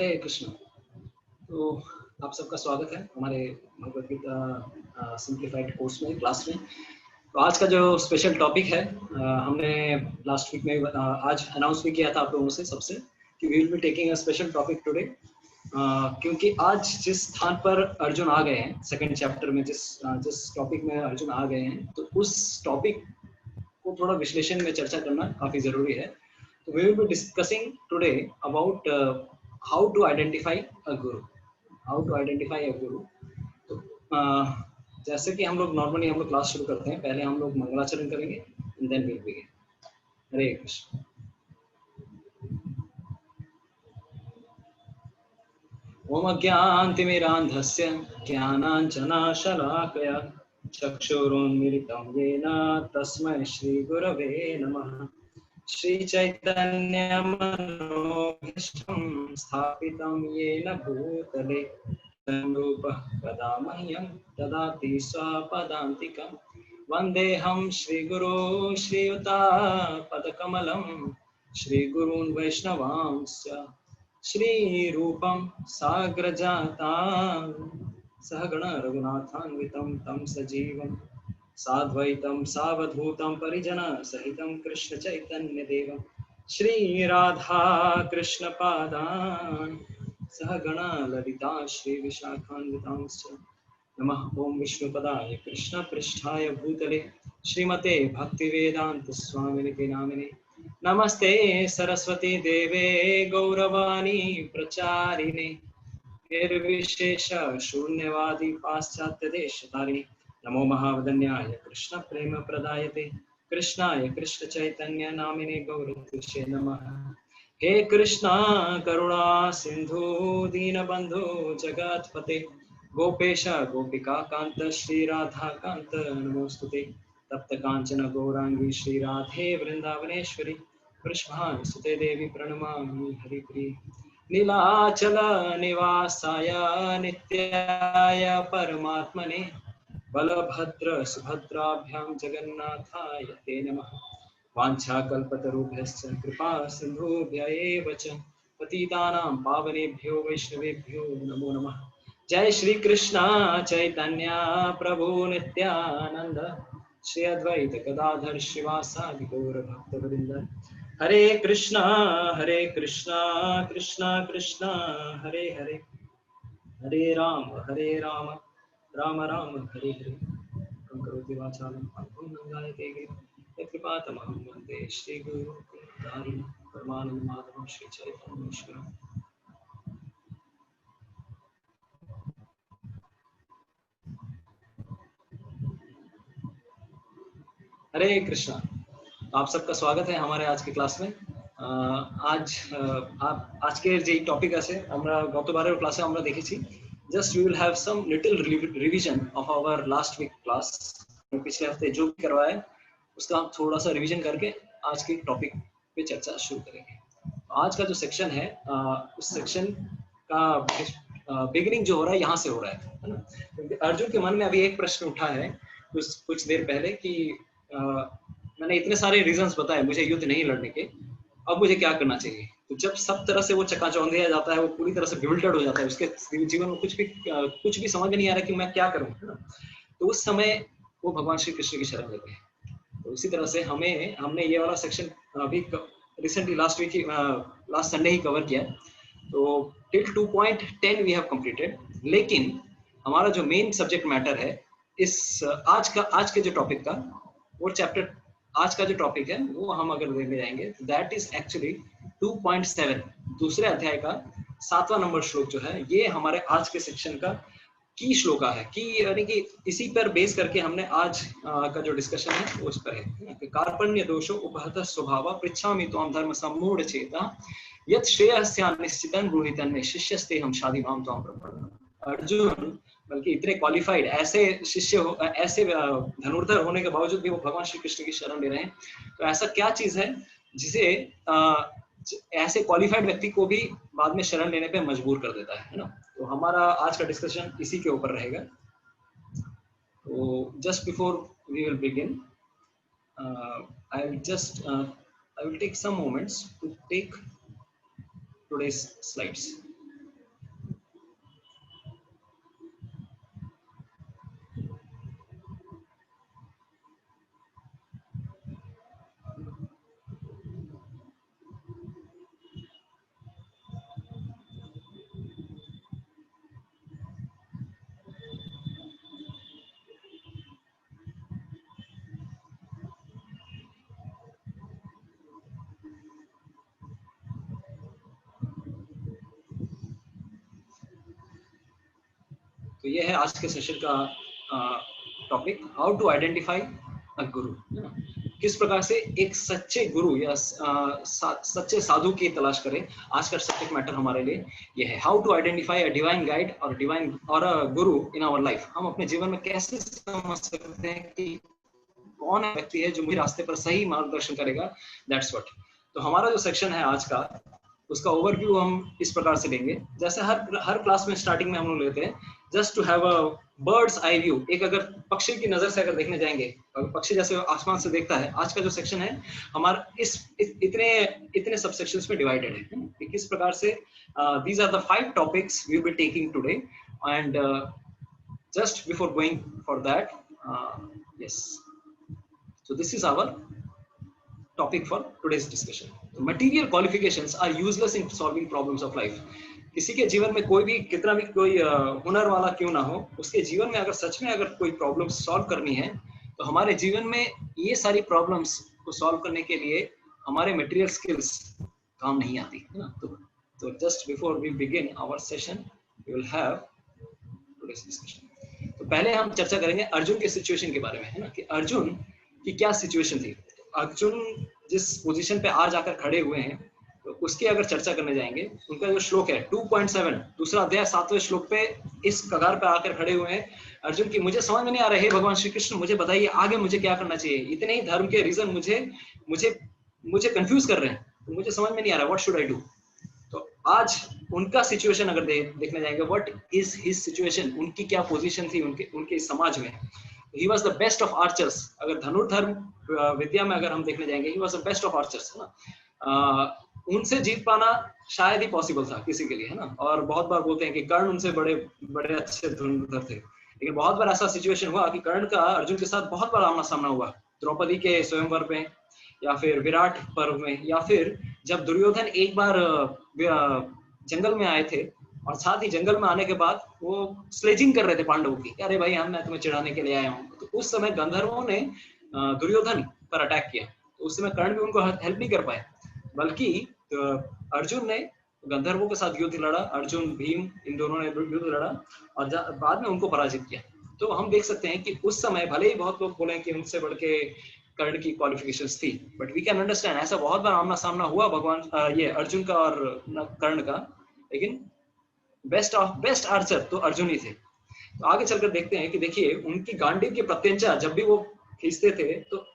हरे कृष्ण। तो आप सबका स्वागत है हमारे भगवद गीता सिंप्लीफाइड कोर्स में, क्लास में। तो आज का जो स्पेशल टॉपिक है, हमने लास्ट वीक में आज अनाउंस भी किया था आप लोगों से सबसे कि we will be taking a special topic today, क्योंकि आज जिस स्थान पर अर्जुन आ गए हैं, सेकंड चैप्टर में जिस टॉपिक में अर्जुन आ गए हैं, तो उस टॉपिक को थोड़ा विश्लेषण में चर्चा करना काफ़ी ज़रूरी है। तो we will be discussing today about how to identify a guru. तो जैसे कि हम लोग नॉर्मली क्लास शुरू करते हैं, पहले हम लोग मंगलाचरण करेंगे एंड देन विल बिगिन। हरे कृष्ण। ओम अज्ञानतिमिरान्धस्य ज्ञानाञ्जनशलाकया चक्षुरुन्मीलितं येन तस्मै श्रीगुरवे नमः। श्रीचैतन्यमनोभीष्टं स्थापितं येन भूतले रूपः कदा मह्यं ददाति स्वपदान्तिकं। वन्देऽहं श्रीगुरो श्रीयुतापदकमलं श्रीगुरून् वैष्णवांश्च श्रीरूपं साग्रजातां सहगण रघुनाथान्वितं तं सजीवं साद्वैतं सावधूतं परिजनसहितं कृष्णचैतन्यदेवं श्रीराधा कृष्णपादान् सहगण ललिता श्रीविशाखान्वितांश्च। नमः ओं विष्णुपदाय कृष्णपृष्ठाय भूतले श्रीमते भक्तिवेदान्तस्वामिनिति नामिने। नमस्ते सरस्वती देवे गौरवाणी प्रचारिणे निर्विशेष शून्यवादी पाश्चात्यदेशतारिणे। नमो महावदन्याय कृष्ण प्रेम प्रदायते कृष्णाय कृष्ण चैतन्य नामिने गौरवतिषे नमः। हे कृष्णा करुणा सिंधु दीनबंधु जगत्पते गोपेश गोपिका कांत श्री राधा कांत नमोस्तुते। तप्त कांचन गौरांगी श्री राधे वृंदावनेश्वरी वृषभानुसुते देवी प्रणमामि हरिप्रिये। नीलाचल निवासाय नित्याय परमात्मने बलभद्र सुभद्राभ्यां जगन्नाथाय ते नमः। वाञ्छाकल्पतरुभ्यश्च कृपा सिन्धुभ्य एव च पतितानां पावनेभ्यो वैष्णवेभ्यो नमो नमः। जय श्री कृष्ण चैतन्य प्रभु नित्यानंद श्री अद्वैत गदाधर श्रीवासादि गौर भक्तवृंद। हरे कृष्णा कृष्णा कृष्णा हरे हरे, हरे राम राम राम हरे हरे। करोति वाचालं पापं नंगायते गिरिं यत्कृपातमहं वन्दे श्रीगुरुदारिणं परमानन्दमाधवं श्रीचैतन्येश्वरम्। हरे कृष्णा। आप सबका स्वागत है हमारे आज की क्लास में। आज के जे टॉपिक আছে আমরা গতবারের ক্লাসে আমরা দেখেছি। Just we will have some little revision of our last week class। पिछले हफ्ते जो भी करवाया उसका हम थोड़ा सा रिवीजन करके आज के टॉपिक पे चर्चा शुरू करेंगे। आज का जो सेक्शन है, उस सेक्शन का बिगिनिंग जो हो रहा है यहाँ से हो रहा है ना। अर्जुन के मन में अभी एक प्रश्न उठा है कुछ देर पहले कि मैंने इतने सारे रीजंस बताए मुझे युद्ध नहीं लड़ने के, अब मुझे क्या करना चाहिए। तो जब सब तरह से वो चकाचौंधिया जाता है, वो पूरी तरह से बिल्टेड हो जाता है, उसके जीवन में कुछ भी समझ में नहीं आ रहा कि मैं क्या करूं, है ना। तो उस समय वो भगवान श्री कृष्ण की शरण लेते हैं। तो इसी तरह से हमने ये वाला सेक्शन अभी रिसेंटली लास्ट संडे ही कवर किया। तो टिल 2.10 वी हैव कंप्लीटेड। लेकिन हमारा जो मेन सब्जेक्ट मैटर है इस आज के जो टॉपिक का, वो चैप्टर आज का जो टॉपिक है वो हम अगर देखने जाएंगे तो दैट इज एक्चुअली 2.7, दूसरे अध्याय का 7वां नंबर श्लोक जो है, ये हमारे आज के सेक्शन का की श्लोका है। की यानी कि इसी पर बेस करके हमने आज का जो डिस्कशन है वो उस पर है कि कार्पण्य दोषो उपहत स्वभाव पृच्छामि त्वां धर्म सम्मूढ़ चेता यत् श्रेयस्या निश्चितं गृहीतं मे शिष्यस्ते हम शादी मां त्वां प्रपन्नः। अर्जुन बल्कि इतने क्वालिफाइड ऐसे शिष्य ऐसे धनुर्धर होने के बावजूद भी वो भगवान श्री कृष्ण की शरण ले रहे हैं। तो ऐसा क्या चीज है जिसे ऐसे क्वालिफाइड व्यक्ति को भी बाद में शरण लेने पे मजबूर कर देता है ना। तो हमारा आज का डिस्कशन इसी के ऊपर रहेगा। तो just before we will begin, I will take some moments to take today's slides। तो ये है आज के सेशन का topic, how to identify a guru, है ना। किस प्रकार से एक सच्चे गुरु या सच्चे साधु की तलाश करें। आज का सब्जेक्ट मैटर हमारे लिए ये है, how to identify a divine guide और डिवाइन और a Guru in our life. हम अपने जीवन में कैसे समझ सकते हैं कि कौन व्यक्ति है जो मुझे रास्ते पर सही मार्गदर्शन करेगा। That's what. तो हमारा जो सेक्शन है आज का, उसका ओवरव्यू हम इस प्रकार से लेंगे, जैसे हर क्लास में स्टार्टिंग में हम लोग लेते हैं, just to have a bird's eye view. एक अगर पक्षी की नजर से अगर देखने जाएंगे, अगर पक्षी जैसे आसमान से देखता है, आज का जो सेक्शन है हमारा इतने सब सेक्शंस में डिवाइडेड है कि किस प्रकार से these are the 5 topics we will be taking today. And just before going for that, yes, so this is our topic for today's discussion. So material qualifications are useless in solving problems of life. किसी के जीवन में कोई भी कितना भी कोई हुनर वाला क्यों ना हो, उसके जीवन में अगर सच में अगर कोई प्रॉब्लम सॉल्व करनी है, तो हमारे जीवन में ये सारी प्रॉब्लम्स को सॉल्व करने के लिए हमारे मटेरियल स्किल्स काम नहीं आती है ना। तो just before we begin our session, we will have today's discussion. तो पहले हम चर्चा करेंगे अर्जुन के सिचुएशन के बारे में, है ना, कि अर्जुन की क्या सिचुएशन थी। अर्जुन जिस पोजीशन पे आज आकर खड़े हुए हैं, तो उसकी अगर चर्चा करने जाएंगे, उनका जो श्लोक है 2.7 दूसरा अध्याय 7वें श्लोक पे इस कगार पे आकर खड़े हुए हैं अर्जुन की, मुझे समझ में नहीं आ रहा है, हे भगवान श्री कृष्ण मुझे बताइए आगे मुझे क्या करना चाहिए। इतने ही धर्म के रीजन मुझे कंफ्यूज कर रहे हैं, तो मुझे समझ में नहीं आ रहा, व्हाट शुड आई डू। तो आज उनका सिचुएशन अगर देखने जाएंगे, व्हाट इज हिज सिचुएशन, उनकी क्या पोजीशन थी उनके समाज में। He was the best of archers. अगर धनुर्धर्म विद्या में अगर हम देखने जाएंगे, he was the best of archers, है ना। उनसे जीत पाना शायद ही पॉसिबल था किसी के लिए, है ना। और बहुत बार बोलते हैं कि कर्ण उनसे बड़े बड़े अच्छे धनुर्धर थे, लेकिन बहुत बार ऐसा सिचुएशन हुआ कि कर्ण का अर्जुन के साथ बहुत बार आमना सामना हुआ, द्रौपदी के स्वयंवर पे, या फिर विराट पर्व में, या फिर जब दुर्योधन एक बार जंगल में आए थे, और साथ ही जंगल में आने के बाद वो स्लेजिंग कर रहे थे पांडवों की, अरे भाई मैं तुम्हें चिढ़ाने के लिए आया हूँ। तो उस समय गंधर्वों ने दुर्योधन पर अटैक किया, तो उस समय कर्ण भी उनको हेल्प नहीं कर पाए, बल्कि अर्जुन ने गंधर्वों के साथ युद्ध लड़ा, अर्जुन भीम इन दोनों ने युद्ध लड़ा और बाद में उनको पराजित किया। तो हम देख सकते हैं कि उस समय भले ही बहुत लोग बोले कि उनसे बढ़ के कर्ण की क्वालिफिकेशंस थी, बट वी कैन अंडरस्टैंड ऐसा बहुत बार आमना सामना हुआ भगवान ये अर्जुन का और कर्ण का, लेकिन बेस्ट आर्चर तो अर्जुन ही थे। तो आगे चलकर देखते हैं कि देखिए उनकी गांडीव की प्रत्यंचा जब भी वो खींचते थे, तो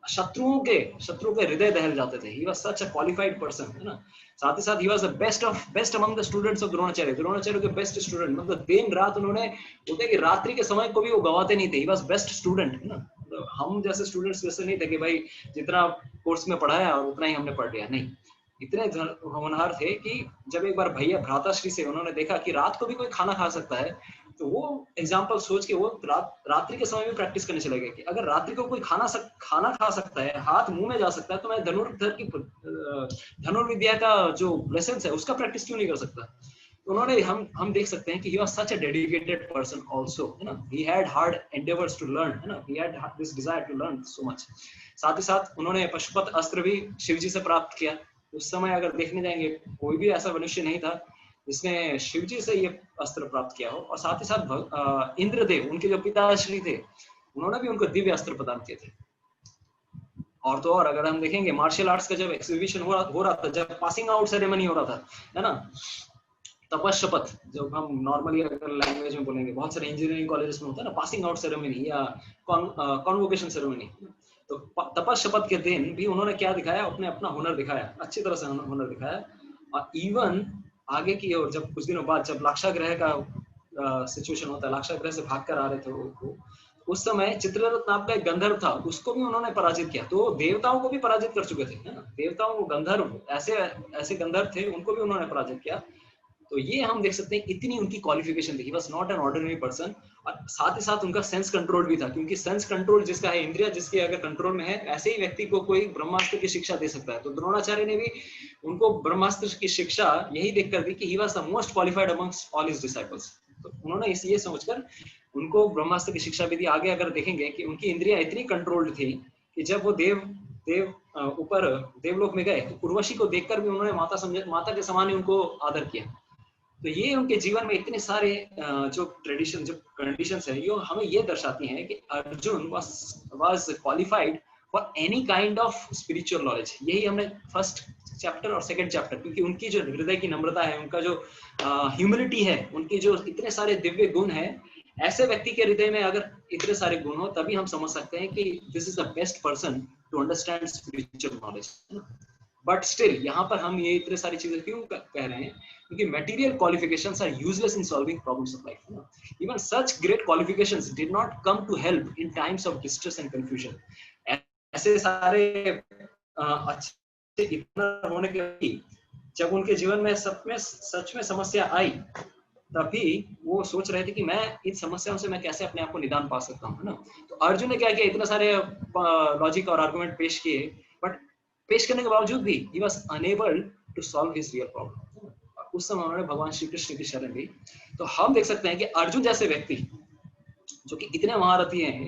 शत्रु के हृदय दहल जाते थे। He was such a qualified person, है ना। साथ ही साथ he was the best among the students of Dronacharya के बेस्ट स्टूडेंट, मतलब दिन रात उन्होंने, बोलते कि रात्रि के समय को भी वो गवाते नहीं थे। ही वाज बेस्ट स्टूडेंट, है ना। हम जैसे स्टूडेंट्स वैसे नहीं थे कि भाई जितना कोर्स में पढ़ाया और उतना ही हमने पढ़ लिया, नहीं। इतने होनहार थे कि जब एक बार भैया भ्राताश्री से उन्होंने देखा कि रात को भी कोई खाना खा सकता है, तो वो एग्जाम्पल सोच के वो रात्रि के समय में प्रैक्टिस करने चले गए कि अगर रात्रि को कोई खाना खा सकता है, हाथ मुंह में जा सकता है, तो मैं धनुर्विद्या का जो लेसन है उसका प्रैक्टिस क्यों नहीं कर सकता। तो उन्होंने हम देख सकते हैं कि he was such a dedicated person also, है ना। he had hard endeavors to learn, है ना। he had this desire to learn so much। साथ ही साथ उन्होंने पशुपत अस्त्र भी शिव जी से प्राप्त किया। उस समय अगर देखने जाएंगे, कोई भी ऐसा मनुष्य नहीं था जिसने शिव जी से ये अस्त्र प्राप्त किया हो। और साथ ही साथ इंद्रदेव, उनके जो पिताश्री थे, उन्होंने भी उनको दिव्य अस्त्र प्रदान किए थे। और तो और अगर हम देखेंगे मार्शल आर्ट्स का जब एक्सिबिशन हो रहा था, जब पासिंग आउट सेरेमनी हो रहा था, है ना, तपशपथ, जब हम नॉर्मली अगर लैंग्वेज में बोलेंगे, बहुत सारे इंजीनियरिंग कॉलेजेस में होता है ना पासिंग आउट सेरेमनी या कॉन्वोकेशन सेरेमनी। तो तपशपथ के दिन भी उन्होंने क्या दिखाया, अपना हुनर दिखाया, अच्छी तरह से हुनर दिखाया। और इवन आगे की ओर जब कुछ दिनों बाद जब लाक्षागृह का सिचुएशन होता है, लाक्षागृह से भागकर आ रहे थे वो, उस समय चित्ररथ नाम का एक गंधर्व था, उसको भी उन्होंने पराजित किया। तो देवताओं को भी पराजित कर चुके थे, है ना। देवताओं को गंधर्व ऐसे गंधर्व थे, उनको भी उन्होंने पराजित किया। तो ये हम देख सकते हैं इतनी उनकी क्वालिफिकेशन थी। He was not an ordinary person. और साथ ही साथ उनका सेंस कंट्रोल भी था, क्योंकि सेंस कंट्रोल जिसका है, इंद्रिया जिसके अगर कंट्रोल में है, ऐसे ही व्यक्ति को कोई ब्रह्मास्त्र की शिक्षा दे सकता है। तो द्रोणाचार्य ने भी उनको ब्रह्मास्त्र की शिक्षा यही देखकर दी कि he was the most qualified amongst all his disciples. तो उन्होंने ये सोचकर उनको ब्रह्मास्त्र की शिक्षा भी दी। आगे अगर देखेंगे कि उनकी इंद्रिया इतनी कंट्रोल्ड थी कि जब वो ऊपर देवलोक में गए, तो उर्वशी को देखकर भी उन्होंने माता के समान ही उनको आदर किया। तो ये उनके जीवन में इतने सारे जो ट्रेडिशन, जो कंडीशंस है, ये हमें ये दर्शाती हैं कि Arjun was qualified for any kind of spiritual knowledge. यही हमने फर्स्ट चैप्टर और सेकंड चैप्टर, क्योंकि उनकी जो हृदय की नम्रता है, उनका जो ह्यूमिलिटी है, उनके जो इतने सारे दिव्य गुण हैं, ऐसे व्यक्ति के हृदय में अगर इतने सारे गुण हो, तभी हम समझ सकते हैं कि this is the best person to understand spiritual knowledge. But still यहाँ पर हम ये इतने सारी चीजें क्यों कह रहे हैं? क्योंकि material qualifications are useless in solving problems of life. Even such great qualifications did not come to help in times of distress and confusion. ऐसे सारे अच्छे इतना होने के बाद जब उनके जीवन में सच में समस्या आई, तभी वो सोच रहे थे कि मैं इन समस्याओं से मैं कैसे अपने आप को निदान पा सकता हूँ, है ना? तो अर्जुन ने क्या किया, इतना सारे लॉजिक और आर्गुमेंट पेश किए, बट पेश करने के बावजूद भी he was unable to solve his real problem. उस समय उन्होंने भगवान श्री कृष्ण की शरण ली। तो हम देख सकते हैं कि अर्जुन जैसे व्यक्ति जो कि इतने महारथी हैं,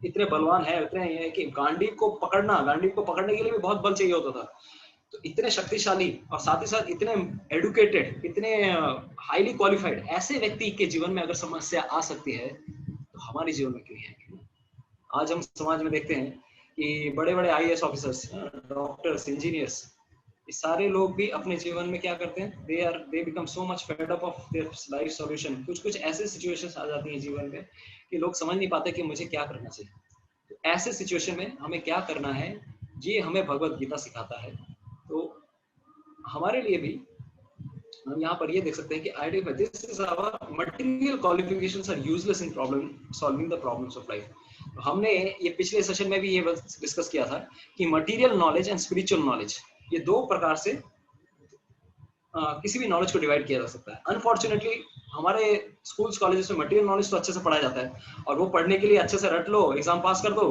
इतने बलवान है, इतने हैं कि गांडीव को पकड़ने के लिए भी बहुत बल चाहिए होता था, तो इतने शक्तिशाली और साथ ही साथ इतने एडुकेटेड, इतने हाईली क्वालिफाइड ऐसे व्यक्ति के जीवन में अगर समस्या आ सकती है, तो हमारे जीवन में क्यों है? आज हम समाज में देखते हैं कि बड़े बड़े IAS ऑफिसर्स, डॉक्टर्स, इंजीनियर्स, ये सारे लोग भी अपने जीवन में क्या करते हैं, they become so much fed up of their life solution. कुछ ऐसे सिचुएशंस आ जाती हैं जीवन में कि लोग समझ नहीं पाते कि मुझे क्या करना चाहिए। तो ऐसे सिचुएशन में हमें क्या करना है, ये हमें भगवत गीता सिखाता है। तो हमारे लिए भी हम यहाँ पर ये देख सकते हैं कि idea this is our material qualifications are useless in problem solving the problems of life. हमने ये पिछले सेशन में भी ये डिस्कस किया था कि material knowledge and spiritual knowledge, ये दो प्रकार से किसी भी नॉलेज को डिवाइड किया जा सकता है। अनफॉर्चुनेटली हमारे स्कूल्स कॉलेजेस में मटेरियल नॉलेज तो अच्छे से पढ़ाया जाता है, और वो पढ़ने के लिए अच्छे से रट लो, एग्जाम पास कर दो,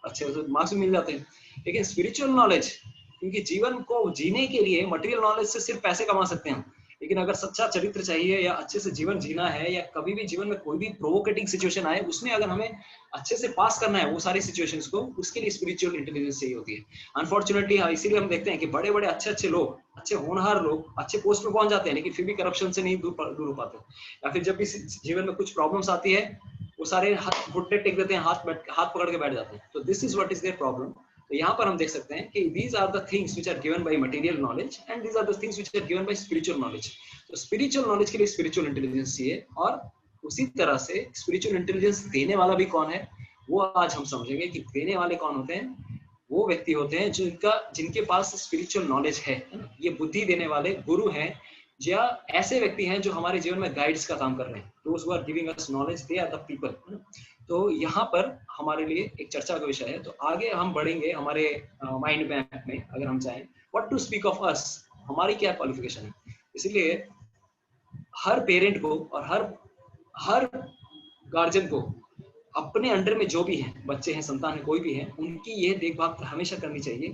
अच्छे से मार्क्स भी मिल जाते हैं। लेकिन स्पिरिचुअल नॉलेज, क्योंकि जीवन को जीने के लिए मटेरियल नॉलेज से सिर्फ पैसे कमा सकते हैं, लेकिन अगर सच्चा चरित्र चाहिए या अच्छे से जीवन जीना है, या कभी भी जीवन में कोई भी प्रोवोकेटिंग सिचुएशन आए, उसमें अगर हमें अच्छे से पास करना है वो सारी सिचुएशंस को, उसके लिए स्पिरिचुअल इंटेलिजेंस चाहिए होती है। अनफॉर्चुनेटली इसीलिए हम देखते हैं कि बड़े बड़े अच्छे लोग, अच्छे होनहार लोग अच्छे पोस्ट पे पहुंच जाते हैं, लेकिन फिर भी करप्शन से नहीं दूर हो पाते, या फिर जब भी जीवन में कुछ प्रॉब्लम्स आती है, वो सारे घुटने टेक देते हैं, हाथ पकड़ के बैठ जाते हैं। तो this is what is their problem. तो यहाँ पर हम देख सकते हैं कि these are the things which are given by material knowledge and these are the things which are given by spiritual knowledge. तो spiritual knowledge के लिए spiritual intelligence चाहिए, और उसी तरह से spiritual intelligence देने वाला भी कौन है, वो आज हम समझेंगे कि देने वाले कौन होते हैं। वो व्यक्ति होते हैं जिनके पास spiritual knowledge है। ये बुद्धि देने वाले गुरु हैं, या ऐसे व्यक्ति हैं जो हमारे जीवन में गाइड्स का काम कर रहे हैं। Those who are giving us knowledge, they are the people. तो यहाँ पर हमारे लिए एक चर्चा का विषय है। तो आगे हम बढ़ेंगे हमारे माइंड मैप में, अगर हम चाहें what to speak of us, हमारी क्या क्वालिफिकेशन है। इसलिए हर पेरेंट को और हर गार्जियन को अपने अंडर में जो भी है, बच्चे हैं, संतान है, कोई भी है, उनकी ये देखभाल हमेशा करनी चाहिए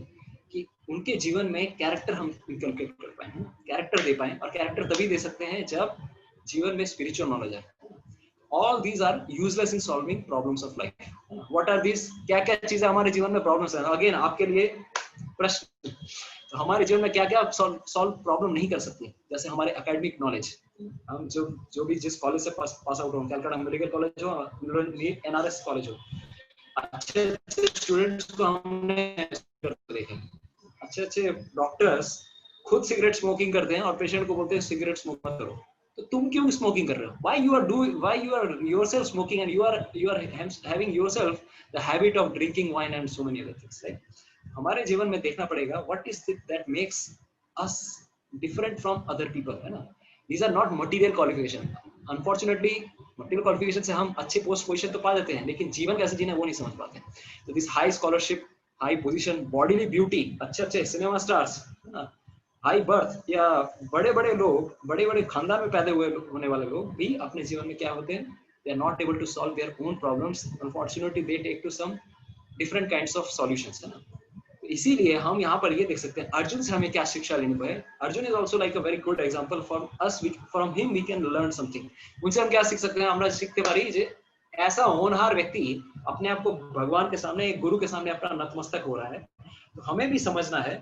कि उनके जीवन में कैरेक्टर हम इनकलकेट कर पाए, कैरेक्टर दे पाए। और कैरेक्टर तभी दे सकते हैं जब जीवन में स्पिरिचुअल नॉलेज है। All these are useless in solving problems of life. What are these? क्या चीजें हमारे जीवन में प्रॉब्लम्स हैं? अगेन आपके लिए प्रश्न, तो हमारे जीवन में क्या सॉल्व प्रॉब्लम नहीं कर सकती। जैसे हमारे एकेडमिक नॉलेज, हम जो भी जिस कॉलेज से पास आउट हो, कलकत्ता मेडिकल कॉलेज हो, NRS कॉलेज हो, अच्छे स्टूडेंट्स को हमने देखे, अच्छे डॉक्टर्स खुद सिगरेट स्मोकिंग करते हैं और पेशेंट को बोलते हैं सिगरेट स्मोक मत करो। तो तुम क्यों स्मोकिंग कर रहे हो? Why you are yourself smoking and you are having yourself the habit of drinking wine and so many other things, right? हमारे जीवन में देखना पड़ेगा what is it that makes us different from other people, है ना? These are not material qualification. Unfortunately, material qualification से हम अच्छे पोस्ट पोजीशन तो पा जाते हैं, लेकिन जीवन कैसे जीना वो नहीं समझ पाते। तो this high scholarship, high position, bodily beauty, अच्छे सिनेमा स्टार्स, है ना, हाई बर्थ, या बड़े लोग, बड़े खानदान में पैदा होने वाले लोग भी अपने जीवन में क्या होते हैं, they are not able to solve their own problems. Unfortunately, they take to some different kinds of solutions, है ना। तो इसीलिए हम यहाँ पर ये देख सकते हैं अर्जुन से हमें क्या शिक्षा लेनी पड़े। Arjun is also like a very good example for us. From him we can learn something. उनसे हम क्या सीख सकते हैं? हमरा सीखते बारी जे ऐसा होनहार व्यक्ति अपने आप को भगवान के सामने, एक गुरु के सामने अपना नतमस्तक हो रहा है, तो हमें भी समझना है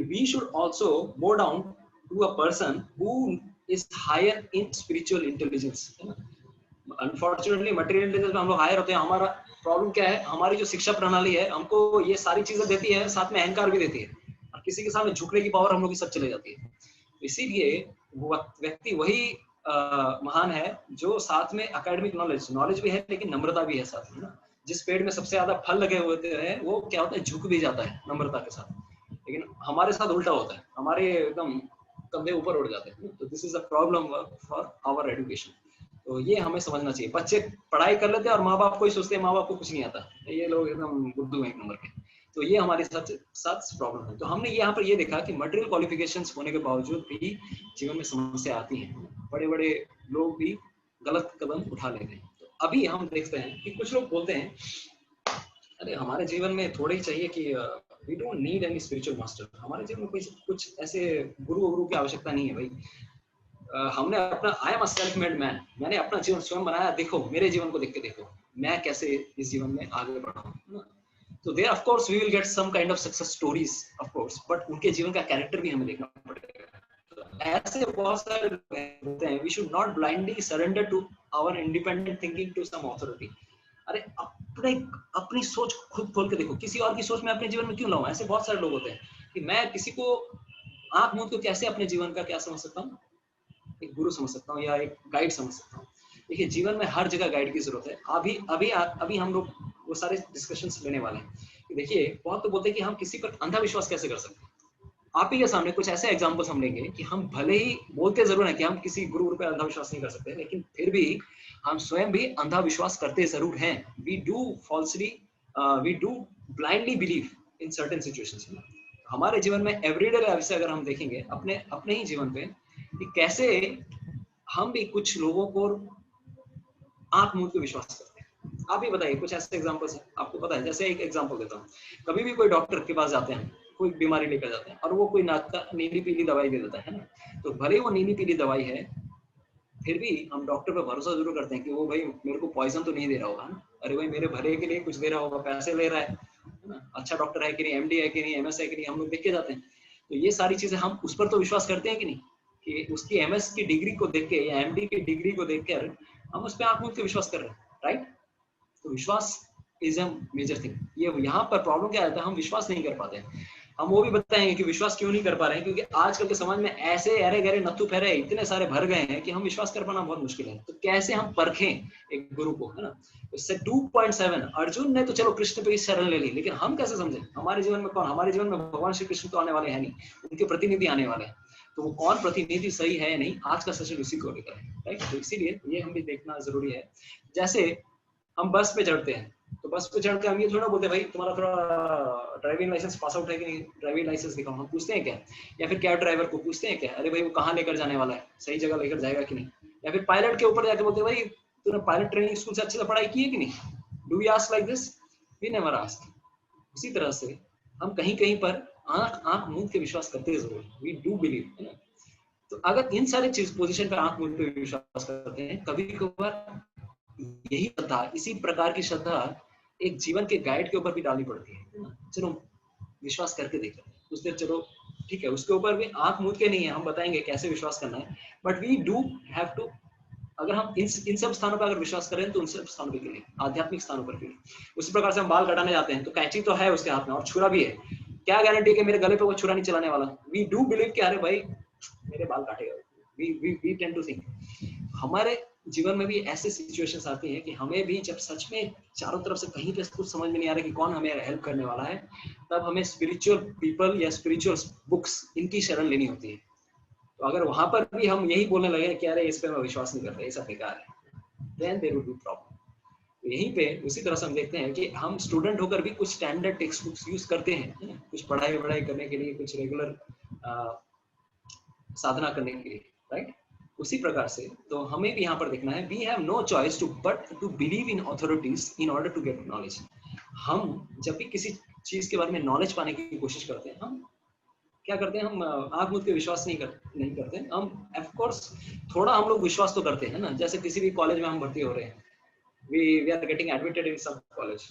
we should also bow down to a person who is higher in spiritual intelligence, है ना. अनफॉर्चुनेटली मटेरियल इंटेलिजेंस में हम लोग हायर होते हैं. हमारा प्रॉब्लम क्या है, हमारी जो शिक्षा प्रणाली है हमको ये सारी चीजें देती है, साथ में अहंकार भी देती है, और किसी के सामने झुकने की पावर हम लोग की सब चले जाती है. इसीलिए वो व्यक्ति वही महान है जो साथ में एकेडमिक नॉलेज भी है, लेकिन नम्रता भी है साथ में ना. जिस पेड़ में सबसे ज्यादा फल लगे होते हैं वो क्या होता है, झुक भी जाता है नम्रता के साथ. लेकिन हमारे साथ उल्टा होता है, हमारे एकदम कंधे ऊपर उड़ जाते हैं. तो this is a problem for our education. तो ये हमें समझना चाहिए. बच्चे पढ़ाई कर लेते हैं और माँ बाप को ही सोचते हैं माँ बाप को कुछ नहीं आता, ये लोग एकदम बुद्धू हैं एक नंबर के. तो ये हमारे साथ प्रॉब्लम है. तो हमने यहाँ पर ये देखा कि मटेरियल क्वालिफिकेशंस होने के बावजूद भी जीवन में समस्या आती है. बड़े बड़े लोग भी गलत कदम उठा लेते हैं. तो अभी हम देखते हैं कि कुछ लोग बोलते हैं अरे हमारे जीवन में थोड़े ही चाहिए कि we don't need any spiritual master. हमारे जीवन में कोई कुछ ऐसे गुरु की आवश्यकता नहीं है भाई. हमने अपना I am a self made man, मैंने अपना जीवन स्वयं बनाया, देखो मेरे जीवन को देख के देखो मैं कैसे इस जीवन में आगे बढ़ा हूँ. तो there of course we will get some kind of success stories of course, but उनके जीवन का कैरेक्टर भी हमें देखना पड़ेगा. तो ऐसे बहुत सारे होते हैं. We should not blindly surrender to our independent thinking to some authority. अरे अपनी सोच खुद खोल के देखो, किसी और की सोच में अपने जीवन में क्यों लाऊं. ऐसे बहुत सारे लोग होते हैं कि मैं किसी को आंख मूंद को कैसे अपने जीवन का क्या समझ सकता हूँ, एक गुरु समझ सकता हूँ या एक गाइड समझ सकता हूँ. देखिए जीवन में हर जगह गाइड की जरूरत है. अभी हम लोग वो सारे डिस्कशंस लेने वाले हैं. देखिए बहुत तो बोलते हैं कि हम किसी पर अंधविश्वास कैसे कर सकते हैं. आप ही के सामने कुछ ऐसे एग्जांपल्स हम लेंगे कि हम भले ही बोलते जरूर है कि हम किसी गुरु पर अंधविश्वास नहीं कर सकते, लेकिन फिर भी हम स्वयं भी अंधविश्वास करते जरूर हैं. We do blindly believe in certain situations. हमारे जीवन में एवरीडे लाइफ से अगर हम देखेंगे अपने ही जीवन पे कि कैसे हम भी कुछ लोगों को आंख मूंद के विश्वास करते हैं. आप ही बताइए कुछ ऐसे एग्जांपल्स हैं आपको पता है. जैसे एक एग्जांपल देता हूँ. कभी भी कोई डॉक्टर के पास जाते हैं, कोई बीमारी लेकर जाते हैं और वो कोई नीली पीली दवाई दे देता है ना. तो भले वो नीली पीली दवाई है, फिर भी हम डॉक्टर पर भरोसा जरूर करते हैं कि वो भाई मेरे को पॉइजन तो नहीं दे रहा होगा ना. अरे भाई मेरे भले के लिए कुछ दे रहा होगा, पैसे ले रहा है ना. अच्छा डॉक्टर है कि नहीं, एमडी है कि नहीं, एमएस है कि नहीं, हम लोग देख के जाते हैं. तो ये सारी चीजें हम उस पर तो विश्वास करते हैं कि नहीं, कि उसकी एमएस की डिग्री को देख के या एमडी की डिग्री को देखकर हम उस पर आंख मूंद के विश्वास कर रहे हैं. राइट. तो विश्वास इज अ मेजर थिंग. ये यहाँ पर प्रॉब्लम क्या आता है, हम विश्वास नहीं कर पाते हैं. हम वो भी बताएंगे कि विश्वास क्यों नहीं कर पा रहे हैं, क्योंकि आजकल के समाज में ऐसे अरे गहरे नत्थु फेरे इतने सारे भर गए हैं कि हम विश्वास कर पाना बहुत मुश्किल है. तो कैसे हम परखें एक गुरु को, है ना. इससे 2.7 अर्जुन ने तो चलो कृष्ण पे शरण ले ली, लेकिन हम कैसे समझे हमारे जीवन में कौन, हमारे जीवन में भगवान श्री कृष्ण तो आने वाले हैं नहीं, उनके प्रतिनिधि आने वाले हैं. तो वो कौन प्रतिनिधि सही है या नहीं, आज का सेशन उसी को लेकर है. राइट. तो इसीलिए ये हम भी देखना जरूरी है. जैसे हम बस पे चढ़ते हैं, तो बस पे चढ़ के हम ये थोड़ा बोलते हैं भाई तुम्हारा थोड़ा ड्राइविंग लाइसेंस पास आउट है कि नहीं, ड्राइविंग लाइसेंस दिखाओ. हम पूछते हैं क्या, या फिर कैब ड्राइवर को पूछते हैं क्या, अरे भाई वो कहाँ लेकर जाने वाला है, सही जगह लेकर जाएगा कि नहीं. या फिर पायलट के ऊपर जाके बोलते हैं भाई तूने पायलट ट्रेनिंग स्कूल से अच्छे से पढ़ाई की है कि नहीं. Do we ask like this? We never ask. उसी तरह से हम कहीं कहीं पर आंख मूंद के विश्वास करते जरूर. वी डू बिलीव, है ना. तो अगर इन सारे चीज पोजीशन पे आंख मूंद के विश्वास करते हैं, कभी कभार यही श्रद्धा, इसी प्रकार की श्रद्धा एक जीवन के गाइड के ऊपर भी डालनी पड़ती है. चलो विश्वास करके देख लेते हैं, उससे चलो ठीक है, उसके ऊपर भी आंख मूंद के नहीं है, हम बताएंगे कैसे विश्वास करना है. But we do have to, अगर हम इन सब स्थानों पर अगर विश्वास करें तो उन सब स्थानों पर के लिए, आध्यात्मिक स्थानों पर के लिए. उसी प्रकार से हम बाल कटाने जाते हैं तो कैंची तो है उसके हाथ में और छुरा भी है, क्या गारंटी है कि मेरे गले पे वो छुरा नहीं चलाने वाला. वी डू बिलीव कि अरे भाई मेरे बाल काटेगा. We tend to think. हमारे जीवन में भी ऐसे सिचुएशंस आती हैं कि हमें भी जब सच में चारों तरफ से कहीं पे कुछ समझ में नहीं आ रहा कि कौन हमें हेल्प करने वाला है, तब हमें स्पिरिचुअल पीपल या स्पिरिचुअल बुक्स इनकी शरण लेनी होती है. तो अगर वहां पर भी हम यही बोलने लगे कि अरे इस पे मैं विश्वास नहीं करता, ये सब बेकार है, then there will be problem. तो यहीं पे उसी तरह से हम देखते हैं कि हम स्टूडेंट होकर भी कुछ स्टैंडर्ड टेक्स्ट बुक्स यूज करते हैं, कुछ पढ़ाई करने के लिए, कुछ रेगुलर साधना करने के लिए. राइट. उसी प्रकार से तो हमें भी यहाँ पर देखना है, we have no choice to believe in authorities in order to get knowledge. हम जब भी किसी चीज के बारे में नॉलेज पाने की कोशिश करते हैं, हम क्या करते हैं, हम आंख मूंद के विश्वास नहीं करते. हम ऑफ कोर्स थोड़ा हम लोग विश्वास तो करते हैं ना. जैसे किसी भी कॉलेज में हम भर्ती हो रहे हैं, we are getting admitted in some college,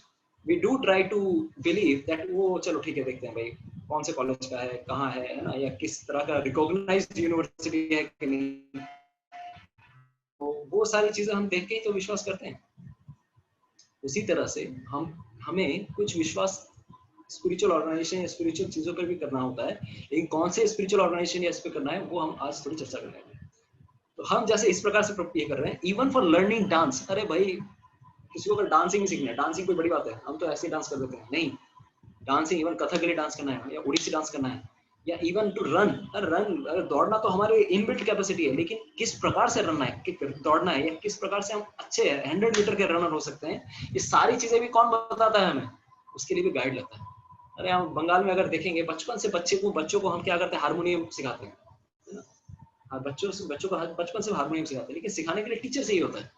we do try to believe that वो चलो ठीक है देखते हैं भाई कौन से कॉलेज का है, कहाँ है ना, या किस तरह का रिकॉग्नाइज्ड यूनिवर्सिटी है कि नहीं, तो वो सारी चीजें हम देख के ही तो विश्वास करते हैं। उसी तरह से हमें कुछ विश्वास स्पिरिचुअल ऑर्गेनाइजेशन या स्पिरिचुअल चीजों पर भी करना होता है, लेकिन कौन से स्पिरिचुअल ऑर्गेनाइजेशन या इस पे करना है वो हम आज थोड़ी चर्चा करेंगे। तो हम जैसे इस प्रकार से ये कर रहे हैं, इवन फॉर लर्निंग डांस। अरे भाई, किसी को अगर डांसिंग ही सीखना है, डांसिंग कोई बड़ी बात है, हम तो ऐसे ही डांस कर देते हैं, नहीं। डांसिंग, इवन कथकली डांस करना है या ओडिसी डांस करना है, या इवन टू रन, अगर दौड़ना तो हमारे इनबिल्ट कैपेसिटी है, लेकिन किस प्रकार से रनना है, दौड़ना है, या किस प्रकार से हम अच्छे 100 मीटर के रनर हो सकते हैं, ये सारी चीजें भी कौन बताता है हमें, उसके लिए भी गाइड लगता है। अरे हम बंगाल में अगर देखेंगे, बचपन से बच्चों को हम क्या करते हैं, हारमोनियम सिखाते हैं, है ना। बच्चों को बचपन से हारमोनियम सिखाते हैं, लेकिन सिखाने के लिए टीचर चाहिए होता है।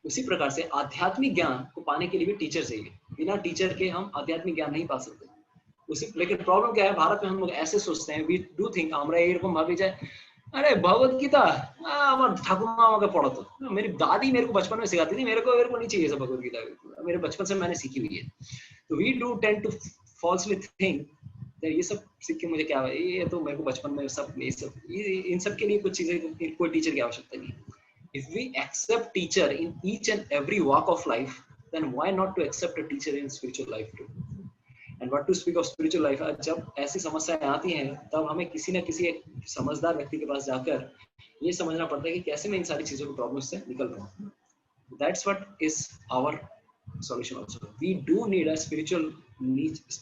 उसी प्रकार से आध्यात्मिक ज्ञान को पाने के लिए भी टीचर चाहिए। बिना टीचर के हम आध्यात्मिक ज्ञान नहीं पा सकते। लेकिन प्रॉब्लम क्या है, भारत में हम लोग ऐसे सोचते हैं, वी डू थिंक, আমরা এরকম ভাবি যে अरे भगवत गीता আমার ঠাকুমা আমাকে पढ़ातो, मेरी दादी मेरे को बचपन में सिखाती थी, मेरे को नहीं चाहिए सब भगवत गीता, मेरे बचपन से मैंने सीखी हुई है। तो we do tend to falsely think ये सब सीख के मुझे क्या है, ये तो मेरे को बचपन में सब इन सब के लिए कुछ चीजें, कोई टीचर की आवश्यकता नहीं। If we accept teacher in each and every walk of life, then why not to accept a teacher in spiritual life too? And what to speak of spiritual life, जब ऐसी समस्याएं आती हैं तब हमें किसी न किसी एक समझदार व्यक्ति के पास जाकर ये समझना पड़ता है कि कैसे मैं इन सारी चीजों की प्रॉब्लम से निकल रहा हूँ। That's what is our solution also. We do need a spiritual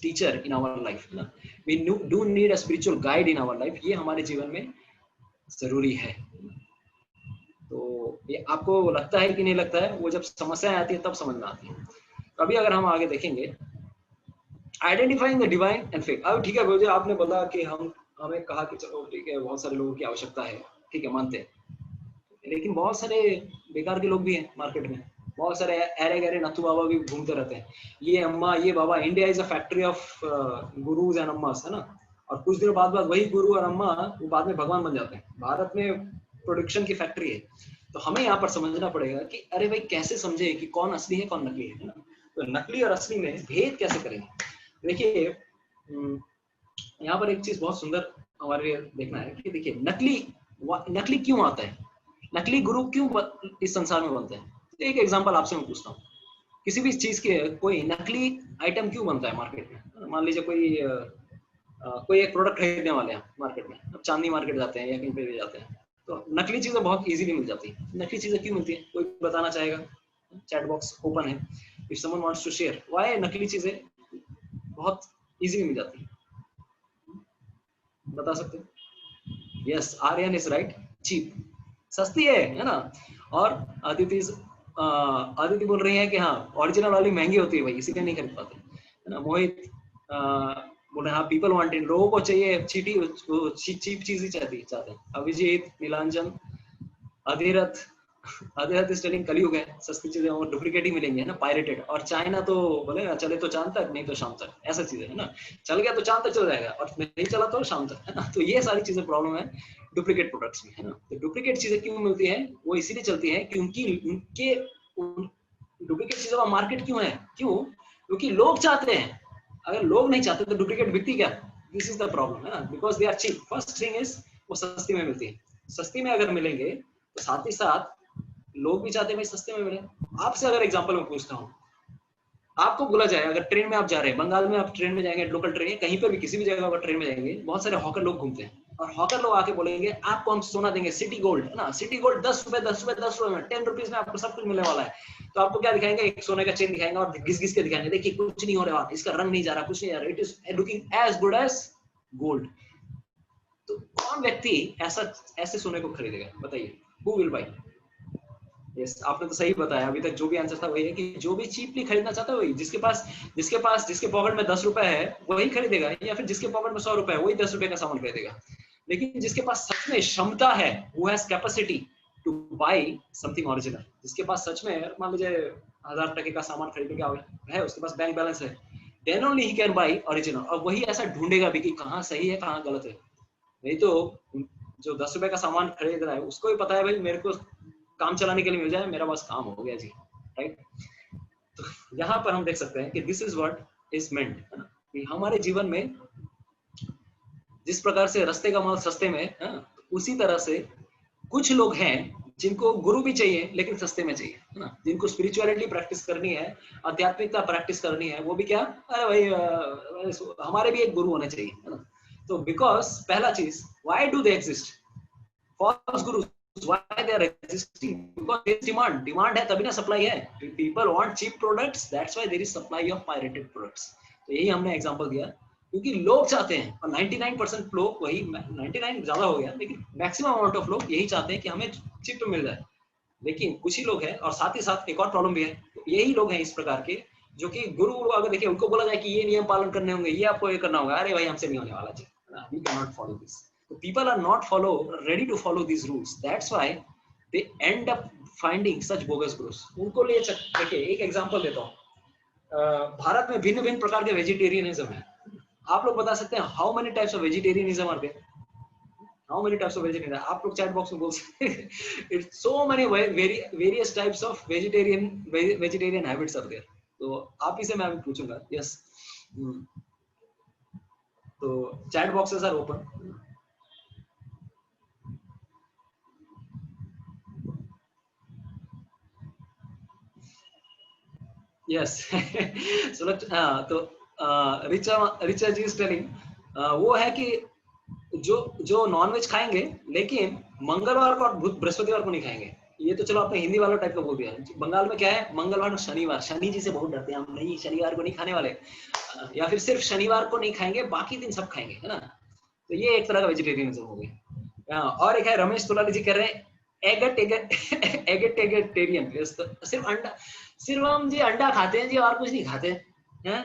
teacher in our life, ना? We do need a spiritual guide in our life. ये हमारे जीवन में जरूरी है। तो ये आपको लगता है कि नहीं लगता है, वो जब समस्याएं आती है तब समझ में आती है। तो अभी अगर हम आगे देखेंगे, identifying the divine and fake. अब ठीक है भैया, आपने बोला कि हमें कहा कि चलो ठीक है, बहुत सारे लोगों की आवश्यकता है, ठीक है, मानते हैं, लेकिन बहुत सारे बेकार के लोग भी हैं मार्केट में, बहुत सारे अरे गहरे नथु बाबा भी घूमते रहते हैं, ये अम्मा ये बाबा। India is a factory of gurus and ammas, है ना। और कुछ दिनों बाद वही गुरु और अम्मा वो बाद में भगवान बन जाते हैं। भारत में प्रोडक्शन की फैक्ट्री है। तो हमें यहाँ पर समझना पड़ेगा कि अरे भाई, कैसे समझे कि कौन असली है कौन नकली है ना। तो नकली और असली में भेद कैसे करेंगे। देखिए, यहाँ पर एक चीज बहुत सुंदर हमारे लिए देखना है कि देखिए, नकली क्यों आता है, नकली गुरु क्यों इस संसार में बनते हैं। एक एग्जांपल आपसे मैं पूछता हूँ, किसी भी चीज के कोई नकली आइटम क्यों बनता है मार्केट में। मान लीजिए कोई एक प्रोडक्ट खरीदने वाले हैं मार्केट में, अब चांदनी मार्केट जाते हैं या कहीं पे भी जाते हैं, तो नकली चीजें बहुत इजीली मिल जाती है। नकली चीजें क्यों मिलती है, कोई बताना चाहेगा? चैट बॉक्स ओपन है, if someone wants to share why नकली चीजें बहुत इजीली मिल जाती है, बता सकते हैं? Yes, Aryan is right, cheap, सस्ती है ना। और आदिति बोल रही है कि हाँ, ओरिजिनल वाली महंगी होती है भाई, इसीलिए नहीं खरीद पाते, है ना। मोहित बोल रहे हैं, हाँ, पीपल वांट इट, लोगों को चाहिए चीप चीज ही चाहते हैं। अभिजीत, नीलांजन, अधिरथ इज टेलिंग कलयुग है, सस्ती चीजें और डुप्लीकेट ही मिलेंगी, है ना, पायरेटेड। और चाइना तो बोले ना, चले तो चांद तक, नहीं तो शाम तक, ऐसा चीज है ना। चल गया तो चांद तक चल जाएगा, और नहीं चला तो शाम तक, है ना। तो ये सारी चीजें प्रॉब्लम है डुप्लीकेट प्रोडक्ट्स में, है ना। तो डुप्लीकेट चीजें क्यों मिलती है, वो इसीलिए चलती है क्योंकि उनके डुप्लीकेट चीजों का मार्केट क्यों है, क्योंकि लोग चाहते हैं। अगर लोग नहीं चाहते तो डुप्लीकेट बिकती क्या? दिस इज द प्रॉब्लम, है ना, because they are cheap. First thing is, वो सस्ती में मिलती है। सस्ती में अगर मिलेंगे तो साथ ही साथ लोग भी चाहते हैं भाई सस्ते में मिले। आपसे अगर एग्जांपल मैं पूछता हूँ, आपको बोला जाए, अगर ट्रेन में आप जा रहे हैं, बंगाल में आप ट्रेन में जाएंगे, लोकल ट्रेन, कहीं पर भी किसी भी जगह पर ट्रेन में जाएंगे, बहुत सारे हॉकर लोग घूमते हैं, और हॉकर लोग आके बोलेंगे आपको हम सोना देंगे, सिटी गोल्ड, है ना, सिटी गोल्ड 10 रुपए में, 10 रुपीज में आपको सब कुछ मिलने वाला है। तो आपको क्या दिखाएंगे? एक सोने का चेन दिखाएंगे और घिस घिस के दिखाएंगे, देखिए कुछ नहीं हो रहा, इसका रंग नहीं जा रहा, कुछ नहीं जा रहा, it is looking as good as gold. तो कौन व्यक्ति ऐसे सोने को खरीदेगा, बताइए? Who will buy? यस, आपने तो सही बताया। अभी तक जो भी आंसर था वही है कि जो भी चीपली खरीदना चाहता है वही, जिसके पॉकेट में 10 रुपए है वही खरीदेगा, या फिर जिसके पॉकेट में 100 रुपए है वही 10 रुपए का सामान खरीदेगा। लेकिन जिसके पास सच में क्षमता है, who has capacity to buy something original, जिसके पास सच में मान लीजिए 1000 टके का सामान खरीदने का है, उसके पास बैंक बैलेंस है, then only he can buy original। और वही ऐसा ढूंढेगा भी कि कहाँ सही है कहाँ गलत है। नहीं तो जो 10 रुपए का सामान खरीद रहा है उसको भी पता है भाई, मेरे को काम चलाने के लिए मिल जाए, मेरा बस काम हो गया जी, राइट। तो यहाँ पर हम देख सकते हैं कि this is what is meant, है ना, कि हमारे जीवन में जिस प्रकार से रास्ते का माल सस्ते में है, उसी तरह से कुछ लोग हैं जिनको गुरु भी चाहिए लेकिन सस्ते में चाहिए, है ना, जिनको स्पिरिचुअलिटी प्रैक्टिस करनी है, आध्यात्मिकता प्रैक्टिस करनी है, वो भी क्या, अरे भाई हमारे भी एक गुरु होने चाहिए, है ना। तो बिकॉज पहला चीज, why do they exist false guru, why they are existing, because there is demand है तभी ना सप्लाई है, people want cheap products, that's why there is supply of pirated products। तो यही हमने एग्जांपल दिया, क्योंकि लोग चाहते हैं, और 99% लोग, वही 99 ज्यादा हो गया, लेकिन मैक्सिमम अमाउंट ऑफ लोग यही चाहते हैं कि हमें चिप मिल जाए। लेकिन कुछ ही लोग हैं, और साथ ही साथ एक और प्रॉब्लम भी है, तो यही लोग हैं इस प्रकार के, जो कि गुरु अगर देखिए उनको बोला जाए कि ये नियम पालन करने होंगे, ये आपको ये करना होगा, अरे भाई हमसे नहीं होने वाला जी, we can not follow this. So people are not ready to follow these rules. That's why they end up finding such bogus gurus. उनको लिए देखिए एक एग्जांपल देता हूँ, भारत में भिन्न भिन्न प्रकार के वेजिटेरियनिज्म है। आप लोग बता सकते हैं how many types of vegetarianism are there, how many types of vegetarian, आप लोग चैट बॉक्स में बोल सकते हैं। It's so many various types of vegetarian habits are there. तो आप ही से मैं अभी पूछूंगा, यस, तो chat boxes are open. Yes तो रिचा जी इज टेलिंग, वो है कि जो नॉनवेज खाएंगे लेकिन मंगलवार को और बृहस्पतिवार को नहीं खाएंगे। ये तो चलो आपने हिंदी वाला टाइप का बोल दिया। बंगाल में क्या है, मंगलवार और शनिवार, शनि जी से बहुत डरते हैं हम, नहीं शनिवार को नहीं खाने वाले, या फिर सिर्फ शनिवार को नहीं खाएंगे, बाकी दिन सब खाएंगे, है ना। तो ये एक तरह का वेजिटेरियनिज्म हो गया। और एक है रमेश तुलाली जी कह रहे हैं एगेटेरियन, सिर्फ अंडा, सिर्फ हम जी अंडा खाते हैं जी और कुछ नहीं खाते हैं।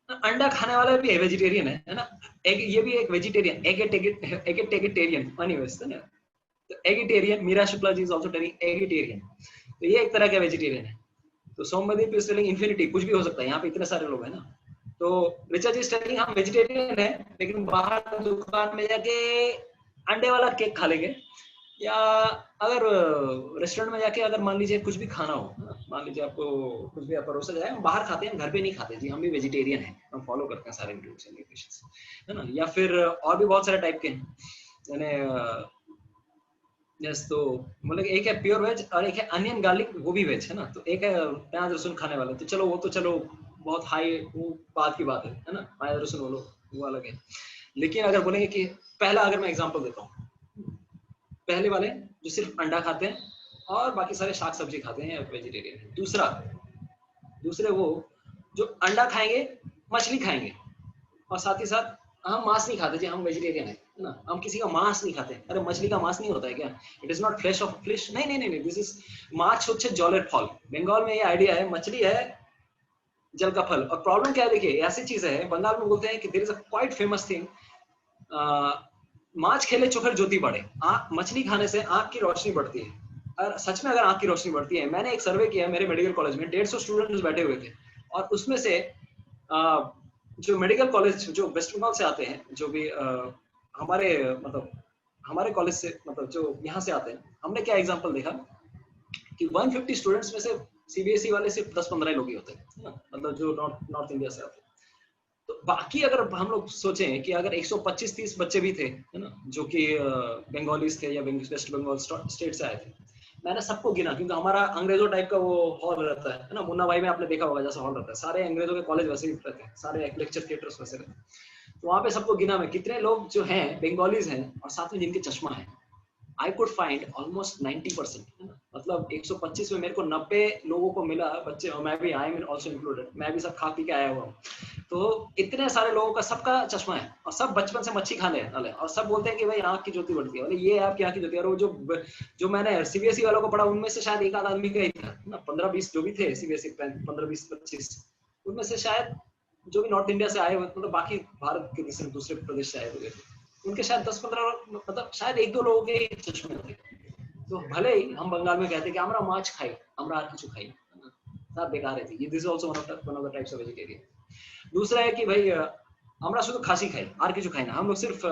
अंडा खाने वाला भी है वेजिटेरियन, है ना। ये भी एक वेजिटेरियन, एगेटेरियन एनीवेज, है ना। तो eggetarian, Meera Shukla ji is also telling eggetarian. तो ये एक तरह का वेजिटेरियन है। तो सौम्यदीप इज टेलिंग इंफिनिटी, कुछ भी हो सकता है, यहाँ पे इतने सारे लोग हैं ना। तो रिचा जी इज टेलिंग हम वेजिटेरियन है लेकिन बाहर दुकान में जाके अंडे वाला केक खा लेंगे, या अगर रेस्टोरेंट में जाके अगर मान लीजिए कुछ भी खाना हो, मान लीजिए आपको कुछ भी परोसा जाए, हम बाहर खाते हैं, घर पे नहीं खाते जी, हम भी वेजिटेरियन हैं, हम फॉलो करते हैं सारे रूल्स एंड रेगुलेशंस, है ना। या फिर और भी बहुत सारे टाइप के हैं, यानी यस। तो मतलब एक है प्योर वेज और एक है अनियन गार्लिक, वो भी वेज है ना। तो एक है प्याज लहसुन खाने वाला, तो चलो वो तो चलो बहुत हाई वो बात की बात है ना, प्याज लहसुन वो अलग है। लेकिन अगर बोलेंगे कि पहला, अगर मैं एग्जांपल देता हूँ, पहले वाले जो सिर्फ अंडा खाते हैं और बाकी सारे शाक सब्जी खाते हैं, वेजिटेरियन है। दूसरे वो जो अंडा खाएंगे, मछली खाएंगे, और साथ ही साथ हम मांस नहीं खाते जी, हम वेजिटेरियन है ना, हम किसी का मांस नहीं खाते। अरे मछली का मांस नहीं होता है क्या? It is not flesh of fish, नहीं, दिस इज माछ होच्छे जलेर फल। बंगाल में ये आइडिया है, मछली है जल का फल। और प्रॉब्लम क्या है, देखिए ऐसी चीज है, बंगाल में बोलते हैं कि there is a quite famous thing, माछ खेले चोखर ज्योति बढ़े। मछली खाने से आंख की रोशनी बढ़ती है। और सच में अगर आंख की रोशनी बढ़ती है, मैंने एक सर्वे किया मेरे मेडिकल कॉलेज में, 150 स्टूडेंट्स बैठे हुए थे, और उसमें से जो मेडिकल कॉलेज जो वेस्ट बंगाल से आते हैं, जो भी हमारे मतलब हमारे कॉलेज से, मतलब जो यहाँ से आते हैं, हमने क्या एग्जांपल देखा कि 150 स्टूडेंट्स में से सीबीएसई वाले सिर्फ 10-15 लोग ही होते हैं, मतलब जो नॉर्थ इंडिया से आते हैं। तो बाकी अगर हम लोग सोचें कि अगर 125-30 बच्चे भी थे, है ना, जो कि बंगालीज थे या वेस्ट बंगाल स्टेट से आए थे, मैंने सबको गिना, क्योंकि हमारा अंग्रेजों टाइप का वो हॉल रहता है ना, मुन्ना भाई में आपने देखा होगा जैसा हॉल रहता है, सारे अंग्रेजों के कॉलेज वैसे ही रहते हैं, सारे लेक्चर थिएटर्स वैसे रहते हैं। तो वहाँ पे सबको गिना मैं, कितने लोग जो हैं बंगालीज हैं, और साथ में जिनके चश्मा है। I could find almost 90%, है ना, मतलब 125 में मेरे को 90 लोगों को मिला, बच्चे, और मैं भी, आई एम आल्सो इंक्लूडेड, मैं भी सब खा पी के आया हुआ हूँ। तो इतने सारे लोगों का सबका चश्मा है, और सब बचपन से मच्छी खाने वाले, और सब बोलते हैं कि भाई आंख की ज्योति बढ़ती है, बोले ये आपकी आंख की ज्योति। और वो जो मैंने सीबीएसई वालों को पढ़ा, उनमें से शायद एक आध आदमी का ही था ना, 15-20 जो भी थे सीबीएसई, 15-20-25, उनमें से शायद जो भी नॉर्थ इंडिया से आए हुए, मतलब बाकी भारत के दूसरे प्रदेश से आए हुए थे, उनके शायद 10-15, मतलब शायद 1-2 लोगों के चश्मे थे। तो भले ही हम बंगाल में कहते हैं कि हमरा माछ खाई, हमरा आर किछु खाई, सब बेकार है। ये this is also one of the types of vegetarian. दूसरा है कि भाई हमरा शुद्ध खासी खाई, आर किछु खाई ना, हम लोग सिर्फ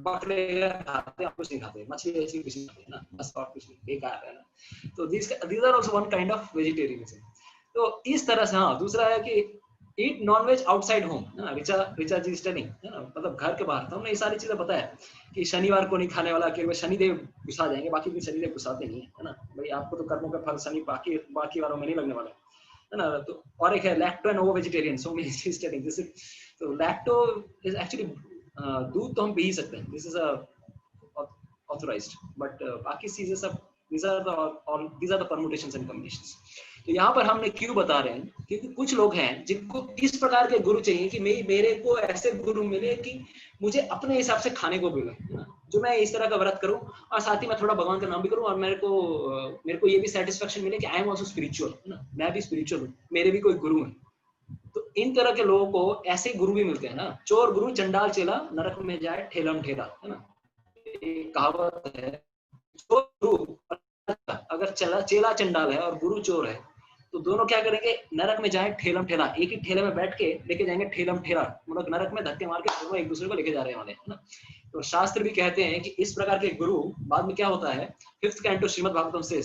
बकरे खाते हैं, कुछ नहीं खाते, मछली ऐसी कुछ नहीं खाते ना, बस और कुछ नहीं, बेकार है ना। तो these are also one kind of vegetarianism। तो इस तरह से, हाँ, दूसरा है कि ईट नॉनवेज आउटसाइड होम, है ना, रिचा जी स्टेलिंग, है ना, मतलब घर के बाहर। तो हमने ये सारी चीजें पता है कि शनिवार को नहीं खाने वाला, केवल शनिदेव घुसा जाएंगे, बाकी दिन शनिदेव घुसाते नहीं है ना भाई, आपको तो कर्मों का फल शनि बाकी बाकी वारों में नहीं लगने वाला है ना। तो और एक है lacto and ओवो vegetarian, so many चीज टेलिंग दिस। तो लैक्टो इज एक्चुअली दूध तो हम पी ही सकते हैं, this is a authorized, but बाकी चीजें सब these are the permutations and combinations। तो यहाँ पर हमने क्यों बता रहे हैं, क्योंकि कुछ लोग हैं जिनको इस प्रकार के गुरु चाहिए कि मेरे को ऐसे गुरु मिले कि मुझे अपने हिसाब से खाने को मिले, है ना, जो मैं इस तरह का व्रत करूं और साथ ही मैं थोड़ा भगवान का नाम भी करूं और मेरे को ये भी सेटिस्फेक्शन मिले कि आई एम ऑल्सो स्पिरिचुअल, है ना, मैं भी स्पिरिचुअल हूँ, मेरे भी कोई गुरु है। तो इन तरह के लोगों को ऐसे गुरु भी मिलते हैं ना। चोर गुरु चंडाल चेला नरक में जाए ठेलम ठेला, है ना, एक कहावत है। गुरु अगर चेला चंडाल है और गुरु चोर है, तो दोनों क्या करेंगे, नरक में जाए ठेलम ठेला, एक ही ठेले में बैठ के लेके जाएंगे ठेलम ठेला, मतलब नरक में धक्के मार के दोनों एक दूसरे को लेके जा रहे वाले, है ना। तो शास्त्र भी कहते हैं कि इस प्रकार के गुरु, बाद में क्या होता है, 5th कैंटो श्रीमद् भागवतम से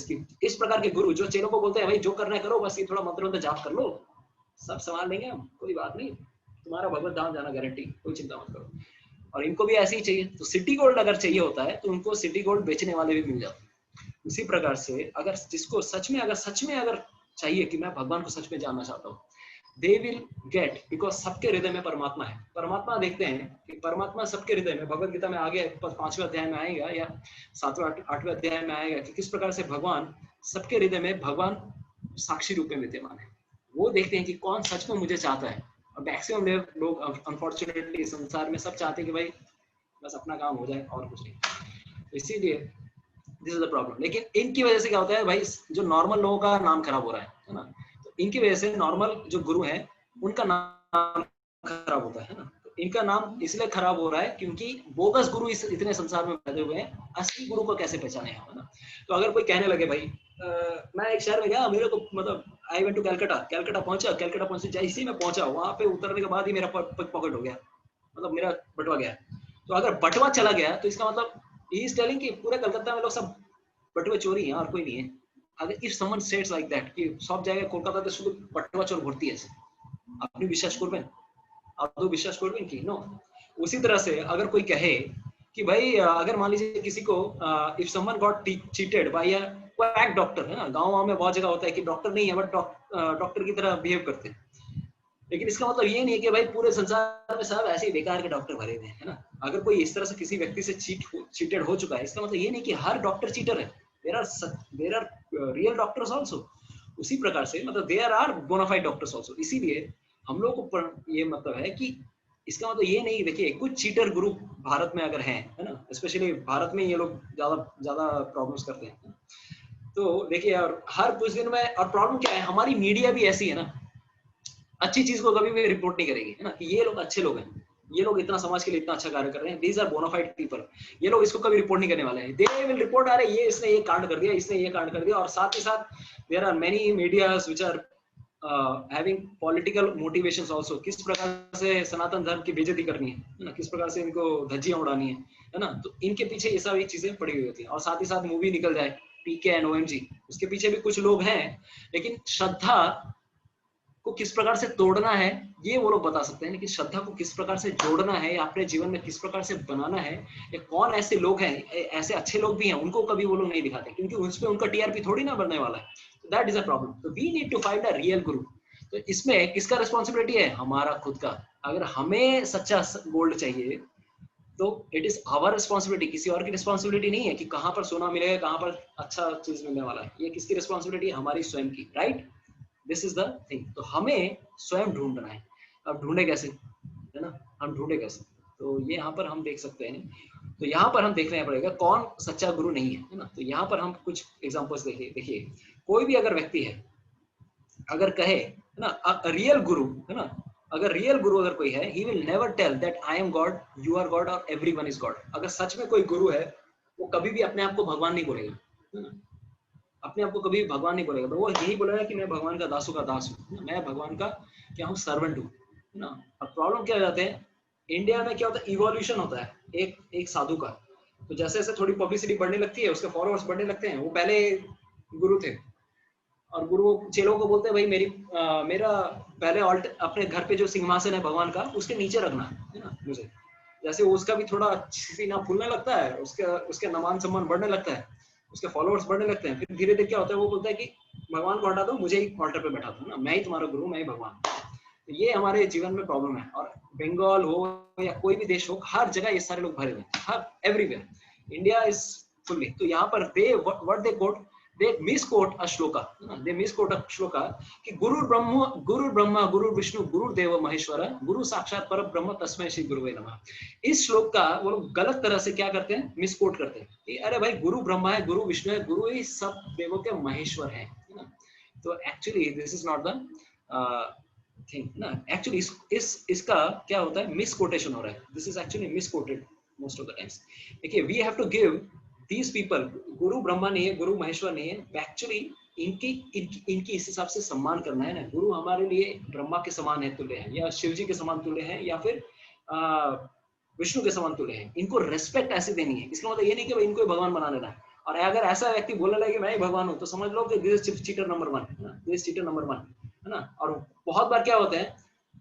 इस प्रकार के गुरु जो चेलों को बोलते हैं भाई जो करना है करो, बस ये थोड़ा मंत्र मंत्र जाप कर लो, सब संभाल लेंगे हम, कोई बात नहीं, तुम्हारा भगवत धाम जाना गारंटी, कोई चिंता मत करो। और इनको भी ऐसे ही चाहिए। तो सिटी गोल्ड अगर चाहिए होता है तो उनको सिटी गोल्ड बेचने वाले भी मिल जाते हैं। उसी प्रकार से अगर जिसको सच में अगर चाहिए कि मैं भगवान को सच में जानना चाहता हूँ, दे विल गेट, बिकॉज सबके हृदय में परमात्मा है। परमात्मा देखते हैं कि परमात्मा सबके हृदय में, भगवत गीता में आगे 5वें अध्याय में आएगा या 7वें 8वें अध्याय में आएगा कि किस प्रकार से भगवान सबके हृदय में, भगवान साक्षी रूप में विद्यमान है। वो देखते हैं कि कौन सच में मुझे चाहता है। मैक्सिमम लोग अनफॉर्चुनेटली संसार में सब चाहते हैं कि भाई बस अपना काम हो जाए और कुछ नहीं। इसीलिए दिस इज द प्रॉब्लम। लेकिन इनकी वजह से क्या होता है भाई, जो नॉर्मल लोगों का नाम खराब हो रहा है ना, तो इनकी वजह से नॉर्मल जो गुरु हैं उनका नाम खराब होता है ना। तो इनका नाम इसलिए खराब हो रहा है क्योंकि बोगस गुरु इतने संसार में पैदा हुए हैं, असली गुरु को कैसे पहचाने हम, है ना। तो अगर कोई कहने लगे भाई मैं एक शहर में गया, मेरे को मतलब आई वेंट टू कैलकाटा पहुंचा, जैसे ही मैं पहुंचा वहां पे उतरने के बाद ही मेरा पॉकेट हो गया, मतलब मेरा बटवा गया। तो अगर बटवा चला गया तो इसका मतलब ही इज टेलिंग कि पूरे कलकत्ता में लोग सब बटवे चोरी हैं और कोई नहीं है। अगर इफ समवन सेड्स लाइक दैट कि सब জায়গায় কলকাতাতে শুধু बटवा चोर भर्ती আছে, আপনি বিশ্বাস করবেন? आप तो विश्वास করবেন কি? नो। उसी तरह से अगर कोई कहे कि भाई अगर मान लीजिए किसी को if someone got cheated by a quack doctor, है ना, गाँव में बहुत जगह होता है कि डॉक्टर नहीं है बट डॉक्टर की तरह बिहेव करते हैं। लेकिन इसका मतलब ये नहीं है कि भाई पूरे संसार में सब ऐसे ही बेकार के डॉक्टर भरे हुए हैं, है ना। अगर कोई इस तरह से किसी व्यक्ति से चीटेड हो चुका है, इसका मतलब ये नहीं कि हर डॉक्टर चीटर है। There are real doctors also. उसी प्रकार से मतलब there are bonafide doctors also. इसीलिए हम लोग को ये मतलब है कि इसका मतलब ये नहीं, देखिए कुछ चीटर ग्रुप भारत में अगर हैं, है ना, स्पेशली भारत में ये लोग ज्यादा प्रॉब्लम्स करते हैं। तो देखिए और हर कुछ दिन में, और प्रॉब्लम क्या है, हमारी मीडिया भी ऐसी है ना, अच्छी चीज को कभी भी रिपोर्ट नहीं करेगी, है ना, कि ये लोग अच्छे लोग हैं, ये लोग इतना समाज के लिए इतना अच्छा कार्य कर रहे हैं, दीज आर बोनाफाइड पीपल, ये लोग इसको कभी रिपोर्ट नहीं करने वाले हैं। दे विल रिपोर्ट, अरे ये इसने ये कांड कर दिया, इसने ये कांड कर दिया। और साथ ही साथ there are many medias which are having political motivations also, किस प्रकार से सनातन धर्म की बेइज्जती करनी है ना, किस प्रकार से इनको धज्जियां उड़ानी है ना। तो इनके पीछे ये सारी चीजें पड़ी हुई होती हैं। और साथ ही साथ मूवी निकल जाए पीके एंड ओएमजी, उसके पीछे भी कुछ लोग हैं, लेकिन श्रद्धा को किस प्रकार से तोड़ना है ये वो लोग बता सकते हैं, लेकिन श्रद्धा को किस प्रकार से जोड़ना है या अपने जीवन में किस प्रकार से बनाना है, या कौन ऐसे लोग हैं, ऐसे अच्छे लोग भी हैं, उनको कभी वो लोग नहीं दिखाते, क्योंकि उसमें उनका टीआरपी थोड़ी ना बनने वाला है। तो दैट इज अ प्रॉब्लम। तो we need to find a real guru. तो इसमें किसका रिस्पॉन्सिबिलिटी है? हमारा खुद का। अगर हमें सच्चा गोल्ड चाहिए तो इट इज आवर रिस्पॉन्सिबिलिटी, किसी और की रिस्पॉन्सिबिलिटी नहीं है कि कहाँ पर सोना मिलेगा, कहाँ पर अच्छा चीज मिलने वाला है। ये किसकी रिस्पॉन्सिबिलिटी है? हमारी स्वयं की, right. This is the thing. तो हमें स्वयं ढूंढना है। अब ढूंढे कैसे, है ना, हम ढूंढे कैसे? तो ये यहाँ पर हम देख सकते हैं। तो यहाँ पर हम देखना पड़ेगा कौन सच्चा गुरु नहीं है ना। तो यहाँ पर हम कुछ एग्जांपल्स देखिए कोई भी अगर व्यक्ति है, अगर कहे, है ना, रियल गुरु, है ना, अगर रियल गुरु अगर कोई है, he will never tell that I am God, you are God और एवरीवन इज गॉड। अगर सच में कोई गुरु है, वो कभी भी अपने आप को भगवान नहीं बोलेगा, है ना, अपने आप को कभी भगवान नहीं बोलेगा। तो वो यही बोलेगा कि मैं भगवान का दासों का दास हूँ, मैं भगवान का क्या हूँ, सर्वेंट हूँ, है ना। अब प्रॉब्लम क्या हो जाते हैं, इंडिया में क्या होता है, इवोल्यूशन होता है एक साधु का। तो जैसे जैसे थोड़ी पब्लिसिटी बढ़ने लगती है, उसके फॉलोअर्स बढ़ने लगते हैं। वो पहले गुरु थे, और गुरु चेलों को बोलते हैं भाई मेरा पहले अपने घर पे जो सिंहासन है भगवान का उसके नीचे रखना है ना मुझे। जैसे उसका भी थोड़ा सीना फूलने लगता है, उसके मान सम्मान बढ़ने लगता है, उसके फॉलोअर्स बढ़ने लगते हैं, फिर धीरे धीरे क्या होता है वो बोलता है कि भगवान को हटा दो, मुझे ही ऑल्टर पे बैठा दो ना, मैं ही तुम्हारा गुरु, मैं ही भगवान। तो ये हमारे जीवन में प्रॉब्लम है। और बंगाल हो या कोई भी देश हो, हर जगह ये सारे लोग भरे हुए हैं, हर एवरीवेयर। India is fully. तो यहाँ पर दे coat they misquote a shloka, कि गुरु ब्रह्मा गुरु विष्णु गुरु देव महेश्वरा गुरु साक्षात पर ब्रह्म तस्मै श्री गुरुवे नमः। इस श्लोक का वो लोग गलत तरह से क्या करते हैं, मिसकोट करते हैं कि अरे भाई गुरु ब्रह्मा है, गुरु विष्णु है, गुरु ही सब देवों के महेश्वर है ना। तो actually this is not the thing ना। एक्चुअली इसका क्या होता है, मिसकोटेशन हो रहा है। This is actually misquoted most of the times. देखिए we have to give these people, गुरु ब्रह्मा नहीं है, गुरु महेश्वर नहीं है, एक्चुअली इनकी इस हिसाब से सम्मान करना है ना। गुरु हमारे लिए ब्रह्मा के समान है, तुल्य है, या शिव जी के समान तुल्य है, या फिर विष्णु के समान तुल्य है। इनको रेस्पेक्ट ऐसे देनी है। इसका मतलब ये नहीं कि भाई इनको भगवान बना लेना है। और अगर ऐसा व्यक्ति बोलने लगे कि मैं ही भगवान हूँ, तो समझ लो कि दिस इज चीटर नंबर 1 है ना, दिस चीटर नंबर 1 है ना। और बहुत बार क्या होता है,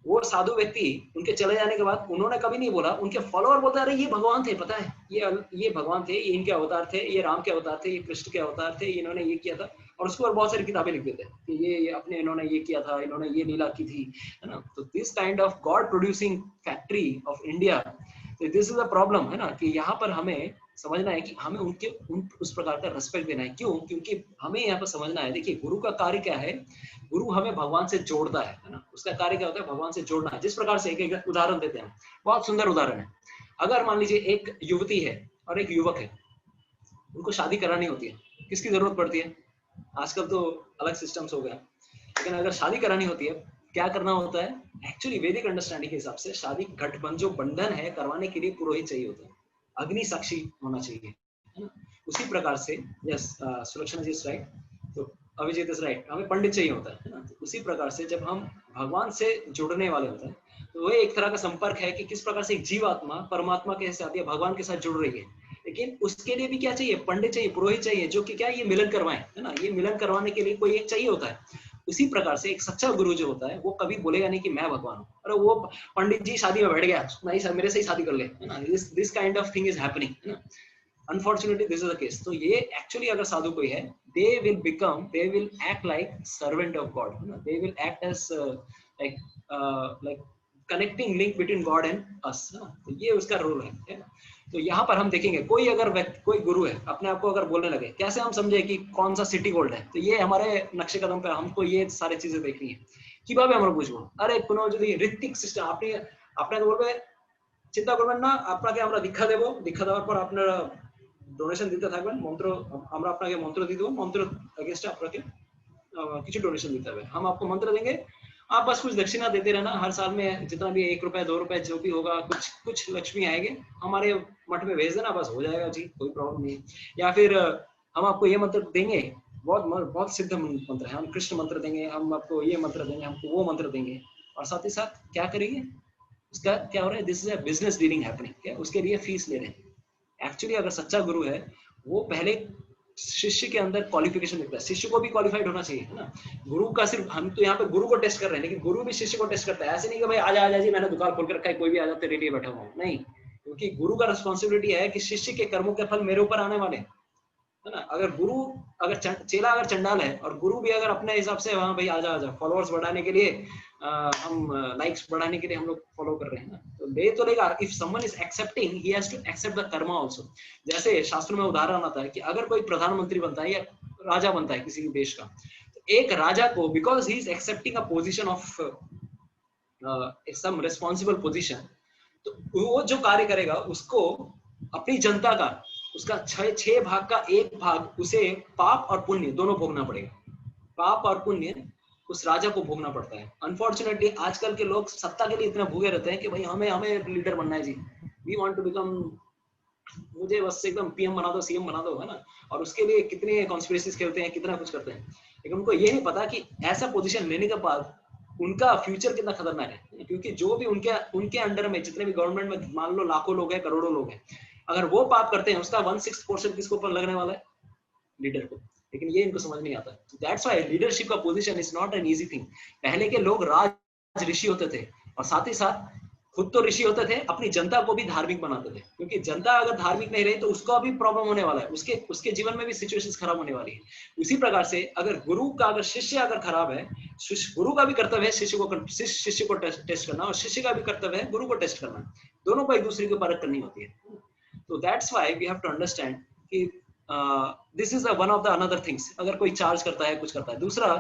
वो साधु व्यक्ति उनके चले जाने के बाद उन्होंने कभी नहीं बोला, उनके फॉलोअर बोलते अरे ये भगवान थे, पता है ये भगवान थे, ये इनके अवतार थे, ये राम के अवतार थे, ये कृष्ण के अवतार थे, इन्होंने ये किया था। और उसके ऊपर बहुत सारी किताबें लिख देते हैं कि ये अपने इन्होंने ये किया था, इन्होंने ये लीला की थी, है ना। तो this kind of God producing factory of India, this is a problem है ना। कि यहाँ पर हमें समझना है कि हमें उस प्रकार का रेस्पेक्ट देना है। क्यों? क्योंकि हमें यहाँ पर समझना है, देखिए गुरु का कार्य क्या है, गुरु हमें भगवान से जोड़ता है ना। उसका कार्य क्या होता है, भगवान से जोड़ना है। जिस प्रकार से एक उदाहरण देते हैं, बहुत सुंदर उदाहरण है। अगर मान लीजिए एक युवती है और एक युवक है, उनको शादी करानी होती है, किसकी जरूरत पड़ती है? आजकल तो अलग सिस्टम्स हो गया, लेकिन अगर शादी करानी होती है क्या करना होता है? एक्चुअली वैदिक अंडरस्टैंडिंग के हिसाब से शादी गठबंधन जो बंधन है करवाने के लिए पुरोहित चाहिए होता है, अग्नि साक्षी होना चाहिए, है ना। उसी प्रकार से yes, Sulakshana ji is right, तो अभिजीत इज राइट, हमें पंडित चाहिए होता है ना। तो उसी प्रकार से जब हम भगवान से जुड़ने वाले होते हैं, तो वह एक तरह का संपर्क है कि किस प्रकार से एक जीवात्मा परमात्मा के साथ या भगवान के साथ जुड़ रही है। लेकिन उसके लिए भी क्या चाहिए? पंडित चाहिए, पुरोहित चाहिए, जो कि क्या ये मिलन करवाएं, है ना। ये मिलन करवाने के लिए कोई एक चाहिए होता है। उसी प्रकार से एक सच्चा गुरु जो होता है वो कभी बोलेगा नहीं कि मैं भगवान हूँ, अरे वो पंडित जी शादी में बैठ गया, नहीं सर मेरे से ही शादी कर ले, है ना। This kind of thing is happening, है ना। Unfortunately this is the case. तो ये एक्चुअली अगर साधु कोई है, they will act like servant of God, है ना। They will act as like connecting link between God and us, है ना। तो ये उसका रोल है ना। तो यहाँ पर हम देखेंगे कोई गुरु है, अपने आप को अगर बोलने लगे, कैसे हम समझे कि कौन सा सिटी गोल्ड है? तो ये हमारे नक्शे कदम पे हमको ये सारी चीजें देखनी है। কিভাবে আমরা বুঝবো? আরে কোনো যদি ঋত্বিক সিস্টেম আপনাকে বলবে চিন্তা করবেন না, আপনাকে আমরা দীক্ষা দেব, দীক্ষা দেওয়ার পর আপনারা ডোনেশন দিতে থাকবেন, আমরা আপনাকে মন্ত্র দিয়ে দেবো, মন্ত্র अगेंस्ट আপনাকে কিছু डोनेशन देते हैं, हम आपको मंत्र देंगे, आप बस कुछ दक्षिणा देते रहना, हर साल में जितना भी 1 रुपया 2 रुपया जो भी होगा, कुछ लक्ष्मी आएंगे हमारे मठ में भेज देना, बस हो जाएगा जी, कोई प्रॉब्लम नहीं। या फिर हम आपको ये मंत्र देंगे, बहुत सिद्ध मंत्र है, हम कृष्ण मंत्र देंगे, हम आपको ये मंत्र देंगे, हमको वो मंत्र देंगे, और साथ ही साथ क्या करेंगे, उसका क्या हो रहा है, this is a business dealing happening, क्या उसके लिए फीस ले रहे हैं। एक्चुअली अगर सच्चा गुरु है वो पहले शिष्य के अंदर क्वालिफिकेशन देखता है, शिष्य को भी क्वालिफाइड होना चाहिए, है ना। गुरु का सिर्फ हम तो यहाँ पे गुरु को टेस्ट कर रहे हैं, लेकिन गुरु भी शिष्य को टेस्ट करता है। ऐसे नहीं कि भाई आजा जी मैंने दुकान खोल कर रखा है, कोई भी आजा तेरे लिए बैठा हुआ हूँ, नहीं। क्योंकि गुरु का रिस्पॉन्सिबिलिटी है कि शिष्य के कर्मों के फल मेरे ऊपर आने वाले, है ना। अगर चेला अगर चंडाल है और गुरु भी अगर अपने हिसाब से वहां भाई आजा फॉलोअर्स बढ़ाने के लिए, हम लाइक्स बढ़ाने के लिए हम लोग फॉलो कर रहे हैं ना, तो ले तो लेगा। If someone is accepting, he has to accept the karma also. जैसे शास्त्र में उदाहरण आता है कि अगर कोई प्रधानमंत्री बनता है या राजा बनता है किसी देश का, तो एक राजा को because he is accepting a position of some responsible position, तो वो जो कार्य करेगा उसको अपनी जनता का उसका 6 भाग का 1 भाग उसे पाप और पुण्य दोनों भोगना पड़ेगा। पाप और पुण्य उस राजा को भोगना पड़ता है। अनफॉर्चुनेटली आजकल के लोग सत्ता के लिए इतना भूखे रहते हैं कि भाई हमें लीडर बनना है जी, वी वांट टू बिकम, मुझे बस एकदम पीएम बना दो, सीएम बना दो, है ना। और उसके लिए कितने कॉन्स्पिरेसीज खेलते हैं, कितना कुछ करते हैं, लेकिन उनको ये नहीं पता कि ऐसा पोजीशन लेने के बाद उनका फ्यूचर कितना खतरनाक है। क्योंकि जो भी उनके अंडर में जितने भी गवर्नमेंट में मान लो लाखों लोग हैं, करोड़ों लोग हैं, अगर वो पाप करते हैं उसका 1/6 पोर्शन किसको ऊपर लगने वाला है? लीडर को। लेकिन ये इनको समझ नहीं आता। दैट्स व्हाई लीडरशिप का position is not an easy thing. पहले के लोग राज ऋषि होते थे और साथ ही साथ खुद तो ऋषि होते थे, अपनी जनता को भी धार्मिक बनाते थे, क्योंकि जनता अगर धार्मिक नहीं रही तो उसको भी प्रॉब्लम होने वाला है, उसके जीवन में भी सिचुएशंस खराब होने वाली है। उसी प्रकार से अगर गुरु का अगर शिष्य अगर खराब है, गुरु का भी कर्तव्य है शिष्य को टेस्ट करना, और शिष्य का भी कर्तव्य है गुरु को टेस्ट करना। दोनों को एक दूसरे की परख करनी होती है। तो that's why we have to understand कि this is one of the another things. अगर कोई चार्ज करता है, कुछ करता है। दूसरा,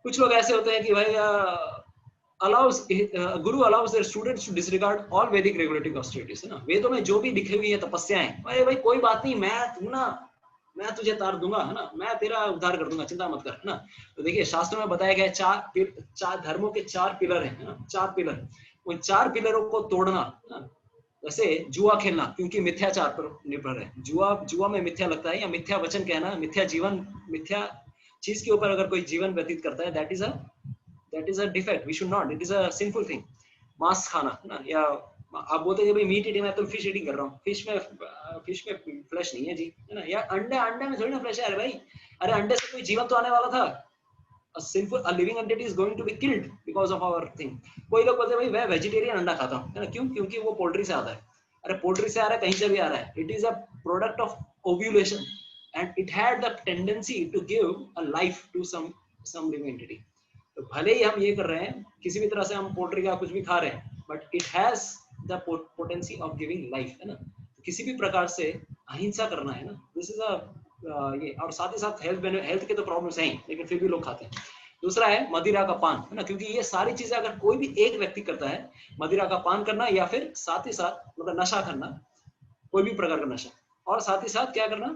कुछ लोग ऐसे होते हैं कि भाई guru allows their students to disregard all Vedic regulatory austerities, है ना। वेदों में जो भी लिखी हुई है तपस्याएं, अरे भाई कोई बात नहीं, मैं तुझे तार दूंगा, है ना, मैं तेरा उद्धार कर दूंगा, चिंता मत कर, है ना। तो देखिए शास्त्रों में बताया गया चार धर्मों के 4 पिलर हैं, है ना, 4 पिलर। उन 4 पिलरों को तोड़ना, है ना, वैसे जुआ खेलना, क्योंकि मिथ्याचार पर निर्भर है। जुआ में मिथ्या लगता है, या मिथ्या वचन कहना, मिथ्या जीवन, मिथ्या चीज के ऊपर अगर कोई जीवन व्यतीत करता है, that is a defect, we should not, it is a sinful thing. मांस खाना, है ना, या आप बोलते हैं भाई मीट ईटिंग, मैं तो फिश ईटिंग कर रहा हूँ, फिश में फ्लैश नहीं है जी, है ना। या अंडे में थोड़ी ना फ्लैश है, अरे भाई, अरे अंडे से कोई जीवन तो आने वाला था। a living entity is going to be killed because of our thing। कोई लोग बोलते हैं भाई मैं वेजिटेरियन अंडा खाता हूँ, है ना, क्यों? क्योंकि वो पोल्ट्री से आता है। अरे पोल्ट्री से आ रहा है, कहीं से भी आ रहा है, it is a product of ovulation and it had the tendency to give a life to some living entity. तो भले ही हम ये कर रहे हैं, किसी भी तरह से हम पोल्ट्री का कुछ भी खा रहे हैं, but it has the potency of giving life, है ना। तो किसी भी प्रकार से अहिंसा करना, है ना, दिस इज अ ये। और साथ ही साथ हेल्थ के तो प्रॉब्लम्स हैं, लेकिन फिर भी लोग खाते हैं। दूसरा है मदिरा का पान, है ना, क्योंकि ये सारी चीजें अगर कोई भी एक व्यक्ति करता है, मदिरा का पान करना, या फिर साथ ही साथ मतलब नशा करना, कोई भी प्रकार का नशा, और साथ ही साथ क्या करना,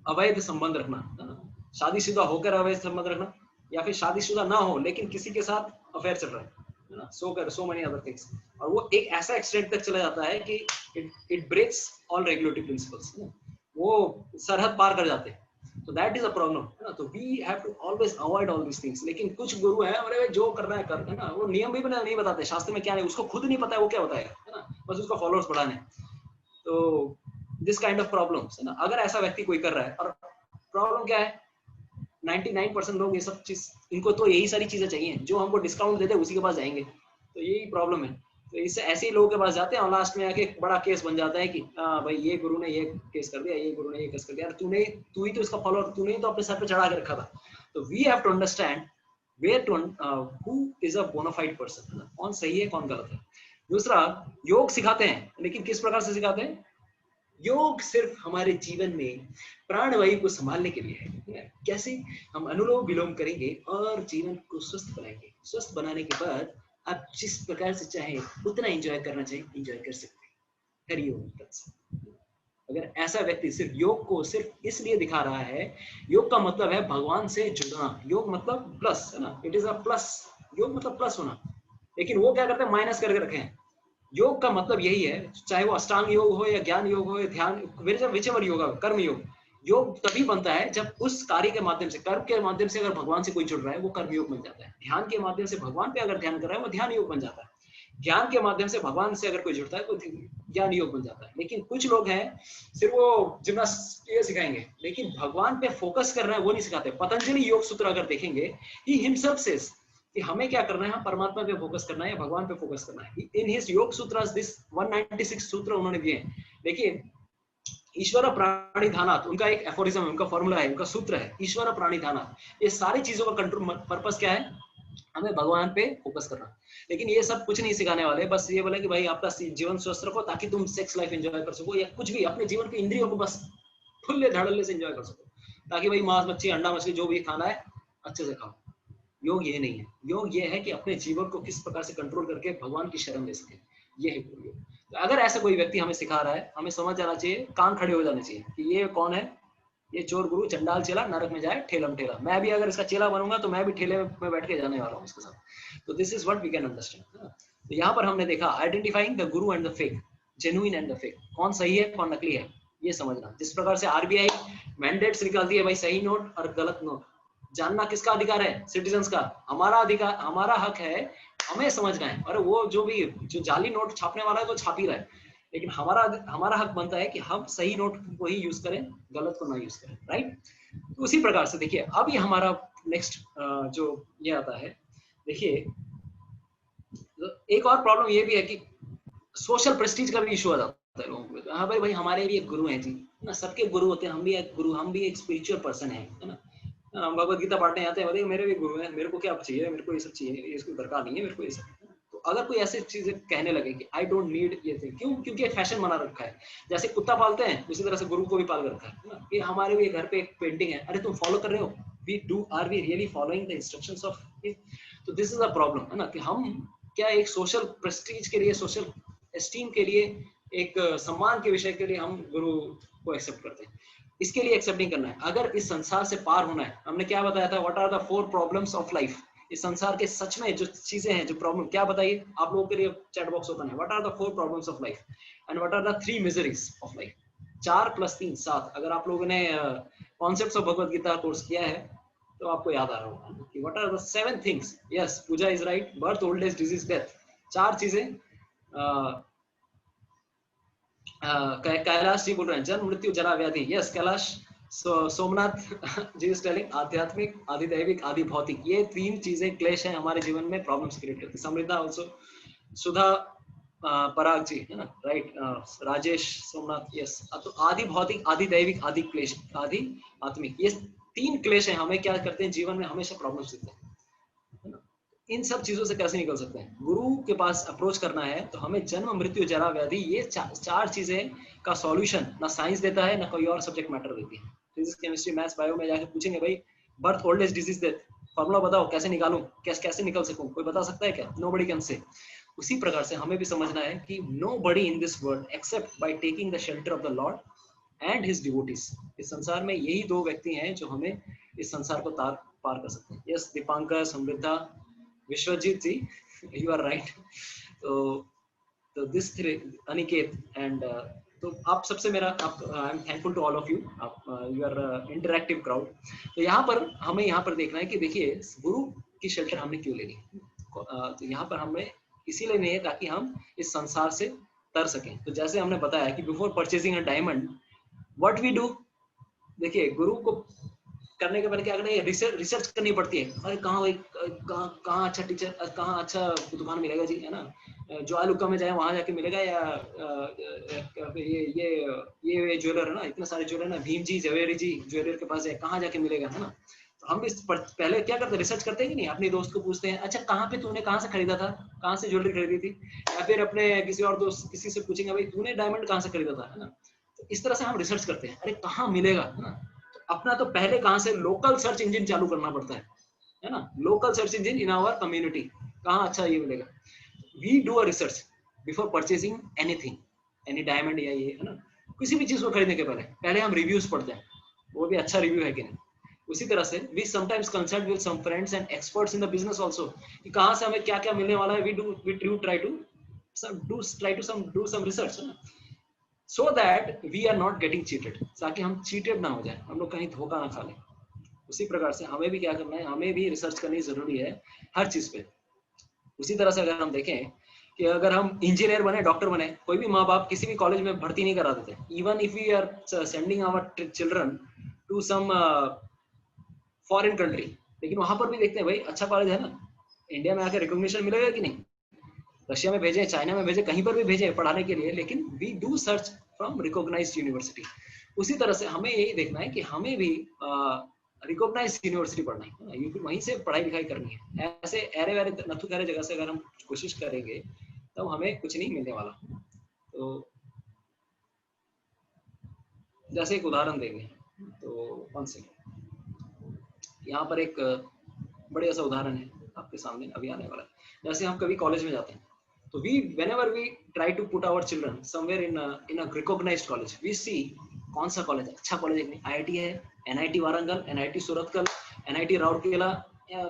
अवैध संबंध रखना, है ना, शादीशुदा होकर अवैध संबंध रखना, या फिर शादीशुदा ना हो लेकिन किसी के साथ अफेयर चल रहा है ना, सो मेनी अदर थिंग्स। और वो एक ऐसा एक्सटेंट तक चला जाता है कि it breaks all regulatory principles, वो सरहद पार कर जाते हैं। तो दैट इज अ प्रॉब्लम, है ना। तो we have to always avoid all these things. लेकिन कुछ गुरु हैं, अरे जो करना है कर, है ना, वो नियम भी नहीं बताते, शास्त्र में क्या नहीं, उसको खुद नहीं पता है वो क्या बताएगा, है ना, बस उसका फॉलोअर्स बढ़ाने। तो दिस काइंड ऑफ प्रॉब्लम्स, है ना, अगर ऐसा व्यक्ति कोई कर रहा है। और प्रॉब्लम क्या है, 99% लोग ये सब चीज, इनको तो यही सारी चीजें चाहिए, जो हमको डिस्काउंट देते हैं उसी के पास जाएंगे। तो यही प्रॉब्लम है। तो इससे ऐसे ही लोगों के पास जाते हैं और लास्ट में आके एक बड़ा केस बन जाता है कि हाँ भाई ये गुरु ने ये केस कर दिया, ये गुरु ने ये केस कर दिया, तू ही तो इसका फॉलोअर, तूने ही तो अपने सर पे चढ़ा के रखा था। तो we have to understand where to who is a bonafide person, कौन सही है कौन गलत है। दूसरा, योग सिखाते हैं, लेकिन किस प्रकार से सिखाते हैं? योग सिर्फ हमारे जीवन में प्राणवायु को संभालने के लिए है। कैसे? हम अनुलोम विलोम करेंगे और जीवन को स्वस्थ बनाएंगे। स्वस्थ बनाने के बाद आप जिस प्रकार से चाहे उतना एंजॉय करना चाहिए, एंजॉय कर सकते हैं। हरिओम। अगर ऐसा व्यक्ति सिर्फ योग को सिर्फ इसलिए दिखा रहा है, योग का मतलब है भगवान से जुड़ना, योग मतलब प्लस, है ना, इट इज अ प्लस, योग मतलब प्लस होना। लेकिन वो क्या करते हैं, माइनस करके रखे हैं। योग का मतलब यही है, चाहे वो अष्टांग योग हो या ज्ञान योग हो या ध्यान, विचेवर योग, कर्म योग, योग तभी बनता है जब उस कार्य के माध्यम से, कर्म के माध्यम से अगर भगवान से कोई जुड़ रहा है वो कर्म योग बन जाता है। ध्यान के माध्यम से भगवान पे अगर ध्यान कर रहा है वो ध्यान योग बन जाता है। ज्ञान के माध्यम से भगवान से अगर कोई जुड़ता है तो ज्ञान योग बन जाता है। लेकिन कुछ लोग हैं सिर्फ वो जिम्नास्ट ये सिखाएंगे, लेकिन भगवान पे फोकस कर रहे हैं वो नहीं सिखाते। पतंजलि योग सूत्र अगर देखेंगे, ही हिमसेल्फ सेज कि हमें क्या करना है, हम परमात्मा पे फोकस करना है या भगवान पे फोकस करना है। इन हिज योग सूत्रास दिस 196 सूत्र उन्होंने दिए हैं। देखिए, ईश्वर प्राणी धानात, उनका एक एफोरिज्म है, उनका फॉर्मूला है, उनका सूत्र है, ईश्वर प्राणी धानात। ये सारी चीजों का कंट्रोल पर्पस क्या है, हमें भगवान पे फोकस करना। लेकिन ये सब कुछ नहीं सिखाने वाले, बस ये बोले कि भाई आपका जीवन स्वस्थ रखो ताकि तुम सेक्स लाइफ एंजॉय कर सको, या कुछ भी अपने जीवन के इंद्रियों को बस खुले धड़ल्ले से एंजॉय कर सको, ताकि भाई मांस मच्छी अंडा मछली जो भी खाना है अच्छे से खाओ। योग ये नहीं है। योग ये है कि अपने जीवन को किस प्रकार से कंट्रोल करके भगवान की शरण ले सके, ये है योग। तो अगर ऐसा कोई व्यक्ति हमें सिखा रहा है, हमें समझ जाना चाहिए, कान खड़े हो जाने चाहिए कि ये कौन है, ये चोर गुरु चंडाल चेला, नरक में जाए ठेलम ठेला। मैं भी अगर इसका चेला बनूंगा तो मैं भी ठेले में बैठ के जाने वाला हूँ इसके साथ। तो this is what we can understand. तो यहाँ पर हमने देखा identifying the guru and the fake, genuine and the fake, कौन सही है कौन नकली है, ये समझना। जिस प्रकार से आरबीआई मैंडेट्स निकालती है भाई, सही नोट और गलत नोट, जानना किसका अधिकार है, सिटीजन्स का। हमारा अधिकार, हमारा हक है, हमें समझना है। और वो जो जाली नोट छापने वाला है तो छाप ही रहा है, लेकिन हमारा हमारा हक बनता है कि हम सही नोट को ही यूज करें, गलत को ना यूज करें, राइट। तो उसी प्रकार से देखिए अब ये हमारा नेक्स्ट जो ये आता है, देखिए एक और प्रॉब्लम ये भी है कि सोशल प्रेस्टीज का भी इशू आ जाता है लोगों को। हाँ भाई भाई हमारे भी एक गुरु हैं जी, ना सबके गुरु होते हैं, हम भी एक गुरु, हम भी एक स्पिरिचुअल पर्सन है ना। हम भगवत गीता पढ़ने आते हैं, बोले मेरे भी गुरु हैं, मेरे को क्या चाहिए, मेरे को ये सब चाहिए, ये इसको दरकार नहीं है मेरे को ये सब। तो अगर कोई ऐसी चीजें कहने लगे कि आई डोंट नीड ये थिंग, क्यों? क्योंकि एक फैशन बना रखा है, जैसे कुत्ता पालते हैं उसी तरह से गुरु को भी पाल रखा है ना। कि हमारे भी घर पे एक पेंटिंग है, अरे तुम फॉलो कर रहे हो, we do, are we really following the instructions of it? तो दिस इज अ प्रॉब्लम है ना, कि हम क्या एक सोशल प्रेस्टीज के लिए, सोशल एस्टीम के लिए, एक सम्मान के विषय के लिए हम गुरु को एक्सेप्ट करते हैं। इसके लिए एक्सेप्ट नहीं करना है। अगर इस संसार से पार होना है, हमने क्या बताया था, what are the 4 problems of life. इस संसार के सच में जो चीजें हैं, जो प्रॉब्लम, क्या बताइए आप लोगों के लिए, चैट बॉक्स ओपन है। What are the 4 problems of life and what are the 3 miseries of life. 4 + 3 7। अगर आप लोगों ने concepts of Bhagavad Gita course किया है तो आपको याद आ रहा होगा कि what are the 7 things. Yes, Pooja is right, birth, old age, disease, death, 4 चीजें। कैलाश जी बोल रहे हैं जन्म, मृत्यु, जरा, व्याधि। Yes Kailash. Somnath ji is telling आध्यात्मिक, आदि दैविक, आदि भौतिक। ये 3 चीजें क्लेश हैं हमारे जीवन में, प्रॉब्लम्स क्रिएट करती है। समृद्धा ऑल्सो, सुधा पराग जी है ना, राइट। राजेश, सोमनाथ, यस। तो आदि भौतिक, आदि दैविक, आदि क्लेश, आदि आत्मिक, ये 3 क्लेश हैं, हमें क्या करते हैं जीवन में, हमेशा प्रॉब्लम्स देते हैं, है ना। इन सब चीजों से कैसे निकल सकते हैं? गुरु के पास अप्रोच करना है तो हमें जन्म, मृत्यु, जरा, व्याधि, ये 4 चीजें का सॉल्यूशन ना साइंस देता है ना कोई और सब्जेक्ट मैटर देती है। फिजिक्स, केमिस्ट्री, मैथ्स, बायो में जाके पूछेंगे भाई birth, old age, disease, death, formula बताओ, कैसे निकालूं, कैसे निकल सकूं, कोई बता सकता है क्या? Nobody can say. उसी प्रकार से हमें भी समझना है कि nobody in this world except by taking the shelter of the Lord and his devotees. इस संसार में यही 2 व्यक्ति हैं जो हमें इस संसार को पार कर सकते हैं। Yes Dipankar, Samriddha, Vishwajit ji, you are right. तो दिस थ्री, अनिकेत एंड तो आप सबसे मेरा, I am thankful to all of you, आप यू आर इंटरैक्टिव क्राउड। तो यहाँ पर हमें यहाँ पर देखना है कि देखिए गुरु की शेल्टर हमने क्यों ले ली। तो यहाँ पर हमें इसीलिए नहीं है ताकि हम इस संसार से तर सकें। तो जैसे हमने बताया कि before purchasing a diamond what we do, देखिए गुरु को करने के पहले क्या करना है, रिसर्च करनी पड़ती है। अरे कहाँ अच्छा टीचर, कहाँ अच्छा दुकान मिलेगा जी, है ना। जो आलुका में जाए वहां जाके मिलेगा, या ये ज्वेलर है ना, इतने सारे ज्वेलर ना, भीम जी ज्वेलरी जी ज्वेलर के पास है, कहाँ जाके मिलेगा, है ना। तो हम इस पहले क्या करते हैं, रिसर्च करते हैं कि नहीं, अपने दोस्त को पूछते हैं, अच्छा कहाँ पे तूने कहाँ से खरीदा था, कहाँ से ज्वेलरी खरीदी थी, या फिर अपने किसी और दोस्त किसी से पूछेंगे भाई तूने डायमंड कहाँ से खरीदा था, है ना। तो इस तरह से हम रिसर्च करते हैं, अरे कहाँ मिलेगा, है ना। अपना तो पहले कहां से लोकल सर्च इंजन चालू करना पड़ता है ना। Local search engine in our community, कहां अच्छा ये मिलेगा। We do a research before purchasing anything, any diamond या ये, है ना। किसी भी चीज को खरीदने के पहले हम रिव्यूज पढ़ते हैं, वो भी अच्छा रिव्यू है कि नहीं। उसी तरह से we sometimes consult with some friends and experts in the business also, कि कहां से हमें क्या क्या मिलने वाला है। We try to do some research, है ना, so that we are not getting cheated, ताकि हम cheated ना हो जाए, हम लोग कहीं धोखा ना खा लें। उसी प्रकार से हमें भी क्या करना है, हमें भी रिसर्च करनी जरूरी है हर चीज पे। उसी तरह से अगर हम देखें कि अगर हम इंजीनियर बने, डॉक्टर बने, कोई भी माँ बाप किसी भी कॉलेज में भर्ती नहीं करा देते। Even if we are sending our children to some foreign country, लेकिन वहां पर भी देखते हैं भाई अच्छा कॉलेज है ना, इंडिया में आकर रिकॉग्निशन मिलेगा कि नहीं। रशिया में भेजे, चाइना में भेजे, कहीं पर भी भेजे पढ़ाने के लिए, लेकिन we do search from recognised university. उसी तरह से हमें यही देखना है कि हमें भी रिकॉग्नाइज्ड यूनिवर्सिटी पढ़ना है, वहीं से पढ़ाई लिखाई करनी है। ऐसे अरे वैरे नथु करे जगह से अगर हम कोशिश करेंगे तब हमें कुछ नहीं मिलने वाला। तो जैसे एक उदाहरण देंगे, तो कौन से, यहाँ पर एक बढ़िया सा उदाहरण है आपके सामने अभी आने वाला है। जैसे हम कभी कॉलेज में जाते हैं, तो whenever we try to put our children somewhere in a recognized college, we see कौन सा कॉलेज है, अच्छा कॉलेज है कि नहीं। आईआईटी है, NIT Warangal, NIT Surathkal, NIT Rourkela, या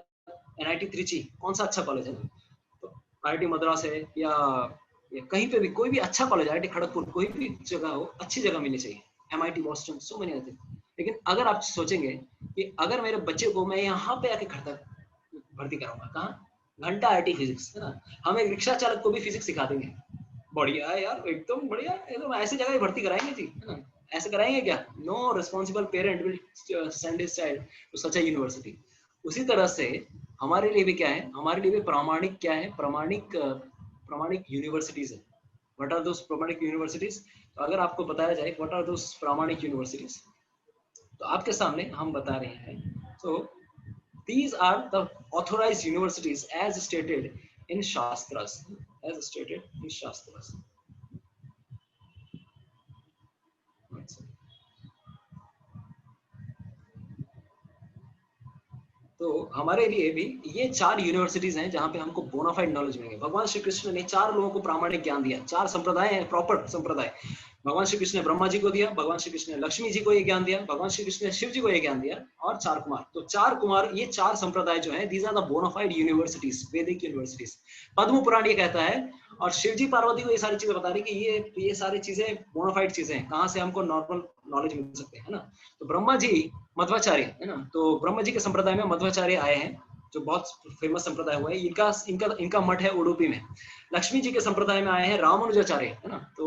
एनआईटी त्रिची, कौन सा अच्छा कॉलेज है। तो आईआईटी मद्रास है, या कहीं पे भी कोई भी अच्छा कॉलेज, आईआईटी खड़गपुर, कोई भी जगह हो, अच्छी जगह मिलनी चाहिए। MIT Boston, so many other. लेकिन अगर आप सोचेंगे कि अगर मेरे बच्चे को मैं यहाँ पे आके भर्ती कराऊंगा, कहाँ, घंटा आईटी फिजिक्स, है ना, हम एक रिक्शा चालक को भी फिजिक्स सिखा देंगे, बढ़िया है यार, एकदम बढ़िया, एकदम ऐसी जगह ही भर्ती कराएंगे जी, है ना? ऐसे कराएंगे क्या? No responsible parent will send his child to such a university. उसी तरह से हमारे लिए भी क्या है, हमारे लिए भी प्रामाणिक क्या है, प्रामाणिक प्रामाणिक यूनिवर्सिटीज है। व्हाट आर दोस प्रामाणिक यूनिवर्सिटीज? तो अगर आपको बताया जाए व्हाट आर दोस प्रामाणिक यूनिवर्सिटीज, तो आपके सामने हम बता रहे हैं। सो these are the authorized universities as stated in Shastras, as stated in Shastras। तो हमारे लिए भी ये 4 यूनिवर्सिटीज हैं जहां पे हमको बोनाफाइड नॉलेज मिलेंगे। भगवान श्री कृष्ण ने 4 लोगों को प्रामाणिक ज्ञान दिया, 4 संप्रदाय हैं, प्रॉपर संप्रदाय। भगवान श्री कृष्ण ने ब्रह्मा जी को दिया, भगवान श्री कृष्ण ने लक्ष्मी जी को ये ज्ञान दिया, भगवान श्री कृष्ण ने शिव जी को ये ज्ञान दिया, और 4 कुमार। तो 4 कुमार, ये 4 संप्रदाय जो है, these are the bonafide universities, Vedic universities. Padma Purana ये कहता है, और शिव जी पार्वती को ये सारी चीजें बता रही कि ये सारी चीजें बोनाफाइड चीजें हैं, कहाँ से हमको नॉर्मल नॉलेज मिल सकते हैं, है ना? तो ब्रह्मा जी मध्वाचार्य, है ना? तो ब्रह्मा जी के संप्रदाय में मध्वाचार्य आए हैं, जो बहुत फेमस संप्रदाय हुआ है। इनका इनका इनका मठ है उडुपी में। लक्ष्मी जी के संप्रदाय में आए हैं रामानुजाचार्य, है ना? तो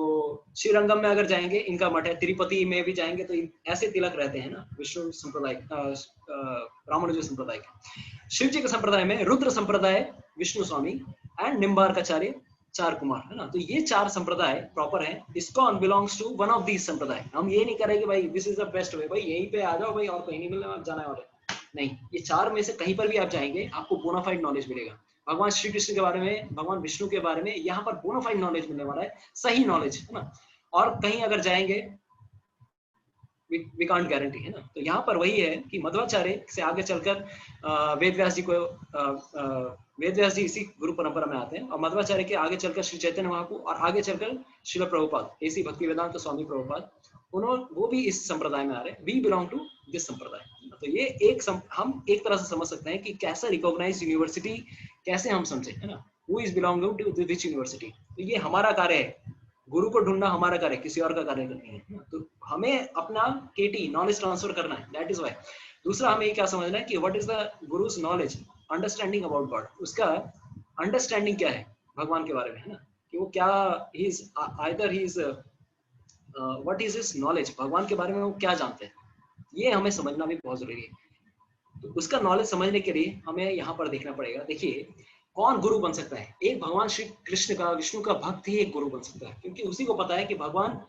श्रीरंगम में अगर जाएंगे इनका मठ है, तिरुपति में भी जाएंगे तो ऐसे तिलक रहते हैं ना, विष्णु संप्रदाय, रामानुज संप्रदाय के। शिव जी के संप्रदाय में रुद्र संप्रदाय, विष्णु स्वामी एंड निम्बार्काचार्य, 4 कुमार, है ना? तो ये 4 संप्रदाय प्रॉपर है। ISKCON belongs to one of these संप्रदाय। हम ये नहीं करेंगे भाई this is the best way, भाई यहीं पे आ जाओ भाई, और कहीं नहीं मिलने जाना वाले नहीं। ये 4 में से कहीं पर भी आप जाएंगे आपको बोनाफाइड नॉलेज मिलेगा। भगवान श्री कृष्ण के बारे में, भगवान विष्णु के बारे में यहाँ पर बोनाफाइड नॉलेज मिलने वाला है, सही नॉलेज, है ना? और कहीं अगर जाएंगे वी कांट गारंटी, है ना? तो यहाँ पर वही है कि मध्वाचार्य से आगे चलकर वेदव्यास जी को, वेदव्यास जी इसी गुरु परंपरा में आते हैं, और मध्वाचार्य के आगे चलकर श्री चैतन्य महाप्रभु, और आगे चलकर श्रील प्रभुपाद, ऐसी भक्ति वेदांत स्वामी प्रभुपाद, उन्होंने वो भी इस संप्रदाय में आ रहे हैं। वी बिलोंग टू दिस संप्रदाय। तो ये हम एक तरह से समझ सकते हैं कि कैसा रिकॉग्नाइज यूनिवर्सिटी कैसे हम समझे, है ना? Who is belonging to which university. तो ये हमारा कार्य है, गुरु को ढूंढना हमारा कार्य, किसी और का कार्य नहीं है। तो हमें अपना केटी नॉलेज ट्रांसफर करना है, दैट इज व्हाई। दूसरा हमें क्या समझना है कि what is the guru's knowledge, understanding about God. उसका अंडरस्टैंडिंग क्या है भगवान के बारे में, है ना? कि वो क्या, he is either he is what is his knowledge, भगवान के बारे में वो क्या जानते हैं, ये हमें समझना भी बहुत जरूरी है। तो उसका नॉलेज समझने के लिए हमें यहाँ पर देखना पड़ेगा। देखिए कौन गुरु बन सकता है? एक भगवान श्री कृष्ण का, विष्णु का भक्त ही एक गुरु बन सकता है, क्योंकि उसी को पता है कि भगवान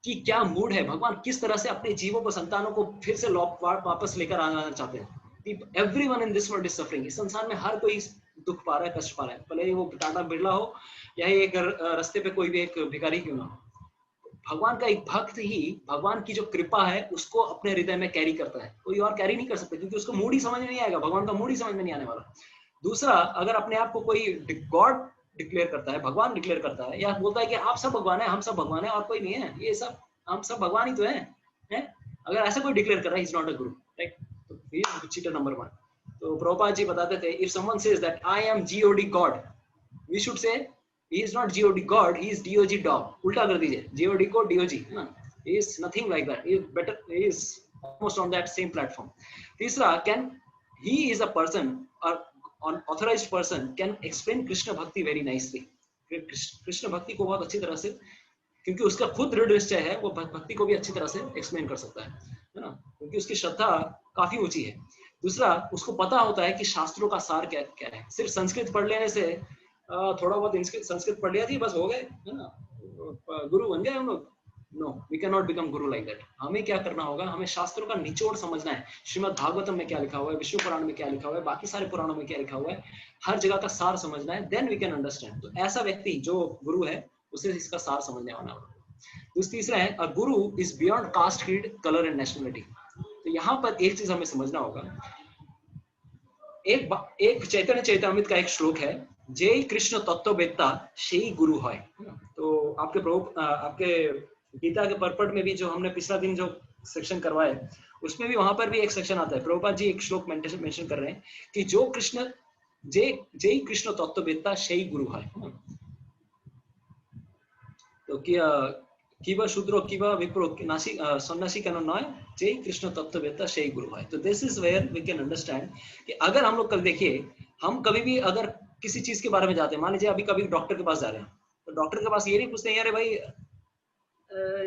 की क्या मूड है, भगवान किस तरह से अपने जीवों को, संतानों को फिर से वापस लेकर आना चाहते हैं। Everyone in this world is suffering. इस संसार में हर कोई दुख पा रहा है, कष्ट पा रहा है, भले वो टाटा बिरला हो या एक रास्ते पे कोई भी एक भिखारी क्यों ना हो। भगवान का एक भक्त ही भगवान की जो कृपा है उसको अपने हृदय में कैरी करता है, कोई और कैरी नहीं कर सकता, क्योंकि उसको मूड ही समझ में नहीं आएगा, भगवान का मूड ही समझ में नहीं आने वाला। दूसरा, अगर अपने आप को कोई गॉड डिक्लेयर करता है, भगवान डिक्लेयर करता है, या बोलता है कि आप सब भगवान है, हम सब भगवान है और कोई नहीं है, ये सब हम सब भगवान ही तो है? अगर ऐसा कोई डिक्लेयर कर रहा है, is not a Guru, right? तो ही इज चीटर नंबर 1। तो प्रभुपाद जी बताते थे, if someone says that I am God, we should say he is not god god, he is dog dog। उल्टा कर दीजिए, god को dog, है ना? he is nothing like that, he is better, he is almost on that same platform। तीसरा, can he is a person or an authorized person can explain Krishna भक्ति very nicely। Krishna भक्ति को बहुत अच्छी तरह से, क्योंकि उसका खुद दृढ़ निश्चय है, वो भक्ति को भी अच्छी तरह से एक्सप्लेन कर सकता है ना? क्योंकि उसकी श्रद्धा काफी ऊंची है। दूसरा, उसको पता होता है कि शास्त्रों का सार क्या क्या है। सिर्फ संस्कृत पढ़ लेने से, थोड़ा बहुत संस्कृत पढ़ लिया थी बस हो गए, है ना, गुरु बन गए हम लोग? No, we can not become guru like that. हमें क्या करना होगा, हमें शास्त्रों का निचोड़ समझना है। श्रीमद् भागवतम में क्या लिखा हुआ है, विष्णु पुराण में क्या लिखा हुआ है, बाकी सारे पुराणों में क्या लिखा हुआ है, हर जगह का सार समझना है, देन वी कैन अंडरस्टैंड। तो ऐसा व्यक्ति जो गुरु है उसे इसका सार समझने वाला होगा। तीसरा है, a guru is beyond caste, creed, colour and nationality. तो यहाँ पर एक चीज हमें समझना होगा। एक चैतन्य चैतामृत का एक श्लोक है, जय कृष्ण तत्ववेत्ता शेई गुरु है। तो आपके गीता के पर्पट में भी, जो हमने पिछला दिन जो सेक्शन करवाए, उसमें भी वहां पर भी एक सेक्शन आता है। प्रभुपाद जी एक श्लोक मेंशन कर रहे हैं कि जो कृष्ण, जय कृष्ण तत्ववेत्ता शेई गुरु है। तो किवा शूद्रो किवा विप्रो नासी सन्यासी का नाम है, जय कृष्ण तत्ववेत्ता शेई गुरु है। तो this is where we can understand कि अगर हम लोग कल देखिए, हम कभी भी अगर किसी चीज के बारे में जाते हैं, मान लीजिए अभी कभी डॉक्टर के पास जा रहे हैं, तो डॉक्टर के पास ये नहीं पूछते हैं अरे भाई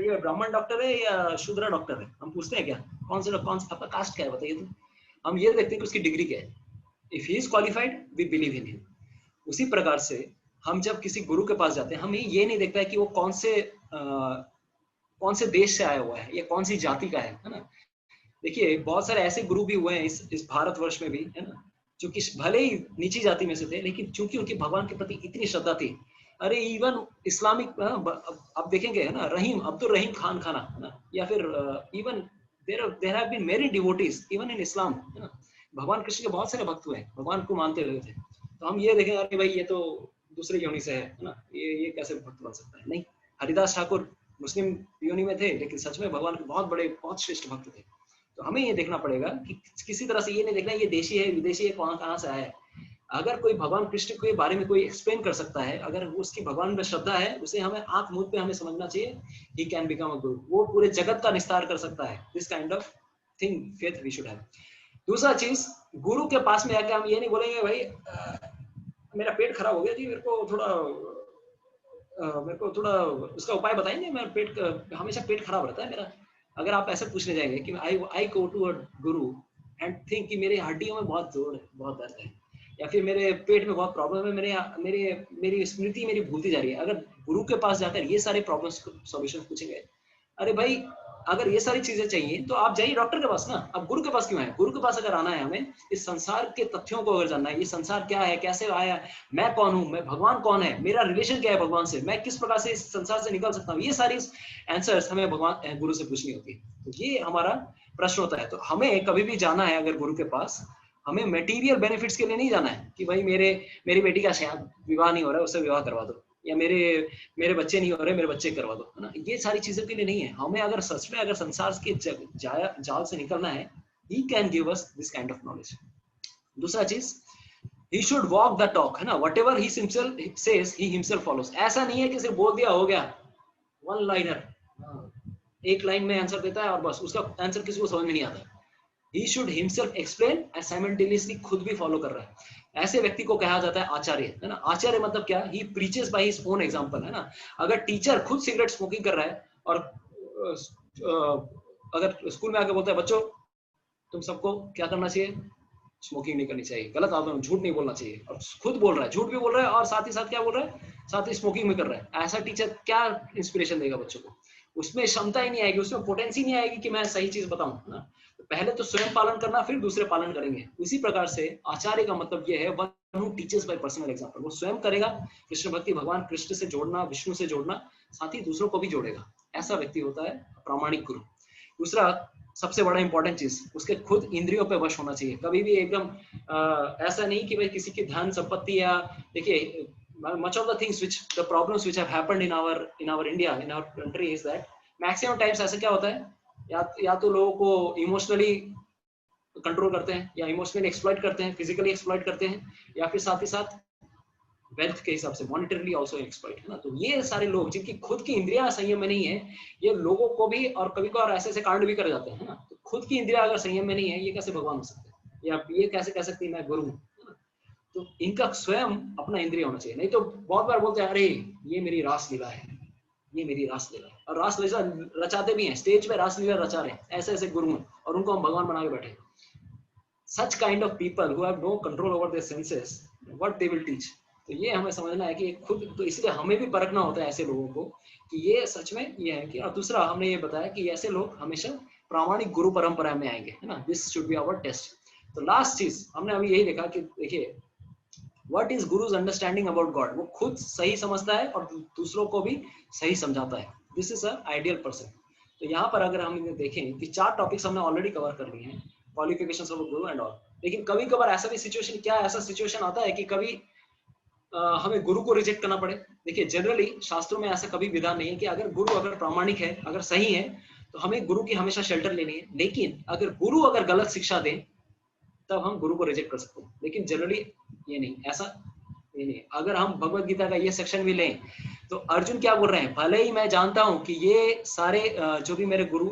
ये ब्राह्मण डॉक्टर है या शूद्र डॉक्टर है, हम पूछते हैं क्या कौन से आपका कास्ट क्या है बताइए। तो हम ये देखते हैं कि उसकी डिग्री क्या है। If he is qualified we believe in him. उसी प्रकार से हम जब किसी गुरु के पास जाते हैं हमें ये नहीं देखता है कि वो कौन से देश से आया हुआ है या कौन सी जाति का है ना। देखिए बहुत सारे ऐसे गुरु भी हुए हैं इस भारतवर्ष में भी, है ना, जो कि भले ही नीची जाति में से थे लेकिन चूंकि उनकी भगवान के प्रति इतनी श्रद्धा थी। अरे इवन इस्लामिक अब देखेंगे है ना, अब्दुल रहीम खान खाना है ना, या फिर even there have been many devotees even in Islam, है ना। भगवान कृष्ण के बहुत सारे भक्त हुए हैं, भगवान को मानते हुए थे। तो हम ये देखेंगे अरे भाई ये तो दूसरे योनि से है ना, ये कैसे भक्त बन सकता है। नहीं, हरिदास ठाकुर मुस्लिम योनि में थे लेकिन सच में भगवान के बहुत बड़े बहुत श्रेष्ठ भक्त थे। तो हमें ये देखना पड़ेगा कि किसी तरह से ये नहीं देखना ये देशी है विदेशी है कहाँ से आया है। अगर कोई भगवान कृष्ण के बारे में कोई एक्सप्लेन कर सकता है, अगर उसकी भगवान में श्रद्धा है, उसे हमें आंख मूंद पे हमें समझना चाहिए ही कैन बिकम अ गुरु। वो पूरे जगत का निस्तार कर सकता है। This kind of thing faith we should have. दूसरा चीज, गुरु के पास में आके हम ये नहीं बोलेंगे भाई मेरा पेट खराब हो गया जी, मेरे को थोड़ा उसका उपाय बताएंगे, मेरा हमेशा पेट खराब रहता है मेरा। अगर आप ऐसे पूछने जाएंगे कि आई go to a Guru and think कि मेरे हड्डियों में बहुत जोर है, बहुत दर्द है, या फिर मेरे पेट में बहुत प्रॉब्लम है, मेरी स्मृति मेरी भूलती जा रही है। अगर गुरु के पास जाकर ये सारे प्रॉब्लम्स सॉल्यूशन पूछेंगे, अरे भाई अगर ये सारी चीजें चाहिए तो आप जाइए डॉक्टर के पास ना। अब गुरु के पास क्यों है? गुरु के पास अगर आना है हमें इस संसार के तथ्यों को अगर जानना है, ये संसार क्या है, कैसे आया, मैं कौन हूँ, मैं भगवान कौन है, मेरा रिलेशन क्या है भगवान से, मैं किस प्रकार से इस संसार से निकल सकता हूँ, ये सारी आंसर्स हमें भगवान गुरु से पूछनी होती है। तो ये हमारा प्रश्न होता है। तो हमें कभी भी जाना है अगर गुरु के पास, हमें मटेरियल बेनिफिट्स के लिए नहीं जाना है कि भाई मेरी बेटी का शायद विवाह नहीं हो रहा है, उससे विवाह करवा दो, या मेरे बच्चे नहीं हो रहे, मेरे बच्चे करवा दो, है ना। ये सारी चीजों के लिए नहीं है। हमें अगर सच में अगर संसार के जाल से निकलना है, he can give us this kind of knowledge. दूसरा चीज, he should walk the talk, है ना। whatever he himself says he himself follows. ऐसा नहीं है कि सिर्फ बोल दिया हो गया, वन लाइनर, एक लाइन में आंसर देता है और बस उसका आंसर किसी को समझ में नहीं आता। He should himself explain and simultaneously खुद भी फॉलो कर रहा है। ऐसे व्यक्ति को कहा जाता है आचार्य, है ना। आचार्य मतलब क्या? He preaches by his own example, है ना। अगर टीचर खुद सिगरेट स्मोकिंग कर रहा है और अगर स्कूल में आके बोलता है बच्चों तुम सबको क्या करना चाहिए, स्मोकिंग नहीं करनी चाहिए, गलत आदत, झूठ नहीं बोलना चाहिए, और खुद बोल रहा है, झूठ भी बोल रहा है और साथ ही साथ क्या बोल रहा है, साथ ही स्मोकिंग भी कर रहा है, ऐसा टीचर क्या इंस्पिरेशन देगा बच्चों को? उसमें क्षमता ही नहीं आएगी, उसमें पोटेंसी नहीं आएगी कि मैं सही चीज बताऊं, है ना। तो पहले तो स्वयं पालन करना, फिर दूसरे पालन करेंगे। उसी प्रकार से आचार्य का मतलब यह है one who teachers bye personal example. वो स्वयं करेगा कृष्ण भक्ति, भगवान कृष्ण से जोड़ना, विष्णु से जोड़ना, साथ ही दूसरों को भी जोड़ेगा। ऐसा व्यक्ति होता है प्रामाणिक गुरु। दूसरा सबसे बड़ा इंपॉर्टेंट चीज, उसके खुद इंद्रियों पे वश होना चाहिए। कभी भी एकदम ऐसा नहीं कि भाई किसी की धन संपत्ति या, देखिए much of the things the problems which have happened in our India, in our country is that maximum times ऐसा क्या होता है, या तो लोगों को इमोशनली कंट्रोल करते हैं, या इमोशनली एक्सप्लॉइट करते हैं, फिजिकली एक्सप्लॉइट करते हैं, या फिर साथ ही साथ वेल्थ के हिसाब से मॉनिटरली आल्सो एक्सप्लॉइट, है ना। तो ये सारे लोग जिनकी खुद की इंद्रियां संयम में नहीं है, ये लोगों को भी और कभी कभार ऐसे कांड भी कर जाते हैं, है ना। तो खुद की इंद्रियां अगर संयम में नहीं है, ये कैसे भगवान हो सकते हैं, या ये कैसे कह सकती है मैं गुरु हूं। तो इनका स्वयं अपना इंद्रिय होना चाहिए। नहीं तो बहुत बार बोलते हैं अरे ये मेरी रासलीला है, ये मेरी रासलीला है, और रासलीला रचाते भी हैं, स्टेज पे रासलीला रचा रहे हैं ऐसे ऐसे गुरु हैं, और उनको हम भगवान बना के बैठे। Such kind of people who have no control over their senses, what they will teach. तो ये हमें समझना है कि खुद, तो इसलिए हमें भी परखना होता है ऐसे लोगों को कि ये सच में ये है कि। और दूसरा हमने ये बताया कि ऐसे लोग हमेशा प्रामाणिक गुरु परंपरा में आएंगे, है ना। This should be our test. तो लास्ट चीज हमने अभी यही देखा कि देखिए What is Guru's understanding about God? वो खुद सही समझता है और दूसरों को भी सही समझाता है। This is an ideal person. तो यहाँ पर अगर हम देखें कि 4 टॉपिक्स हमने ऑलरेडी कवर कर लिए हैं, qualifications of Guru and all. लेकिन कभी कभार ऐसा भी सिचुएशन, क्या ऐसा सिचुएशन आता है कि कभी हमें गुरु को रिजेक्ट करना पड़े। देखिए जनरली शास्त्रों में ऐसा कभी विधान नहीं है कि अगर गुरु अगर प्रामाणिक है, अगर सही है, तो हमें गुरु की हमेशा शेल्टर लेनी है। लेकिन अगर गुरु अगर गलत शिक्षा दे तब हम गुरु को रिजेक्ट कर सकते हैं। लेकिन जनरली ये नहीं, ऐसा ये नहीं। अगर हम भगवत गीता का ये सेक्शन भी लें तो अर्जुन क्या बोल रहे हैं, भले ही मैं जानता हूं कि ये सारे जो भी मेरे गुरु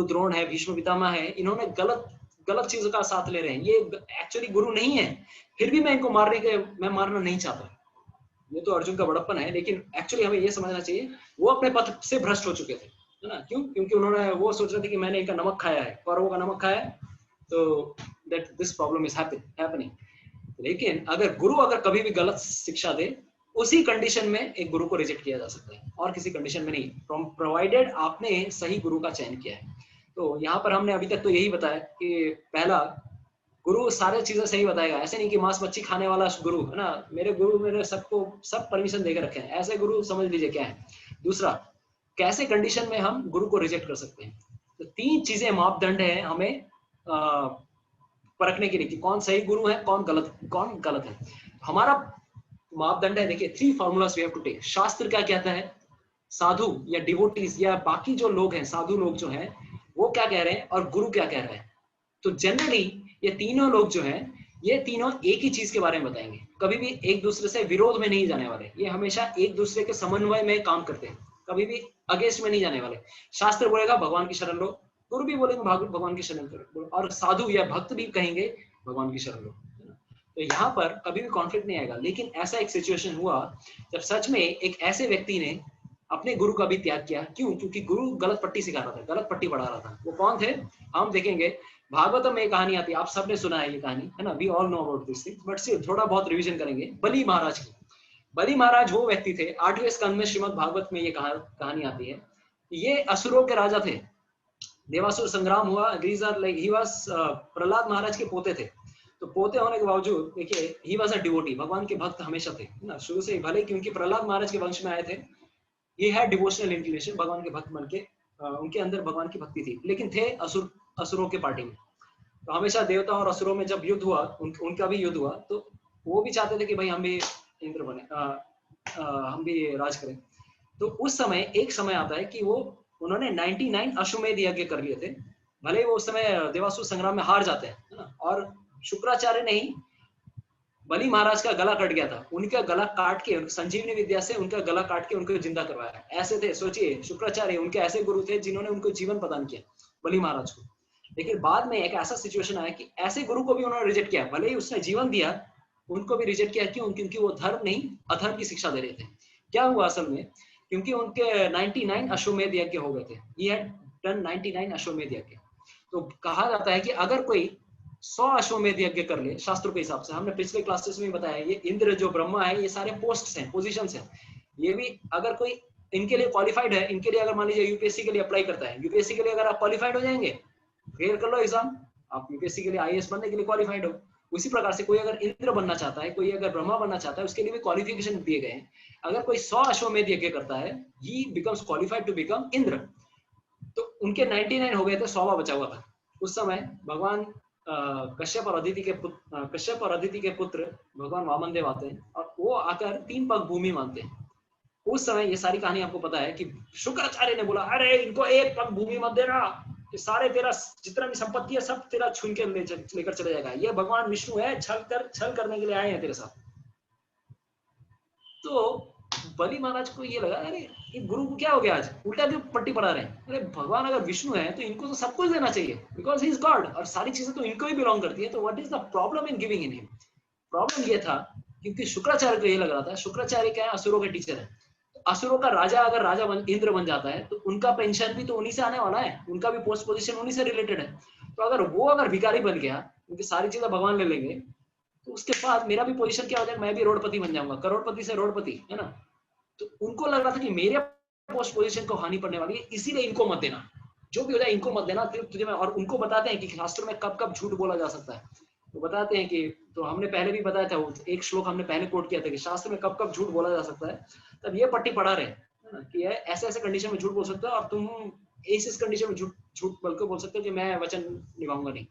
द्रोण है, भीष्म पितामह है, इन्होंने गलत चीजों का साथ ले रहे हैं, ये एक्चुअली गुरु नहीं है, फिर भी मैं इनको मैं मारना नहीं चाहता। ये तो अर्जुन का बड़प्पन है, लेकिन एक्चुअली हमें ये समझना चाहिए वो अपने पथ से भ्रष्ट हो चुके थे, है ना? क्यों? क्योंकि उन्होंने वो सोच रहे थे कि मैंने इनका नमक खाया है, कौरवों का नमक खाया है, तो that this problem is happening. लेकिन अगर गुरु अगर कभी भी गलत शिक्षा दे, उसी कंडीशन में एक गुरु को रिजेक्ट किया जा सकता है, और किसी कंडीशन में नहीं, प्रोवाइडेड आपने सही गुरु का चयन किया है। तो यहाँ पर हमने अभी तक तो यही बताया कि पहला, गुरु सारे चीजें सही बताएगा, ऐसे नहीं कि मांस मच्छी खाने वाला गुरु है ना, मेरे गुरु मेरे सबको सब परमिशन देकर रखे हैं, ऐसे गुरु समझ लीजिए क्या है। दूसरा, कैसे कंडीशन में हम गुरु को रिजेक्ट कर सकते हैं। तो 3 चीजें मापदंड है हमें परखने के लिए कि कौन सही गुरु है, कौन गलत है। हमारा मापदंड है, देखिए 3 formulas we have to take. शास्त्र क्या कहता है, साधु या डिवोटीज या बाकी जो लोग हैं, साधु लोग जो हैं, वो क्या कह रहे हैं, और गुरु क्या कह रहा है। तो जनरली ये तीनों लोग जो हैं, ये तीनों एक ही चीज के बारे में बताएंगे, कभी भी एक दूसरे से विरोध में नहीं जाने वाले, ये हमेशा एक दूसरे के समन्वय में काम करते हैं, कभी भी अगेंस्ट में नहीं जाने वाले। शास्त्र बोलेगा भगवान की शरण लो, गुरु भी बोलेंगे भगवान की शरण लो, और साधु या भक्त भी कहेंगे भगवान की शरण लो। तो यहाँ पर कभी भी कॉन्फ्लिक्ट नहीं आएगा। लेकिन ऐसा एक सिचुएशन हुआ जब सच में एक ऐसे व्यक्ति ने अपने गुरु का भी त्याग किया। क्यों? क्योंकि गुरु गलत पट्टी सिखा रहा था, गलत पट्टी पढ़ा रहा था। वो कौन थे हम देखेंगे। भागवतम में कहानी आती है, आप सबने सुना है ये कहानी, है ना, we all know about this thing, but still थोड़ा बहुत रिवीजन करेंगे। बलि महाराज की। बलि महाराज वो व्यक्ति थे, 8वें स्कंद में श्रीमद् भागवत में ये कहानी आती है। ये असुरों के राजा थे, देवासुर संग्राम हुआ, these are like he was Prahlad Maharaj के पोते थे। तो पोते होने के बावजूद देखिए ही वाज अ डिवोटी, भगवान के भक्त हमेशा थे, है ना, शुरू से ही। भले क्योंकि प्रहलाद महाराज के वंश में आए थे, ये है डिवोशनल इंक्लिनेशन, भगवान के भक्त बन के उनके अंदर भगवान की भक्ति थी, लेकिन थे असुरों के पार्टी में। तो हमेशा देवता और असुरों में जब युद्ध हुआ, उनका भी युद्ध हुआ, तो वो भी चाहते थे कि भाई हम भी इंद्र बने, हम भी राज करें। तो उस समय एक समय आता है कि वो उन्होंने 99 अश्वमेध यज्ञ कर लिए थे। भले वो उस समय देवासुर संग्राम में हार जाते हैं, है ना, और शुक्राचार्य ने ही बलि महाराज का गला कट गया था, उनका गला काट के संजीवनी विद्या से उनका गला काट के उनको जिंदा करवाया। ऐसे थे, सोचिए, शुक्राचार्य उनके ऐसे गुरु थे जिन्होंने उनको जीवन प्रदान किया, बलि महाराज को। लेकिन बाद में एक ऐसा सिचुएशन आया कि ऐसे गुरु को भी उन्होंने रिजेक्ट किया, भले ही उसने जीवन दिया, उनको भी रिजेक्ट किया। क्यों? क्योंकि वो धर्म नहीं अधर्म की शिक्षा दे रहे थे। क्या हुआ असल में, क्योंकि उनके 99 अश्वमेध यज्ञ हो गए थे, he had done 99 अश्वमेध यज्ञ। तो कहा जाता है कि अगर कोई 100 अश्वमेध यज्ञ कर ले शास्त्रों के हिसाब से, हमने पिछले क्लासेस में बताया, ये इंद्र जो ब्रह्मा है, ये सारे पोस्ट्स हैं, पोजीशंस हैं। ये भी अगर कोई इनके लिए क्वालिफाइड है, इनके लिए अगर मान लीजिए यूपीएससी के लिए अप्लाई करता है, यूपीएससी के लिए अगर आप क्वालिफाइड हो जाएंगे, क्लियर कर लो एग्जाम, आप यूपीएससी के लिए आईएएस बनने के लिए क्वालिफाइड हो। उसी प्रकार से कोई अगर इंद्र बनना चाहता है, कोई अगर ब्रह्मा बनना चाहता है, उसके लिए भी क्वालिफिकेशन दिए गए हैं। अगर कोई 100 अश्वमेध यज्ञ करता है, he becomes qualified to become Indra. तो उनके 99 हो गए थे, 100वां बचा हुआ था। उस समय भगवान कश्यप और अदिति के पुत्र भगवान वामनदेव आते हैं, और वो आकर 3 पग भूमि मांगते हैं। उस समय ये सारी कहानी आपको पता है कि शुक्राचार्य ने बोला, अरे इनको 1 पग भूमि मत देना, कि सारे तेरा जितना भी संपत्ति है सब तेरा छीन के लेकर चले जाएगा। ये भगवान विष्णु है, छल करने के लिए आए हैं तेरे साथ। तो बलि महाराज को ये लगा, अरे ये गुरु को क्या हो गया, आज उल्टा क्यों पट्टी पढ़ा रहे हैं। अरे भगवान अगर विष्णु है तो इनको तो सब कुछ देना चाहिए, बिकॉज ही इज गॉड, और सारी चीजें तो इनको ही बिलोंग करती है। तो what is the problem in giving in him. Problem ये था क्योंकि शुक्राचार्य को ये लग रहा था, शुक्राचार्य क्या है, असुरों के टीचर है। असुरों का राजा अगर इंद्र बन जाता है, तो उनका पेंशन भी तो उन्हीं से आने वाला है, उनका भी पोस्ट पोजीशन उन्हीं से रिलेटेड है। तो अगर भिखारी बन गया, क्योंकि सारी चीजें भगवान ले लेंगे, तो उसके बाद मेरा भी पोजीशन क्या हो जाएगा, मैं भी रोडपति बन जाऊंगा, करोड़पति से रोडपति, है ना। तो उनको लग रहा था कि मेरे पोस्ट पोजीशन को हानि पड़ने वाली है, इसीलिए इनको मत देना, जो भी हो जाए इनको मत देना तुझे मैं। और उनको बताते हैं कि शास्त्र में कब कब झूठ बोला जा सकता है। तो बताते हैं कि, तो हमने पहले भी बताया था, एक श्लोक हमने पहले कोट किया था कि शास्त्र में कब कब झूठ बोला जा सकता है। तब ये पट्टी पढ़ा रहे हैं कि ऐसे ऐसे कंडीशन में झूठ बोल सकते हो, और तुम इस कंडीशन में झूठ बल्कि बोल सकते हो कि मैं वचन निभाऊंगा नहीं।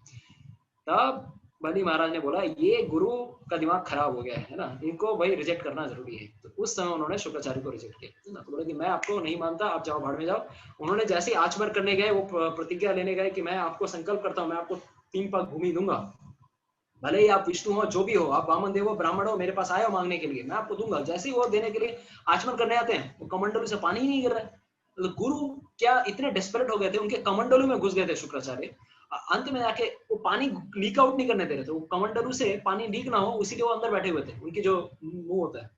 तब बलि महाराज ने बोला, ये गुरु का दिमाग खराब हो गया है ना, इनको भाई रिजेक्ट करना जरूरी है। तो उस समय उन्होंने शुक्राचार्य को रिजेक्ट किया ना, तो बोले कि मैं आपको नहीं मानता, आप जाओ भाड़ में जाओ। उन्होंने जैसे ही आचमन करने गए, वो प्रतिज्ञा लेने गए कि मैं आपको संकल्प करता हूँ, मैं आपको 3 पग भूमि दूंगा, भले ही आप विष्णु हो, जो भी हो, आप वामन देव हो, ब्राह्मण हो, मेरे पास आए हो मांगने के लिए, मैं आपको दूंगा। जैसे ही वो देने के लिए आचमन करने आते हैं, वो कमंडलू से पानी ही नहीं गिर रहा है। तो गुरु क्या इतने डेस्परेट हो गए थे, उनके कमंडलू में घुस गए थे शुक्राचार्य। अंत में जाके वो पानी लीक आउट नहीं करने दे रहे थे, वो कमंडलू से पानी लीक ना हो, उसी के वो अंदर बैठे हुए थे, उनकी जो मुंह होता है।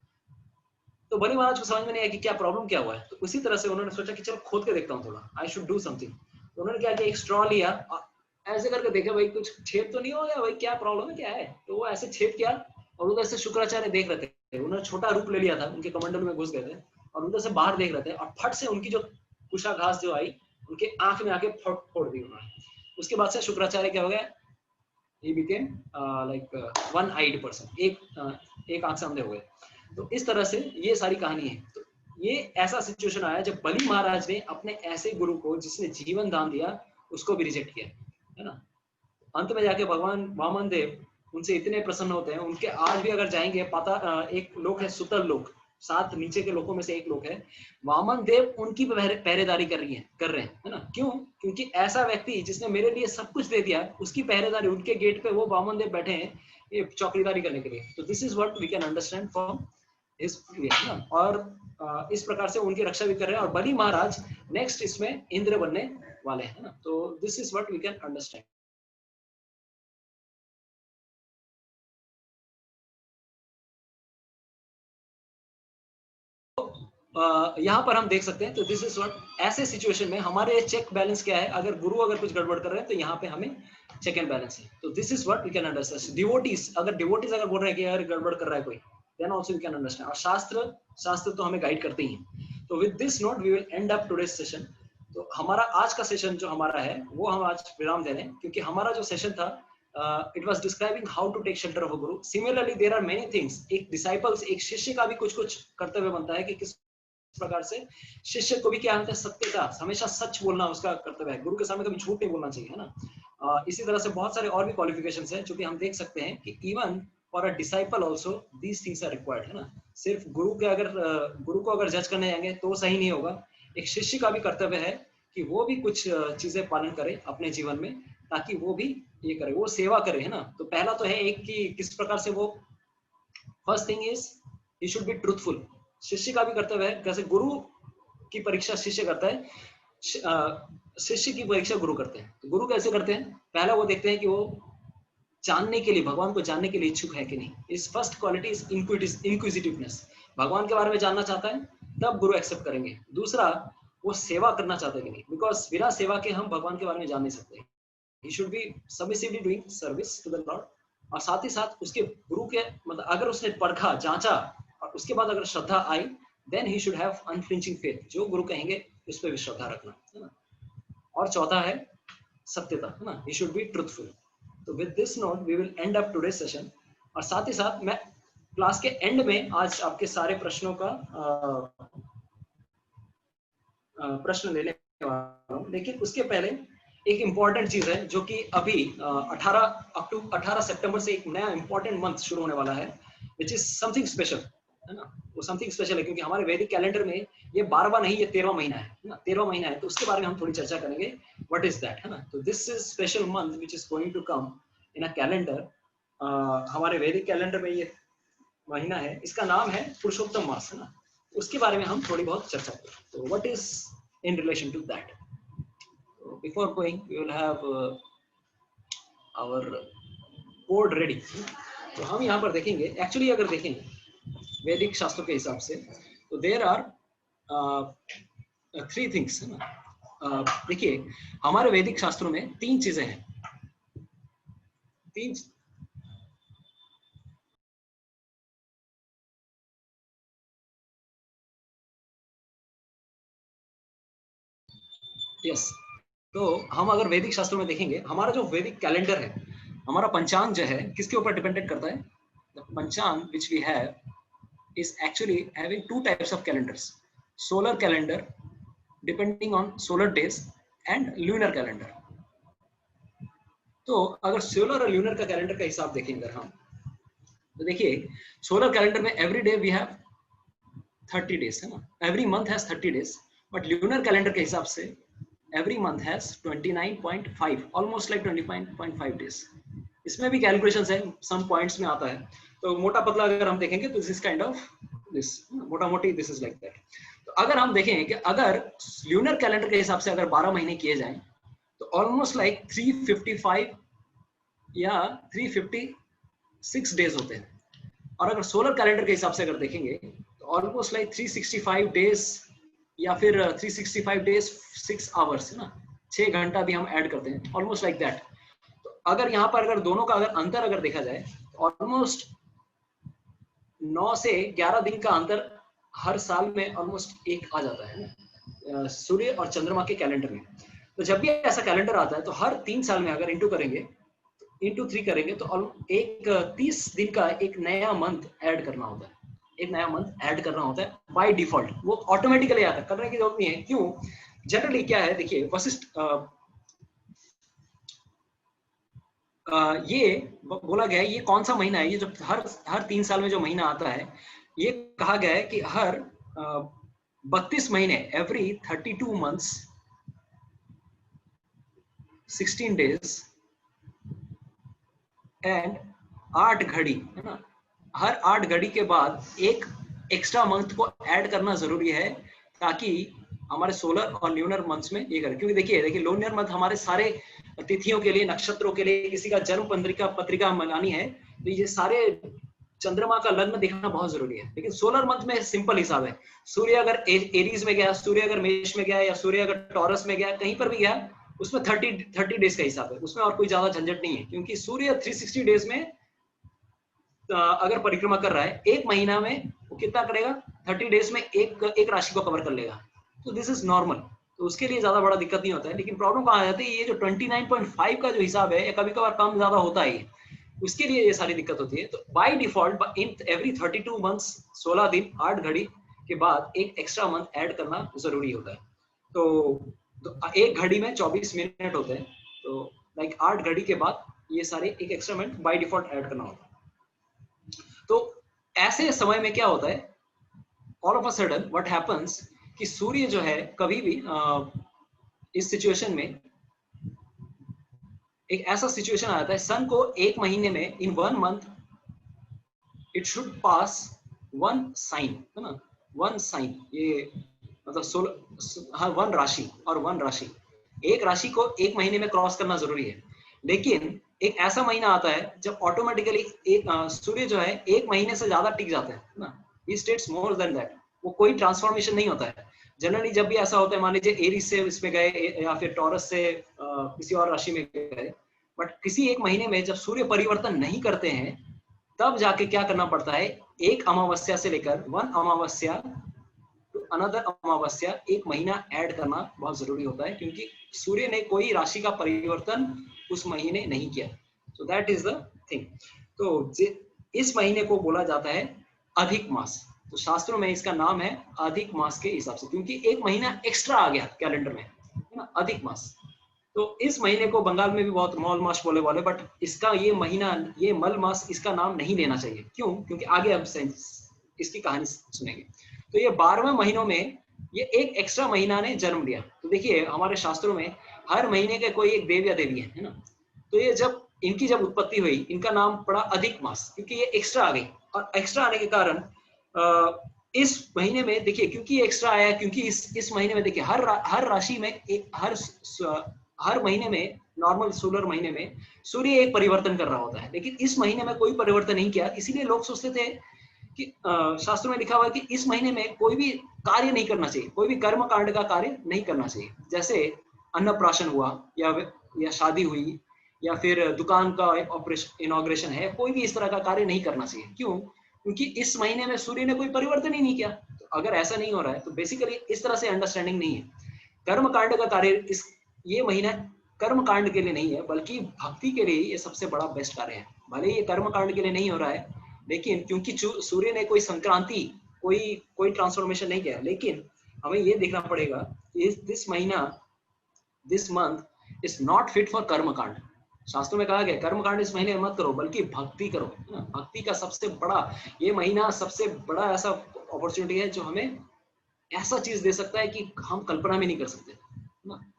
तो बलि महाराज को समझ में नहीं आया कि क्या प्रॉब्लम क्या हुआ है। तो उसी तरह से उन्होंने सोचा कि चलो खोद के देखता हूँ थोड़ा, आई शुड डू समथिंग। तो उन्होंने क्या किया, एक स्ट्रॉ लिया, ऐसे करके देखा भाई कुछ छेद तो नहीं हो गया, भाई क्या प्रॉब्लम है क्या है। तो वो ऐसे छेद किया और उधर से शुक्राचार्य देख रहे थे, उन्होंने छोटा रूप ले लिया था, उनके कमंडल में घुस गए थे और उधर से बाहर देख रहे थे और फट से उनकी जो कुशाघास जो आई उनके आंख में आके फोड़ दी उन्होंने। उसके बाद से शुक्राचार्य क्या हो गया, he became like one eyed person, एक आंख से अंधे हो गए। तो इस तरह से ये सारी कहानी है। तो ये ऐसा सिचुएशन आया जब बलि महाराज ने अपने ऐसे गुरु को जिसने जीवन दान दिया उसको भी रिजेक्ट किया, है ना। अंत में जाके भगवान वामन देव उनसे इतने प्रसन्न होते हैं, उनके आज भी अगर जाएंगे पता, एक लोक है सुतल लोक, 7 नीचे के लोकों में से एक लोक है, वामन देव उनकी पहरेदारी कर रहे हैं, है ना। क्यों? क्योंकि ऐसा व्यक्ति जिसने मेरे लिए सब कुछ दे दिया, उसकी पहरेदारी, उनके गेट पे वो वामन देव बैठे हैं ये चौकीदारी करने के लिए। तो this is what we can understand from his, है ना। और इस प्रकार से उनकी रक्षा भी कर रहे हैं और बलि महाराज नेक्स्ट इसमें इंद्र बनने वाले हैं ना। तो this is what we can understand. यहाँ पर हम देख सकते हैं। तो दिस इज व्हाट, ऐसे सिचुएशन में हमारे चेक बैलेंस क्या है, अगर गुरु अगर कुछ गड़बड़ कर रहे हैं तो यहाँ पे हमें चेक एंड बैलेंस है। तो this is what we can understand. Devotees अगर बोल रहे हैं कि यार गड़बड़ कर रहा है कोई, then also we can understand. और शास्त्र तो हमें गाइड करते ही हैं। तो with this note we will end up today's session. तो हमारा आज का सेशन जो हमारा है वो हम आज विराम दे रहे हैं, क्योंकि हमारा जो सेशन था it was describing how to take shelter of a guru. Similarly, there are many things. एक disciples, एक शिष्य का भी कुछ कर्तव्य बनता है कि किस प्रकार से शिष्य को भी क्या होता है, सत्यता, हमेशा सच बोलना उसका कर्तव्य है। गुरु के सामने कभी झूठ नहीं बोलना चाहिए, है ना। इसी तरह से बहुत सारे और भी क्वालिफिकेशंस हैं जो कि हम देख सकते हैं कि even for a disciple also these things are required, है ना। सिर्फ गुरु को अगर जज करने जाएंगे तो सही नहीं होगा। एक शिष्य का भी कर्तव्य है कि वो भी कुछ चीजें पालन करे अपने जीवन में, ताकि वो भी ये करे, वो सेवा करे, है ना। तो पहला तो है एक कि किस प्रकार से वो, first thing is he should be truthful. शिष्य का भी कर्तव्य है, जैसे गुरु की परीक्षा शिष्य करता है, शिष्य की परीक्षा गुरु करते हैं। तो गुरु कैसे करते हैं, पहला वो देखते हैं कि वो जानने के लिए, भगवान को जानने के लिए इच्छुक है कि नहीं। इस फर्स्ट क्वालिटी इज इंक्विजिटिवनेस, भगवान के बारे में जानना चाहता है तब गुरु एक्सेप्ट करेंगे। दूसरा, वो सेवा करना चाहता है कि नहीं, बिकॉज बिना सेवा के हम भगवान के बारे में जान नहीं सकते। he should be submissively doing service to the Lord। और साथ ही साथ उसके गुरु के मतलब अगर उसने परखा, जांचा और उसके बाद अगर श्रद्धा आई, then he should have unflinching faith, जो गुरु कहेंगे उस पर भी श्रद्धा रखना, है ना। और चौथा है सत्यता, है ना, he should be truthful। तो with this note we will end up today's session। और साथ ही साथ मैं क्लास के एंड में आज आपके सारे प्रश्नों का प्रश्न लेने वाला हूं, लेकिन उसके पहले एक इंपॉर्टेंट चीज है जो कि अभी 18 सितंबर से एक नया इंपॉर्टेंट मंथ शुरू होने वाला है, विच इज समथिंग स्पेशल, है ना। वो समथिंग स्पेशल है क्योंकि हमारे वैदिक कैलेंडर में ये 12वां नहीं, ये 13वां महीना है ना, 13वां महीना है। तो उसके बारे में हम थोड़ी चर्चा करेंगे, व्हाट इज दैट, है ना। तो this is special month which is going to come in a calendar. हमारे वैदिक कैलेंडर में ये महीना है, इसका नाम है पुरुषोत्तम मास, है ना। उसके बारे में हम थोड़ी बहुत चर्चा करें। तो what is in relation to that. So before going, we will have our board ready. तो हम यहाँ पर देखेंगे, एक्चुअली अगर देखें वैदिक शास्त्रों के हिसाब से, तो देर आर 3 थिंग्स, है ना। देखिए हमारे वैदिक शास्त्रों में 3 चीजें हैं, 3 यस। तो हम अगर वैदिक शास्त्रों में देखेंगे, हमारा जो वैदिक कैलेंडर है, हमारा पंचांग जो है किसके ऊपर डिपेंडेंट करता है। The panchang which we have is actually having 2 types of calendars, solar calendar depending on solar days and lunar calendar. तो अगर सोलर और ल्यूनर का कैलेंडर का हिसाब देखेंगे हम, तो देखिए सोलर कैलेंडर में every day we have 30 days, है ना, every month has 30 days. But lunar calendar के हिसाब से every month has 29.5, almost like 29.5 days। इसमें भी कैलकुलेशंस है, सम पॉइंट्स में आता है। तो मोटा पतला अगर हम देखेंगे तो this is kind of this, मोटा मोटी दिस इज लाइक दैट। तो अगर हम देखें कि अगर ल्यूनर कैलेंडर के हिसाब से अगर 12 महीने किए जाएं तो ऑलमोस्ट लाइक 355 या 356 डेज होते हैं। और अगर सोलर कैलेंडर के हिसाब से अगर देखेंगे तो ऑलमोस्ट लाइक 365 डेज या फिर 365 डेज 6 आवर्स है ना, 6 घंटा भी हम ऐड करते हैं, ऑलमोस्ट लाइक दैट। तो अगर यहाँ पर अगर दोनों का अगर अंतर अगर देखा जाए, ऑलमोस्ट 9 से 11 दिन का अंतर हर साल में ऑलमोस्ट एक आ जाता है ना, सूर्य और चंद्रमा के कैलेंडर में। तो जब भी ऐसा कैलेंडर आता है तो हर 3 साल में अगर इंटू करेंगे, इंटू 3 करेंगे तो एक 30 दिन का एक नया मंथ ऐड करना होता है, एक नया मंथ ऐड करना होता है बाय डिफॉल्ट, वो ऑटोमेटिकली आता है, करने की जरूरत नहीं है। क्यों? जनरली क्या है, देखिए वशिष्ठ ये बोला गया है, ये कौन सा महीना है, ये जो हर 3 साल में जो महीना आता है, ये कहा गया है कि हर 32 महीने, एवरी 32 मंथ्स 16 डेज एंड 8 घड़ी है ना, हर 8 घड़ी के बाद एक एक्स्ट्रा मंथ को ऐड करना जरूरी है, ताकि हमारे सोलर और ल्यूनर मंथ्स में ये करें। क्योंकि देखिए लूनर मंथ हमारे सारे तिथियों के लिए, नक्षत्रों के लिए, किसी का जन्म पत्रिका बनानी है तो ये सारे चंद्रमा का लग्न देखना बहुत जरूरी है। लेकिन सोलर मंथ में सिंपल हिसाब है, सूर्य अगर एरीज में गया, सूर्य अगर मेष में गया, या सूर्य अगर टॉरस में गया, कहीं पर भी गया, उसमें 30 डेज का हिसाब है, उसमें और कोई ज्यादा झंझट नहीं है। क्योंकि सूर्य 360 डेज में अगर परिक्रमा कर रहा है, एक महीना में वो कितना करेगा, 30 डेज में एक राशि को कवर कर लेगा। तो दिस इज नॉर्मल, तो उसके लिए ज्यादा बड़ा दिक्कत नहीं होता है। लेकिन प्रॉब्लम कहाँ आ जाती है, ये जो 29.5 का जो हिसाब है, कभी कभार कम ज्यादा होता है, उसके लिए ये सारी दिक्कत होती है। तो by default in every 32 months 16 दिन 8 घड़ी के बाद एक एक्स्ट्रा मंथ ऐड करना जरूरी होता है। तो एक घड़ी में 24 मिनट होते हैं, तो लाइक 8 घड़ी के बाद ये सारे एक extra minute by default add करना होता है। तो ऐसे समय में क्या होता है, all of a sudden what happens कि सूर्य जो है कभी भी इस सिचुएशन में एक ऐसा सिचुएशन आ जाता है, सन को एक महीने में in 1 month it should pass 1 sign है ना, 1 साइन, ये मतलब हर 1 राशि और 1 राशि, एक राशि को एक महीने में क्रॉस करना जरूरी है। लेकिन एक ऐसा महीना आता है जब ऑटोमेटिकली एक सूर्य जो है एक महीने से ज्यादा टिक जाता है ना, ही स्टेट्स मोर देन दैट, वो कोई ट्रांसफॉर्मेशन नहीं होता है। जनरली जब भी ऐसा होता है, मान लीजिए एरीज से इसमें गए या फिर टॉरस से किसी और राशि में गए, बट किसी एक महीने में जब सूर्य परिवर्तन नहीं करते हैं, तब जाके क्या करना पड़ता है, एक अमावस्या से लेकर 1 अमावस्या टू अनदर अमावस्या एक महीना ऐड करना बहुत जरूरी होता है, क्योंकि सूर्य ने कोई राशि का परिवर्तन उस महीने नहीं किया। So that is the thing. तो इस महीने को बोला जाता है अधिक मास। तो शास्त्रों में इसका नाम है अधिक मास के हिसाब से, क्योंकि एक महीना एक्स्ट्रा आ गया कैलेंडर में, है ना, अधिक मास। तो इस महीने को बंगाल में भी बहुत मौल मास बोले वाले, बट इसका ये महीना, ये मल मास, इसका नाम नहीं लेना चाहिए। क्यों? क्योंकि आगे हम इसकी कहानी सुनेंगे। तो ये 12वें महीनों में ये एक एक्स्ट्रा महीना ने जन्म लिया। तो देखिए हमारे शास्त्रों में हर महीने के कोई एक देव या देवी है ना, तो ये जब इनकी जब उत्पत्ति हुई, इनका नाम पड़ा अधिक मास, क्योंकि ये एक्स्ट्रा आ गई। और एक्स्ट्रा आने के कारण इस महीने में देखिए, क्योंकि एक्स्ट्रा आया, क्योंकि इस महीने में देखिए हर राशि में हर महीने में, नॉर्मल सोलर महीने में सूर्य एक परिवर्तन कर रहा होता है, लेकिन इस महीने में कोई परिवर्तन नहीं किया। इसीलिए लोग सोचते थे कि शास्त्रों में लिखा हुआ है कि इस महीने में कोई भी कार्य नहीं करना चाहिए, कोई भी कर्म कांड का कार्य नहीं करना चाहिए। जैसे अन्नप्राशन हुआ, या शादी हुई, या फिर दुकान का इनॉग्रेशन है, कोई भी इस तरह का कार्य नहीं करना चाहिए। क्यों? क्योंकि इस महीने में सूर्य ने कोई परिवर्तन ही नहीं किया। तो अगर ऐसा नहीं हो रहा है तो बेसिकली इस तरह से अंडरस्टैंडिंग नहीं है। कर्म कांड का कार्य ये महीना कर्म कांड के लिए नहीं है, बल्कि भक्ति के लिए ये सबसे बड़ा बेस्ट कार्य है। भले ये कर्म कांड के लिए नहीं हो रहा है, लेकिन क्योंकि सूर्य ने कोई संक्रांति, कोई ट्रांसफॉर्मेशन नहीं किया, लेकिन हमें ये देखना पड़ेगा this month is not fit for कर्म कांड। शास्त्रों में कहा गया कर्म कांड इस महीने में मत करो, बल्कि भक्ति करो। भक्ति का सबसे बड़ा ये महीना, सबसे बड़ा ऐसा अपॉर्चुनिटी है जो हमें ऐसा चीज दे सकता है कि हम कल्पना भी नहीं कर सकते।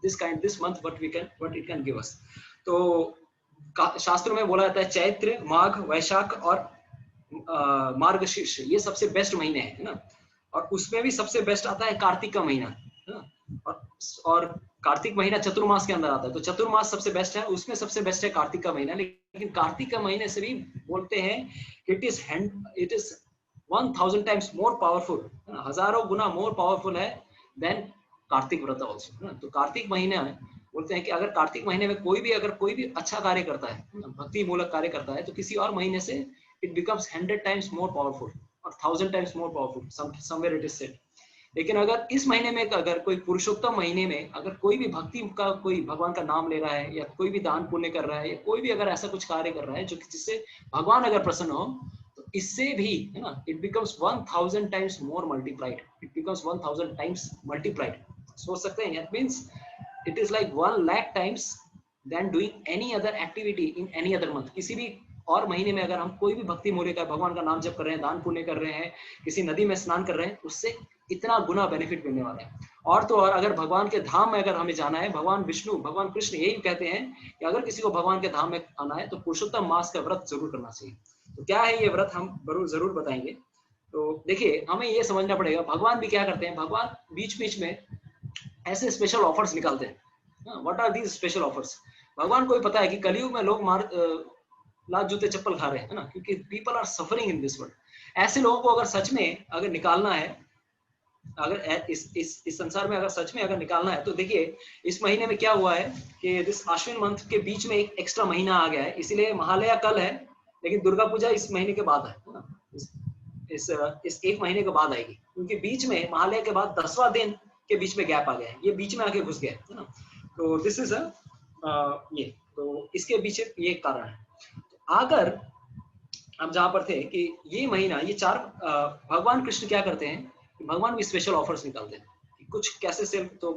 This month what it can give us. तो शास्त्रों में बोला जाता है चैत्र, माघ, वैशाख और मार्गशीर्ष ये सबसे बेस्ट महीने हैं ना, और उसमें भी सबसे बेस्ट आता है कार्तिक का महीना, है ना। और कार्तिक महीना चतुर्मास के अंदर आता है, तो चतुर्मास सबसे बेस्ट है, उसमें सबसे बेस्ट है कार्तिक का महीना। लेकिन कार्तिक का महीने से भी बोलते हैं it is 1000 times more powerful, हजारों गुना मोर पावरफुल है देन कार्तिक व्रत ऑल्सो। तो कार्तिक महीने में बोलते हैं कि अगर कार्तिक महीने में कोई भी अच्छा कार्य करता है, भक्ति मूलक कार्य करता है, तो किसी और महीने से it becomes 100 times more powerful और 1000 times more powerful, somewhere it is said. लेकिन अगर इस महीने में, अगर कोई पुरुषोत्तम महीने में अगर कोई भी भक्ति का, कोई भगवान का नाम ले रहा है, या कोई भी दान पुण्य कर रहा है, या कोई भी अगर ऐसा कुछ कार्य कर रहा है जो जिससे भगवान अगर प्रसन्न हो, तो इससे भी, है ना, it becomes 1000 times more multiplied, it becomes 1000 times multiplied. सोच सकते हैं, it means it is like 1 lakh times then doing any other activity in any other month. किसी भी और महीने में अगर हम कोई भी भक्ति मूल्य का, भगवान का नाम जप कर रहे हैं, दान पुण्य कर रहे हैं, किसी नदी में स्नान कर रहे हैं, उससे इतना गुना बेनिफिट मिलने वाला है। और तो और अगर भगवान के धाम में अगर हमें जाना है, भगवान विष्णु, भगवान कृष्ण यही कहते हैं कि अगर किसी को भगवान के धाम में आना है तो पुरुषोत्तम मास का व्रत जरूर करना चाहिए। तो क्या है ये व्रत, हम जरूर बताएंगे। तो देखिए, हमें ये समझना पड़ेगा भगवान भी क्या करते हैं। भगवान बीच बीच में ऐसे स्पेशल ऑफर्स निकालते हैं। What are these special offers? भगवान को भी पता है कि कलयुग में लोग लात जूते चप्पल खा रहे हैं, ना, क्योंकि people are suffering in this world. ऐसे लोगों को अगर सच में अगर निकालना है, अगर इस संसार में अगर सच में अगर निकालना है, तो देखिए इस महीने में क्या हुआ है कि दिस अश्विन मंथ के बीच में एक एक्स्ट्रा महीना आ गया है, इसीलिए महालया कल है, लेकिन दुर्गा पूजा इस महीने के बाद है ना, इस एक महीने के बाद आएगी, क्योंकि बीच में महालया के बाद 10वां दिन के बीच में गैप आ गया है, ये बीच में आके घुस गया है ना। तो दिस इज ये, तो इसके पीछे ये कारण है। तो अगर अब जहां पर थे कि ये महीना, ये 4 भगवान कृष्ण क्या करते हैं, भगवान भी स्पेशल ऑफर्स निकालते हैं कुछ कैसे से। तो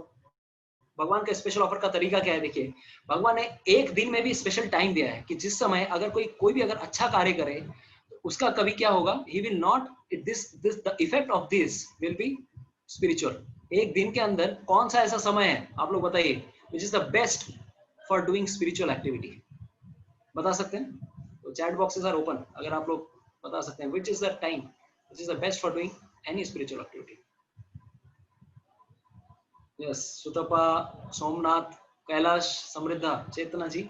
भगवान का स्पेशल ऑफर का तरीका क्या है? देखिए, भगवान ने एक दिन में भी स्पेशल टाइम दिया है कि जिस समय अगर कोई भी अगर अच्छा कार्य करे, तो उसका कभी क्या होगा, he will not this the effect of this will be spiritual. एक दिन के अंदर कौन सा ऐसा समय है, आप लोग बताइए, विच is the best for doing spiritual activity? बता सकते हैं? तो चैट बॉक्सेस आर ओपन, अगर आप लोग बता सकते हैं, which is the time which is the best for doing any spiritual activity? Yes, Sutapa, Somnath, Kailash, Samriddha, Chetna ji,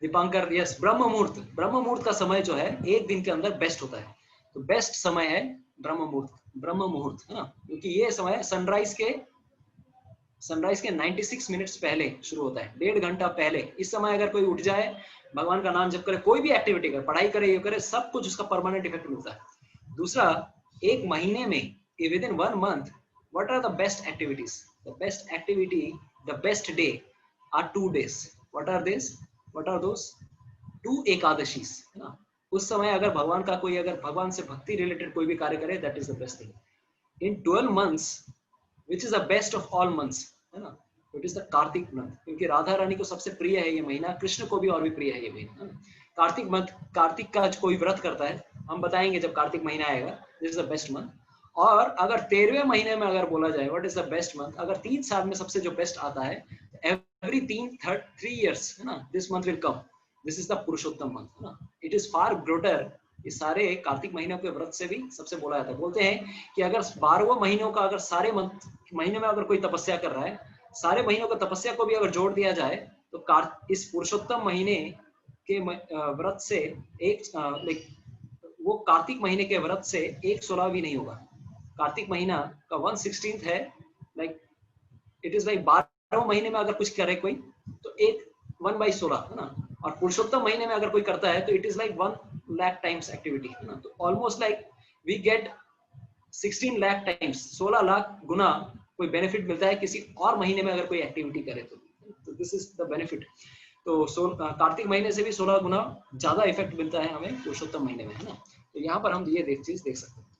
Dipankar, yes, Brahma muhurta का समय जो है एक दिन के अंदर बेस्ट होता है। तो बेस्ट समय है ब्रह्म मुहूर्त, है ना, क्योंकि ये समय सनराइज के 96 मिनट्स पहले शुरू होता है, 1.5 घंटा पहले। इस समय अगर कोई उठ जाए, भगवान का नाम जप करे, कोई भी एक्टिविटी करे, पढ़ाई करे, ये करे, सब कुछ उसका परमानेंट इफेक्ट मिलता है। दूसरा, एक महीने में, within 1 month, what are the best activities? The best activity, the best day are 2 days. What are these? What are those? 2 एकादशीज, है ना। उस समय अगर भगवान का कोई, अगर भगवान से भक्ति रिलेटेड कोई भी कार्य करे, that is the best thing. In 12 months, which is the best of all months, है ना, it is the Kartik month, क्योंकि राधा रानी को सबसे प्रिय है ये महीना, कृष्ण को भी और भी प्रिय है ये महीना। कार्तिक मंथ, कार्तिक का कोई व्रत करता है, हम बताएंगे जब कार्तिक महीना आएगा, this is the best month. और अगर 13वें महीने में अगर बोला जाए what is the best month, अगर 3 साल में सबसे जो बेस्ट आता है, एवरी 3 years, है ना, this month will come, this is the Purushottam month, है ना। इट इज फार ग्रेटर, इस सारे कार्तिक महीनों के व्रत से भी सबसे बोला जाता है। बोलते हैं कि अगर 12 महीनों का, अगर सारे महीने में अगर कोई तपस्या कर रहा है, सारे महीनों का तपस्या को भी अगर जोड़ दिया जाए, तो इस पुरुषोत्तम महीने के व्रत से एक वो कार्तिक महीने के व्रत से 1/16 भी नहीं होगा। कार्तिक महीना का 1/16 है, लाइक इट इज लाइक 12 महीने में अगर कुछ करे कोई, तो 1/16, है ना। और पुरुषोत्तम महीने में अगर कोई करता है, तो it is like 1 lakh times activity, है ना। तो almost like we get 16 lakh times, 16 lakh गुना कोई बेनिफिट मिलता है किसी और महीने में अगर कोई एक्टिविटी करे तो दिस इज द बेनिफिट। तो कार्तिक महीने से भी 16 गुना ज्यादा इफेक्ट मिलता है हमें पुरुषोत्तम महीने में, है ना। तो यहाँ पर हम ये चीज देख सकते हैं।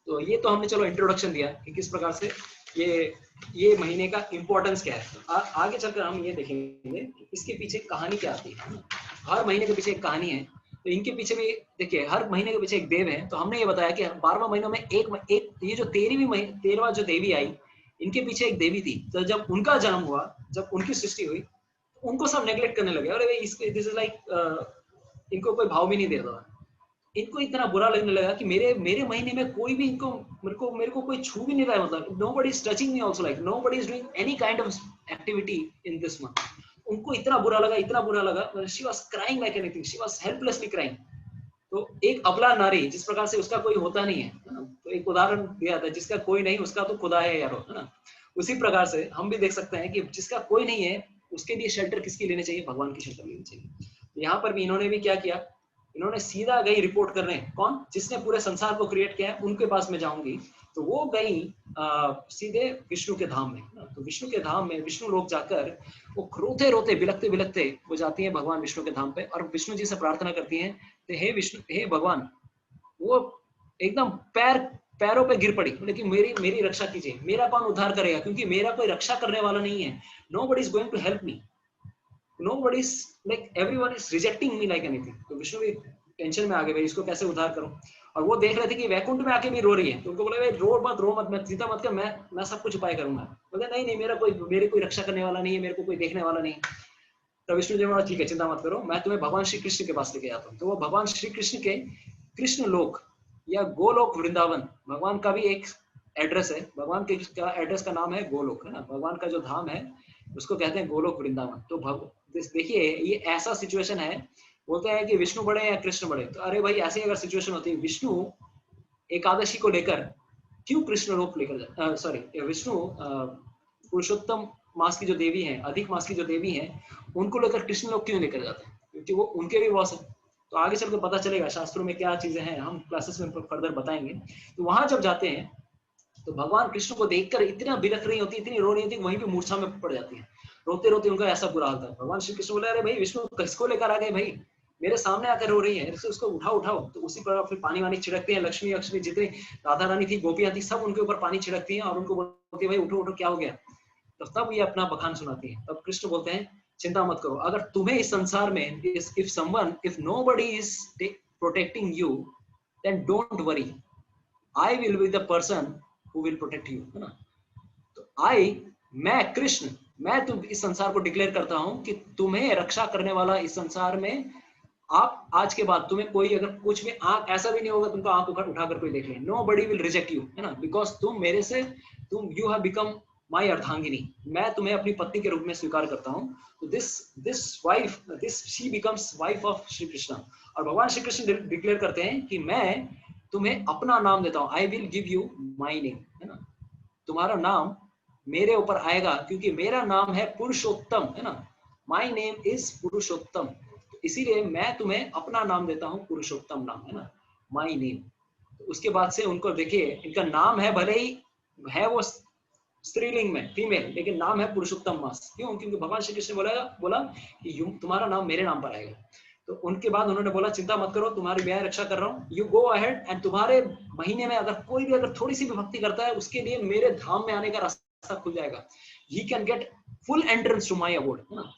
तो ये तो हमने चलो इंट्रोडक्शन दिया कि किस प्रकार से ये महीने का इंपॉर्टेंस क्या है। आगे चलकर हम ये देखेंगे कि इसके पीछे कहानी क्या आती है। हर महीने के पीछे एक कहानी है, तो इनके पीछे भी देखिए, हर महीने के पीछे एक देव है। तो हमने ये बताया कि 12वां महीनों में एक ये जो 13वां जो देवी आई, इनके पीछे एक देवी थी। तो जब उनका जन्म हुआ, जब उनकी सृष्टि हुई, तो उनको सब नेग्लेक्ट करने लगे, अरे दिस इज लाइक, इनको कोई भाव भी नहीं देता था। इनको इतना बुरा लगने लगा कि मेरे महीने में कोई भी मेरे को कोई छू भी नहीं रहा है, मतलब nobody is touching me also, like nobody is doing any kind of activity in this month। उनको इतना बुरा लगा, she was crying like anything, she was helplessly crying। तो एक अबला नारी जिस प्रकार से उसका कोई होता नहीं है ना, तो एक उदाहरण दिया था, जिसका कोई नहीं उसका तो खुदा है यारो, है ना। उसी प्रकार से हम भी देख सकते हैं कि जिसका कोई नहीं है उसके लिए शेल्टर किसकी लेनी चाहिए, भगवान की शेल्टर लेनी चाहिए। तो यहाँ पर भी इन्होंने भी क्या किया, इन्होंने सीधा गई रिपोर्ट करने, कौन, जिसने पूरे संसार को क्रिएट किया है उनके पास में जाऊंगी। तो वो गई सीधे विष्णु के धाम में। तो विष्णु के धाम में विष्णु लोग जाकर वो रोते रोते बिलखते बिलखते वो जाती है भगवान विष्णु के धाम पे, और विष्णु जी से प्रार्थना करती हैं, तो हे विष्णु, हे भगवान, वो एकदम पैरों पे गिर पड़ी, लेकिन मेरी मेरी रक्षा कीजिए, मेरा कौन उद्धार करेगा, क्योंकि मेरा कोई रक्षा करने वाला नहीं है। Nobody is going to help me, nobody is like everyone is rejecting me like anything। तो विष्णु भी टेंशन में आ गए, भाई इसको कैसे उद्धार करूं। और वो देख रहे थे कि वैकुंठ में आके भी रो रही है, तो उनको बोले भाई रो मत, मैं चिंता मत कर, मैं सब कुछ उपाय करूंगा। बोले नहीं नहीं, मेरे कोई रक्षा करने वाला नहीं है, मेरे को कोई देखने वाला नहीं। तो विष्णु जी बोला ठीक है, चिंता मत करो, मैं तुम्हें भगवान श्री कृष्ण के पास लेके आता हूँ। तो वो भगवान श्री कृष्ण के कृष्ण लोक या गोलोक वृंदावन, भगवान का भी एक एड्रेस है, भगवान के एड्रेस का नाम है गोलोक, है ना। भगवान का जो धाम है उसको कहते हैं गोलोक वृंदावन। तो देखिए ये ऐसा सिचुएशन है, बोलते हैं कि विष्णु बड़े या कृष्ण बड़े, तो अरे भाई ऐसी अगर सिचुएशन होती है, विष्णु एकादशी को लेकर क्यों कृष्ण लोक लेकर सॉरी विष्णु पुरुषोत्तम मास की जो देवी है, अधिक मास की जो देवी है, उनको लेकर कृष्ण लोक क्यों लेकर जाते हैं, क्योंकि वो उनके भी बॉस है। तो आगे चल के पता चलेगा शास्त्रों में क्या चीजें हैं, हम क्लासेस में फर्दर बताएंगे। तो वहां जब जाते हैं तो भगवान कृष्ण को देखकर इतना बिलख रही होती, इतनी रो रही होती, वहीं पे मूर्छा में पड़ जाती है, रोते रोते उनका ऐसा बुरा हाल था। भगवान श्री कृष्ण बोले अरे भाई विष्णु किसको लेकर आ गए भाई, मेरे सामने आकर रो रही है, उसको उठाओ। तो उसी पर फिर पानी वानी छिड़कते हैं, लक्ष्मी अक्ष्मी जितनी राधा रानी थी, गोपियां थी, सब उनके ऊपर पानी छिड़कती हैं और उनको बोलती है भाई उठो क्या हो गया। तो तब ये अपना बखान सुनाती है। तब कृष्ण बोलते हैं चिंता मत करो, अगर तुम्हें इस संसार में if nobody is protecting you then don't worry, I will be the person who will protect you, है ना। तो मैं कृष्ण, मैं तुम इस संसार को डिक्लेयर करता हूं कि तुम्हें रक्षा करने वाला इस संसार में, आप आज के बाद तुम्हें कोई अगर कुछ भी आंख ऐसा भी नहीं होगा तुमको आंख उठाकर कोई देख ले, nobody will reject you, है ना, बिकॉज तुम मेरे से यू हैव बिकम माई अर्धांगिनी, मैं तुम्हें अपनी पत्नी के रूप में स्वीकार करता हूँ। तो this she becomes wife of Shri Krishna. और भगवान श्री कृष्ण डिक्लेयर करते हैं कि मैं तुम्हें अपना नाम देता हूँ, I will give you my name, है ना, तुम्हारा नाम मेरे ऊपर आएगा क्योंकि मेरा नाम है पुरुषोत्तम, है ना, माई नेम इज पुरुषोत्तम। तो इसीलिए मैं तुम्हें अपना नाम देता हूँ, पुरुषोत्तम नाम, है ना, माई नेम। तो उसके बाद से उनको देखिए, इनका नाम है भले ही है वो स्त्रीलिंग में फीमेल, लेकिन नाम है पुरुषोत्तम मास। क्यों? क्योंकि भगवान श्री कृष्ण बोला कि तुम्हारा नाम मेरे नाम पर आएगा। तो उनके बाद उन्होंने बोला चिंता मत करो, तुम्हारी मैं रक्षा कर रहा हूँ, यू गो अहेड, एंड तुम्हारे महीने में अगर कोई भी अगर थोड़ी सी भी भक्ति करता है उसके लिए मेरे धाम में आने का रास्ता खुल जाएगा, he can get full entrance to my abode, है ना।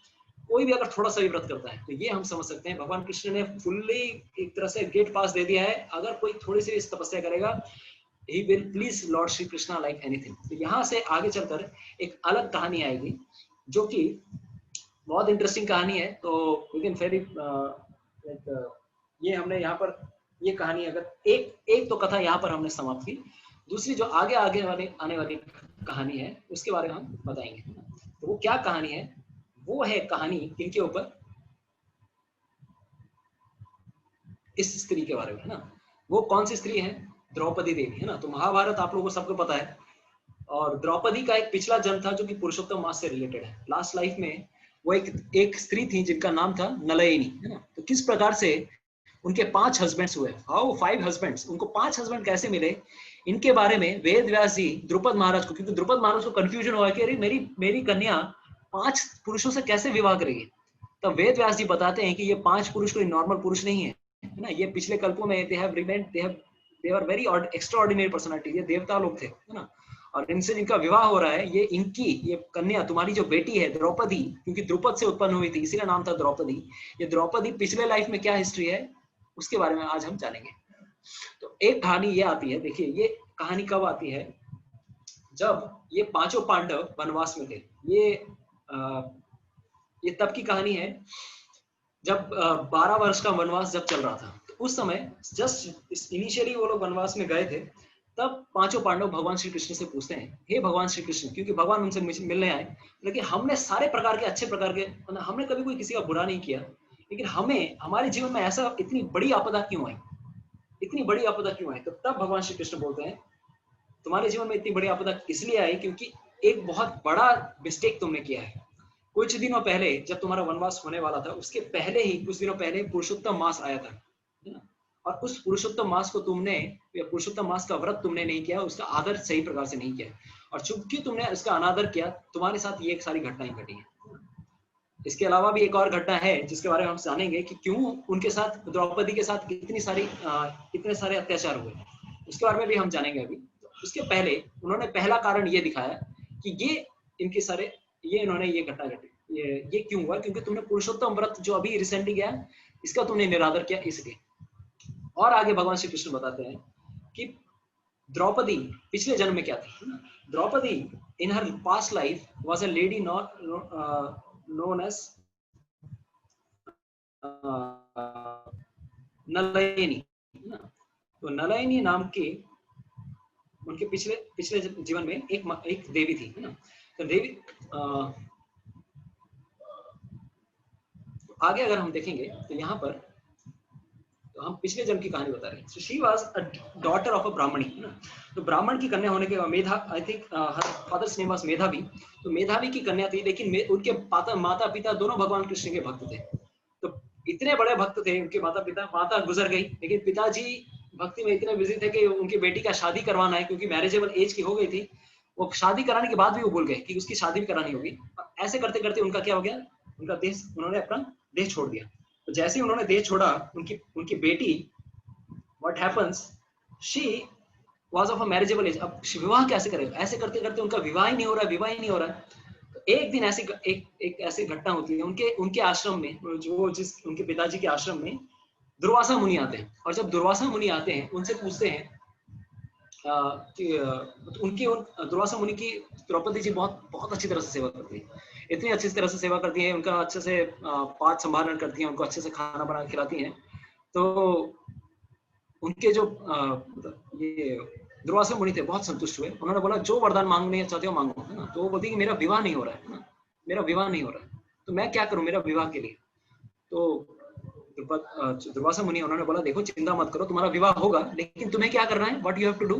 कोई भी अगर थोड़ा सा भी व्रत करता है, तो ये हम समझ सकते हैं भगवान कृष्ण ने फुल्ली एक तरह से गेट पास दे दिया है, अगर कोई थोड़ी सी तपस्या करेगा, he will please Lord Shri Krishna like anything। तो यहाँ से आगे चलकर एक अलग कहानी आएगी जो कि बहुत इंटरेस्टिंग कहानी है। तो लेकिन फिर ये हमने यहाँ पर ये कहानी अगर एक तो कथा यहाँ पर हमने समाप्त की, दूसरी जो आगे आने वाली कहानी है उसके बारे में हम बताएंगे। तो वो क्या कहानी है, वो है कहानी किनके ऊपर, इस स्त्री के बारे में, है ना। वो कौन सी स्त्री है, द्रौपदी देवी, है ना। तो महाभारत आप लोगों को सबको पता है, और द्रौपदी का एक पिछला जन्म था जो कि पुरुषोत्तम मास से रिलेटेड है। लास्ट लाइफ में वो एक स्त्री थी जिनका नाम था नलयनी, है ना। तो किस प्रकार से उनके 5 हस्बैंड्स हुए, हाउ 5 हस्बैंड्स, उनको 5 हस्बैंड कैसे मिले, इनके बारे में वेद व्यास जी द्रुपद महाराज को, क्योंकि द्रुपद महाराज को कंफ्यूजन हुआ कि अरे मेरी कन्या 5 पुरुषों से कैसे विवाह करेगी। तब वेद व्यास जी बताते हैं कि ये 5 पुरुष कोई नॉर्मल पुरुष नहीं है ना, ये पिछले कल्पों में they are very extraordinary personality, ये देवता लोग थे, है ना। और इनसे जिनका विवाह हो रहा है, ये कन्या तुम्हारी जो बेटी है द्रौपदी, क्योंकि द्रुपद से उत्पन्न हुई थी इसीलिए नाम था द्रौपदी, ये द्रौपदी पिछले लाइफ में क्या हिस्ट्री है उसके बारे में आज हम जानेंगे। तो एक कहानी ये आती है, देखिए ये कहानी कब आती है, जब ये 5 पांडव वनवास में थे। ये तब की कहानी है जब 12 वर्ष का वनवास जब चल रहा था। तो उस समय जस्ट इनिशियली वो लोग वनवास में गए थे, तब 5 पांडव भगवान श्री कृष्ण से पूछते हैं, हे भगवान श्री कृष्ण, क्योंकि भगवान उनसे मिलने आए, लेकिन हमने सारे प्रकार के अच्छे प्रकार के, हमने कभी कोई किसी का बुरा नहीं किया, लेकिन हमें हमारे जीवन में ऐसा इतनी बड़ी आपदा क्यों आई, इतनी बड़ी आपदा क्यों आई? तो तब भगवान श्री कृष्ण बोलते हैं तुम्हारे जीवन में इतनी बड़ी आपदा इसलिए आई क्योंकि एक बहुत बड़ा मिस्टेक तुमने किया है। कुछ दिनों पहले जब तुम्हारा वनवास होने वाला था, उसके पहले ही कुछ दिनों पहले पुरुषोत्तम मास आया था, है ना? और उस पुरुषोत्तम मास को तुमने, या पुरुषोत्तम मास का व्रत तुमने नहीं किया, उसका आदर सही प्रकार से नहीं किया, और चूंकि तुमने उसका अनादर किया, तुम्हारे साथ ये एक सारी घटनाएं घटी हैं। इसके अलावा भी एक और घटना है जिसके बारे में हम जानेंगे कि क्यों उनके साथ, द्रौपदी के साथ इतनी सारी इतने सारे अत्याचार हुए, उसके बारे में भी हम जानेंगे अभी। उसके पहले उन्होंने पहला कारण ये दिखाया कि ये इनके सारे इन्होंने ये घटना घटी, ये क्यों हुआ, क्योंकि तुमने पुरुषोत्तम व्रत जो अभी रिसेंटली गया इसका तुमने निरादर किया, इसलिए। और आगे भगवान श्री कृष्ण बताते हैं कि द्रौपदी पिछले जन्म में क्या थी। Draupadi in her past life was a lady known as Nalayani. तो नलयनी नाम के उनके पिछले जीवन में एक देवी थी, है ना? तो देवी आगे अगर हम देखेंगे तो यहाँ पर तो हम पिछले जन्म की कहानी बता रहे हैं। So she was a daughter of a ब्राह्मणी, है ना? तो ब्राह्मण की कन्या होने के बाद Medha, I think her father's name was Medhavi, तो मेधावी की कन्या थी, लेकिन उनके माता पिता दोनों भगवान कृष्ण के भक्त थे। तो इतने बड़े भक्त थे उनके माता पिता, माता गुजर गई, लेकिन पिताजी भक्ति में इतने बिजी थे कि उनकी बेटी का शादी करवाना है, क्योंकि मैरिजेबल एज की हो गई थी। वो शादी कराने के बाद भी वो भूल गए कि उसकी शादी भी करानी होगी। ऐसे करते करते उनका क्या हो गया, उनका देश, उन्होंने अपना देश छोड़ दिया। तो जैसे ही उन्होंने देश छोड़ा, उनकी बेटी, what happens, she was of a marriageable age. अब विवाह कैसे करेगा? ऐसे करते करते उनका विवाह ही नहीं हो रहा। तो एक दिन एक ऐसी घटना होती है उनके आश्रम में, उनके पिताजी के आश्रम में दुर्वासा मुनि आते हैं। और जब दुर्वासा मुनि आते हैं, उनसे पूछते हैं कि दुर्वासा मुनि की द्रौपदी जी बहुत बहुत अच्छी तरह से सेवा करती है, इतनी अच्छी तरह से सेवा करती है, उनका अच्छे से पाठ संभालन करती हैं, उनको अच्छे से खाना बना के खिलाती हैं। तो उनके जो ये दुर्वासा मुनि थे बहुत संतुष्ट हुए। उन्होंने बोला जो वरदान मांगने चाहते हो मांगो, है ना? तो वो बोलती कि मेरा विवाह नहीं हो रहा है ना, मेरा विवाह नहीं हो रहा है, तो मैं क्या करूं मेरा विवाह के लिए? तो दुर्वासा मुनि उन्होंने बोला देखो चिंता मत करो, तुम्हारा विवाह होगा, लेकिन तुम्हें क्या करना है, what you have to do,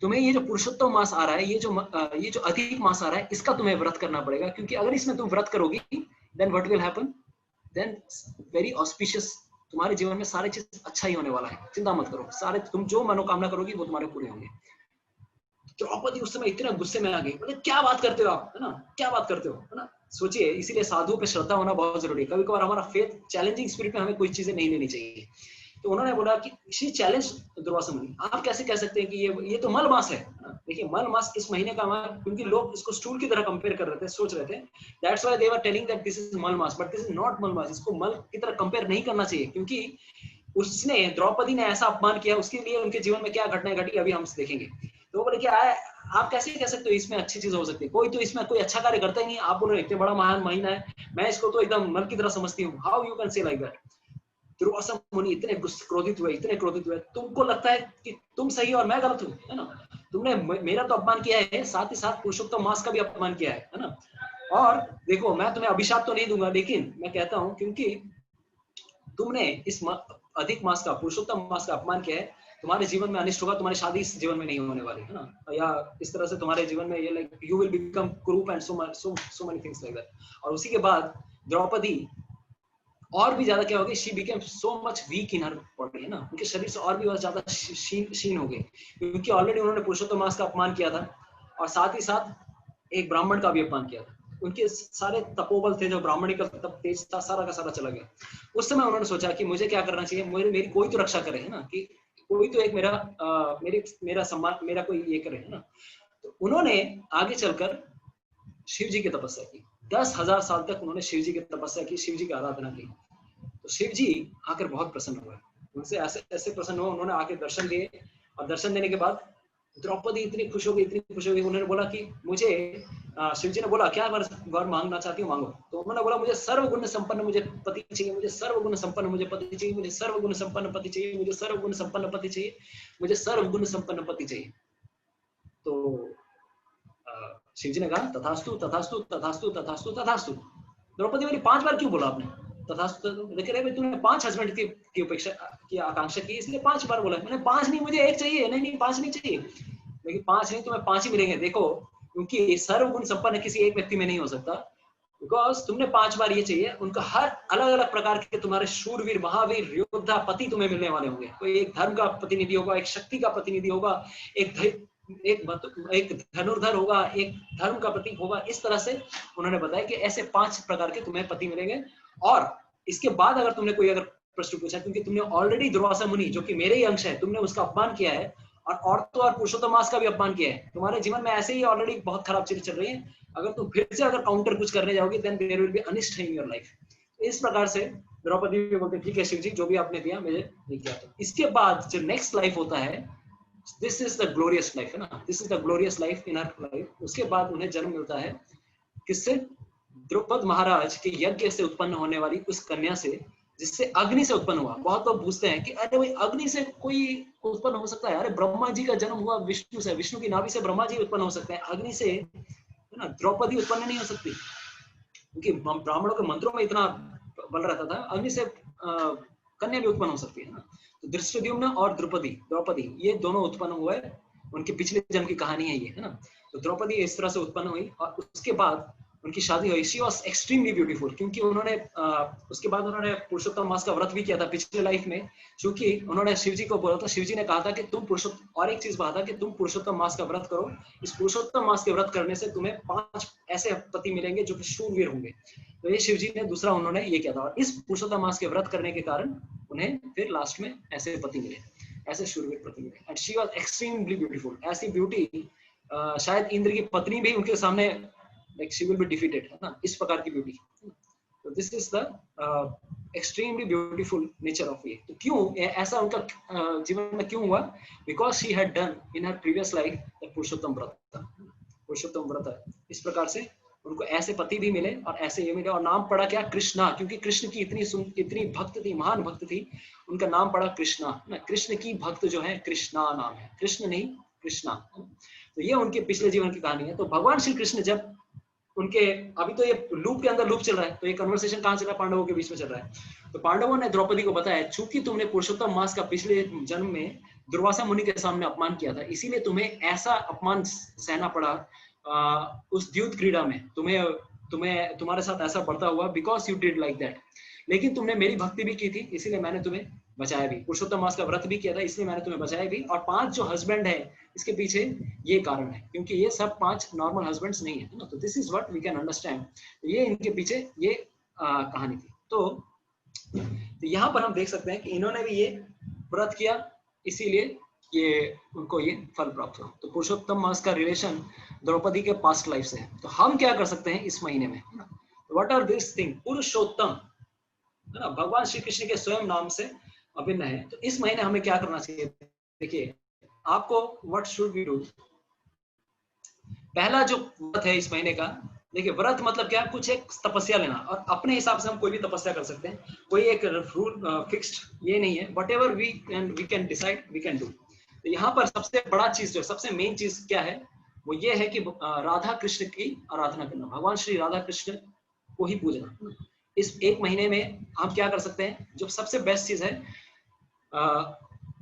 तुम्हें ये जो पुरुषोत्तम मास आ रहा है, ये जो अधिक मास आ रहा है, इसका तुम्हें व्रत करना पड़ेगा, क्योंकि अगर इसमें तुम व्रत करोगी, then what will happen, then very auspicious, तुम्हारे जीवन में सारी चीज अच्छा ही होने वाला है, चिंता मत करो, सारे तुम जो मनोकामना करोगी वो तुम्हारे पूरे होंगे। द्रौपदी उस समय इतना गुस्से में आ गई, मतलब क्या बात करते हो आप, है ना, क्या बात करते हो, है ना? सोचिए, इसीलिए साधुओं पे श्रद्धा होना बहुत जरूरी है। कभी कभार हमारा फेथ चैलेंजिंग स्पिरिट में हमें कोई चीजें नहीं लेनी चाहिए। तो उन्होंने बोला कि शी चैलेंज दुर्वासा मुनि, आप कैसे कह सकते हैं कि ये तो मल मास है। देखिए मल मास इस महीने का, क्योंकि लोग इसको स्टूल की तरह कंपेयर कर रहे थे, सोच रहे थे, that's why they were telling that this is मल मास, बट दिस इज नॉट मल मास। इसको मल की तरह कंपेयर नहीं करना चाहिए, क्योंकि उसने, द्रौपदी ने ऐसा अपमान किया, उसके लिए उनके जीवन में क्या घटनाएं घटी अभी हम देखेंगे। तो वो बोले कि आप कैसे कह सकते हो इसमें अच्छी चीज हो सकती है, कोई तो इसमें कोई अच्छा कार्य करता ही नहीं, आप बोल रहे इतने बड़ा महान महीना है, मैं इसको तो एकदम मल की तरह समझती हूँ, how you can say like that. Durvasa मुनि इतने क्रोधित हुए, तुमको लगता है कि तुम सही और मैं गलत हूँ, है ना? तुमने मेरा तो अपमान किया है, साथ ही साथ पुरुषोत्तम मास का भी अपमान किया है ना? और देखो मैं तुम्हें अभिशाप तो नहीं दूंगा, लेकिन मैं कहता हूँ क्योंकि तुमने इस अधिक मास का, पुरुषोत्तम मास का अपमान किया है, तुम्हारे जीवन में अनिष्ट होगा, तुम्हारी शादी इस जीवन में नहीं होने वाली, है ना? या इस तरह से तुम्हारे जीवन में ये like you will become croup and so many things like that. और उसी के बाद द्रौपदी और भी ज्यादा क्या हो गई, she became so much weak in her body, है ना? उनके शरीर से और भी बहुत ज्यादा क्षीण हो गई, क्योंकि ऑलरेडी उन्होंने पुरुषोत्तम मास का अपमान किया था, और साथ ही साथ एक ब्राह्मण का भी अपमान किया था। उनके सारे तपोबल थे, जो ब्राह्मणी का तप तेज था, सारा का सारा चला गया। उस समय उन्होंने सोचा कि मुझे क्या करना चाहिए, मेरी कोई तो रक्षा करे, है ना, कि कोई तो एक मेरा सम्मान, मेरा कोई ये करे, है ना? तो उन्होंने आगे चलकर शिव जी की तपस्या की। 10,000 साल तक उन्होंने शिव जी की तपस्या की, शिव जी की आराधना की। तो शिव जी आकर बहुत प्रसन्न हुए, उनसे ऐसे ऐसे प्रसन्न हुए, उन्होंने आके दर्शन दिए, और दर्शन देने के बाद द्रौपदी इतनी खुश हो गई, उन्होंने बोला कि मुझे, शिव जी ने बोला क्या वर मांगना चाहती हो मांगो। तो उन्होंने बोला मुझे सर्वगुण संपन्न मुझे पति चाहिए, मुझे सर्वगुण संपन्न मुझे पति चाहिए, मुझे सर्वगुण संपन्न पति चाहिए, मुझे सर्वगुण संपन्न पति चाहिए, मुझे सर्वगुण संपन्न पति चाहिए। तो शिव जी ने कहा तथास्तु तथास्तु तथास्तु तथास्तु तथास्तु। द्रौपदी बोली 5 बार क्यों बोला आपने? तथास्तु लेकिन अरे तूने 5 हस्बैंड की अपेक्षा की आकांक्षा की इसलिए 5 बार बोला। मैंने 5 नहीं, मुझे 1 चाहिए। नहीं नहीं 5 नहीं चाहिए, लेकिन 5 नहीं तुम्हें 5 ही मिलेंगे। देखो क्योंकि सर्वगुण संपन्न किसी एक व्यक्ति में नहीं हो सकता, बिकॉज तुमने 5 बार ये चाहिए। उनका हर अलग अलग प्रकार के तुम्हारे शूरवीर, महावीर, योद्धा पति तुम्हें मिलने वाले होंगे। कोई एक धर्म का प्रतिनिधि होगा, एक शक्ति का प्रतिनिधि होगा, एक धनुर्धर होगा, एक धर्म का प्रतीक होगा। इस तरह से उन्होंने बताया कि ऐसे 5 प्रकार के तुम्हें पति मिलेंगे। और इसके बाद अगर तुमने कोई अगर प्रश्न पूछा, क्योंकि तुमने ऑलरेडी दुर्वासा मुनि जो कि मेरे ही अंश है, तुमने उसका अपमान किया है, और तो और पुरुषोत्तम मास का भी अपमान किया है। तुम्हारे जीवन में ऐसे ही ऑलरेडी बहुत खराब चीजें चल रही है। अगर तुम फिर से अगर काउंटर कुछ करने जाओगे, देन देयर विल बी अनिष्ट इन योर लाइफ। इस प्रकार से द्रौपदी भी बोलते ठीक है शिव जी, जो भी आपने दिया मुझे नहीं किया। तो इसके बाद जो नेक्स्ट लाइफ होता है, this is the glorious life, है ना, this is the glorious life in her life. उसके बाद उन्हें जन्म मिलता है किससे? द्रौपद महाराज के यज्ञ से उत्पन्न होने वाली उस कन्या से, जिससे अग्नि से उत्पन्न हुआ। बहुत लोग पूछते हैं कि अरे भाई अग्नि से कोई उत्पन्न हो सकता है? अरे ब्रह्मा जी का जन्म हुआ विष्णु से, विष्णु की नाभि से ब्रह्मा जी उत्पन्न हो सकते हैं, अग्नि से है ना द्रौपदी उत्पन्न नहीं हो सकती, क्योंकि ब्राह्मणों के मंत्रों में इतना बल रहता था। अग्नि से कन्या भी उत्पन्न हो सकती है ना। तो धृष्टद्युम्न और द्रौपदी ये दोनों उत्पन्न हुए, उनके पिछले जन्म की कहानी है ये, है ना। तो द्रौपदी इस तरह से उत्पन्न हुई और उसके बाद उनकी शादी हुई। शी वॉज एक्सट्रीमली ब्यूटीफुल, क्योंकि उन्होंने उसके बाद उन्होंने पुरुषोत्तम मास का व्रत भी किया था पिछले लाइफ में, क्योंकि उन्होंने शिव जी को बोला था, शिव जी ने कहा था कि तुम पुरुषोत्तम, और एक चीज कहा था कि तुम पुरुषोत्तम मास का व्रत करो। इस पुरुषोत्तम मास के व्रत करने से तुम्हें 5 ऐसे पति मिलेंगे जो कि शूरवीर होंगे। तो ये शिव जी ने दूसरा उन्होंने ये किया था, और इस पुरुषोत्तम मास के व्रत करने के कारण उन्हें फिर लास्ट में ऐसे पति मिले, ऐसे शूरवीर पति मिले। And she was extremely beautiful. ऐसी ब्यूटी शायद इंद्र की पत्नी भी उनके सामने like she will be defeated, है ना, इस प्रकार की ब्यूटी। तो this is the extremely beautiful nature of ये। तो क्यों ऐसा उनका जीवन में क्यों हुआ? Because she had done in her previous life the Purushottam vrat, Purushottam व्रत। इस प्रकार से उनको ऐसे पति भी मिले और ऐसे ये मिले, और नाम पड़ा क्या? कृष्णा, क्योंकि कृष्ण की इतनी भक्त थी, महान भक्त थी, उनका नाम पड़ा कृष्णा। कृष्ण की भक्त जो है कृष्णा नाम है, कृष्ण नहीं कृष्णा। तो ये उनके पिछले जीवन की कहानी है। तो भगवान श्री कृष्ण जब उनके, अभी तो ये लूप के अंदर लूप चल रहा है, तो ये कन्वर्सेशन कहां चल रहा है? पांडवों के बीच में चल रहा है। तो पांडवों ने द्रौपदी को बताया, चूंकि तुमने पुरुषोत्तम मास का पिछले जन्म में दुर्वासा मुनि के सामने अपमान किया था, इसीलिए तुम्हें ऐसा अपमान सहना पड़ा उस द्यूत क्रीड़ा में। तुम्हारे साथ ऐसा बढ़ता हुआ, because you did like that. लेकिन तुमने मेरी भक्ति भी की थी, इसीलिए मैंने तुम्हें बचाया भी। पुरुषोत्तम मास का व्रत भी किया था, इसलिए मैंने तुम्हें बचाया भी। और 5 जो हस्बैंड है, इसके पीछे ये कारण है, क्योंकि ये सब 5 नॉर्मल हस्बैंड्स नहीं है ना। तो this is what we can understand. ये इनके पीछे ये कहानी थी। तो यहाँ पर हम देख सकते हैं कि इन्होंने भी ये व्रत किया, इसीलिए ये उनको ये फल प्राप्त हुआ। तो पुरुषोत्तम मास का रिलेशन द्रौपदी के पास्ट लाइफ से है। तो हम क्या कर सकते हैं इस महीने में? What are this thing? Purushottam है ना, भगवान श्री कृष्ण के स्वयं नाम से अभिन्न है। तो इस महीने हमें क्या करना चाहिए? देखिए आपको व्हाट शुड वी डू। पहला जो व्रत है इस महीने का, देखिए व्रत मतलब क्या? कुछ एक तपस्या लेना, और अपने हिसाब से हम कोई भी तपस्या कर सकते हैं, कोई एक रूल फिक्स्ड ये नहीं है। Whatever we can decide we can do. तो यहाँ पर सबसे बड़ा चीज, जो सबसे मेन चीज क्या है, वो ये है कि राधा कृष्ण की आराधना करना, भगवान श्री राधा कृष्ण को ही पूजना। इस एक महीने में हम क्या कर सकते हैं? जो सबसे बेस्ट चीज है,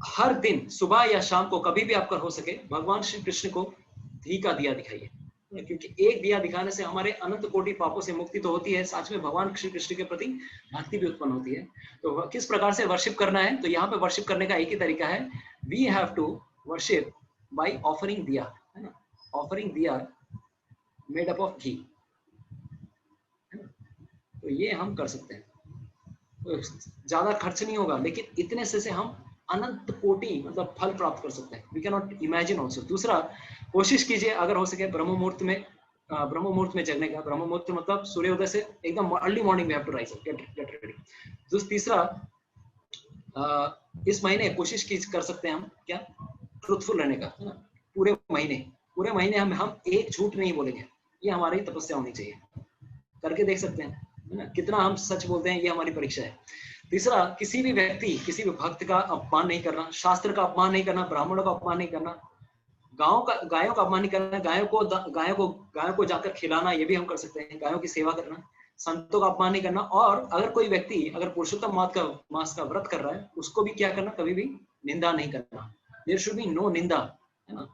हर दिन सुबह या शाम को कभी भी आपका हो सके, भगवान श्री कृष्ण को घी का दिया दिखाइए, क्योंकि एक दिया दिखाने से हमारे अनंत कोटि पापों से मुक्ति तो होती है, साथ में भगवान श्री कृष्ण के प्रति भक्ति भी उत्पन्न होती है। तो किस प्रकार से वर्शिप करना है? तो यहाँ पे वर्शिप करने का एक ही तरीका है, we have to worship by offering diya, है ना, ऑफरिंग दिया मेड अप ऑफ घी। तो ये हम कर सकते हैं, तो ज्यादा खर्च नहीं होगा, लेकिन इतने से हम अनंत कोटि मतलब फल प्राप्त कर सकते हैं। We can not imagine also. दूसरा, कोशिश कीजिए अगर हो सके ब्रह्म मुहूर्त में जगने का। ब्रह्म मुहूर्त मतलब सूर्योदय से एकदम अर्ली मॉर्निंग में have to rise up, get ready. तीसरा, इस महीने कोशिश कर सकते हैं हम क्या? ट्रूथफुल रहने का, है ना। पूरे महीने हम एक झूठ नहीं बोलेंगे, ये हमारी तपस्या होनी चाहिए। करके देख सकते हैं, है ना, कितना हम सच बोलते हैं, ये हमारी परीक्षा है। तीसरा, किसी भी व्यक्ति, किसी भी भक्त का अपमान नहीं करना, शास्त्र का अपमान नहीं करना, ब्राह्मणों का अपमान नहीं करना, गायों का अपमान नहीं करना, गायों को जाकर खिलाना, ये भी हम कर सकते हैं, गायों की सेवा करना। संतों का अपमान नहीं करना। और अगर कोई व्यक्ति अगर पुरुषोत्तम मास का व्रत कर रहा है, उसको भी क्या करना, कभी भी निंदा नहीं करना। देयर शुड बी नो निंदा, है ना,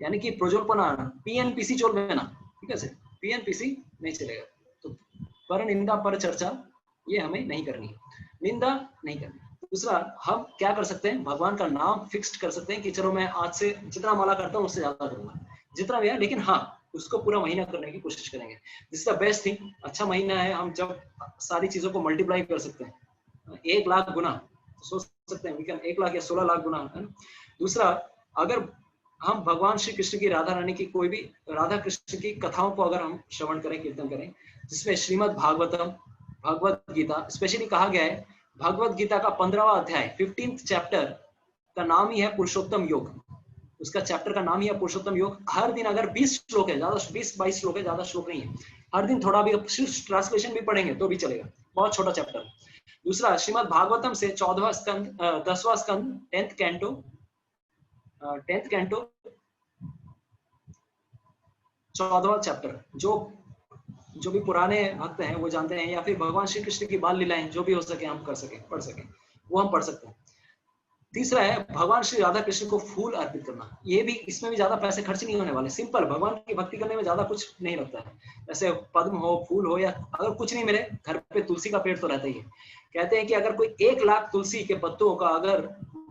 यानी कि प्रज्वलपना, पीएनपीसी चोल में ना, ठीक है, पीएनपीसी नहीं चलेगा। तो पर निंदा पर चर्चा ये हमें नहीं करनी, निंदा नहीं करनी। दूसरा, हम क्या कर सकते हैं, भगवान का नाम फिक्स्ड कर सकते हैं कि चलो मैं आज से जितना माला करता हूँ उससे ज्यादा करूंगा, जितना भी है, लेकिन हाँ उसको पूरा महीना करने की कोशिश करेंगे। This is the best thing. अच्छा महीना है, हम जब सारी चीजों को मल्टीप्लाई कर सकते हैं 1 लाख गुना, तो सोच सकते हैं 1 लाख या 16 लाख गुना, है ना। दूसरा, अगर हम भगवान श्री कृष्ण की, राधा रानी की, कोई भी राधा कृष्ण की कथाओं को अगर हम श्रवण करें, कीर्तन करें, जिसमें श्रीमद् भागवतम, भगवत गीता स्पेशली कहा गया है, भगवत गीता का 15वां अध्याय 15th चैप्टर का नाम ही है पुरुषोत्तम योग। उसका चैप्टर का नाम ही है पुरुषोत्तम योग। हर दिन अगर 20 श्लोक है, ज्यादा 20-22 श्लोक है, ज्यादा श्लोक नहीं है, हर दिन थोड़ा भी ट्रांसलेशन भी पढ़ेंगे तो भी चलेगा, बहुत छोटा चैप्टर। दूसरा, श्रीमद् भागवतम से 14वां स्कंद, 10वां स्कंद, 10th कैंटो 14वां चैप्टर, जो भी पुराने भक्त हैं वो जानते हैं, या फिर भगवान श्री कृष्ण की बाल लीलाएं जो भी हो सके हम कर सके, पढ़ सके, वो हम पढ़ सकते हैं। तीसरा है भगवान श्री राधा कृष्ण को फूल अर्पित करना। ये भी, इसमें भी ज्यादा पैसे खर्च नहीं होने वाले, सिंपल, भगवान की भक्ति करने में ज्यादा कुछ नहीं लगता है। जैसे पद्म हो, फूल हो, या अगर कुछ नहीं मिले, घर पे तुलसी का पेड़ तो रहता ही है। कहते हैं कि अगर कोई 1 लाख तुलसी के पत्तों का अगर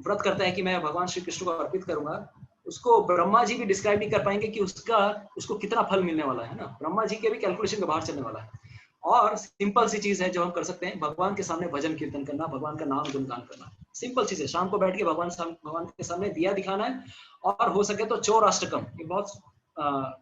व्रत करता है कि मैं भगवान श्री कृष्ण को अर्पित करूंगा, उसको ब्रह्मा जी भी डिस्क्राइब नहीं कर पाएंगे कि उसको कितना फल मिलने वाला है ना। ब्रह्मा जी के भी कैलकुलेशन के बाहर चलने वाला है। और सिंपल सी चीज है जो हम कर सकते हैं, भगवान के सामने भजन कीर्तन करना, भगवान का नाम गुणगान करना, सिंपल चीज है। शाम को बैठ के भगवान के सामने दिया दिखाना है, और हो सके तो चोर अष्टकम, ये बहुत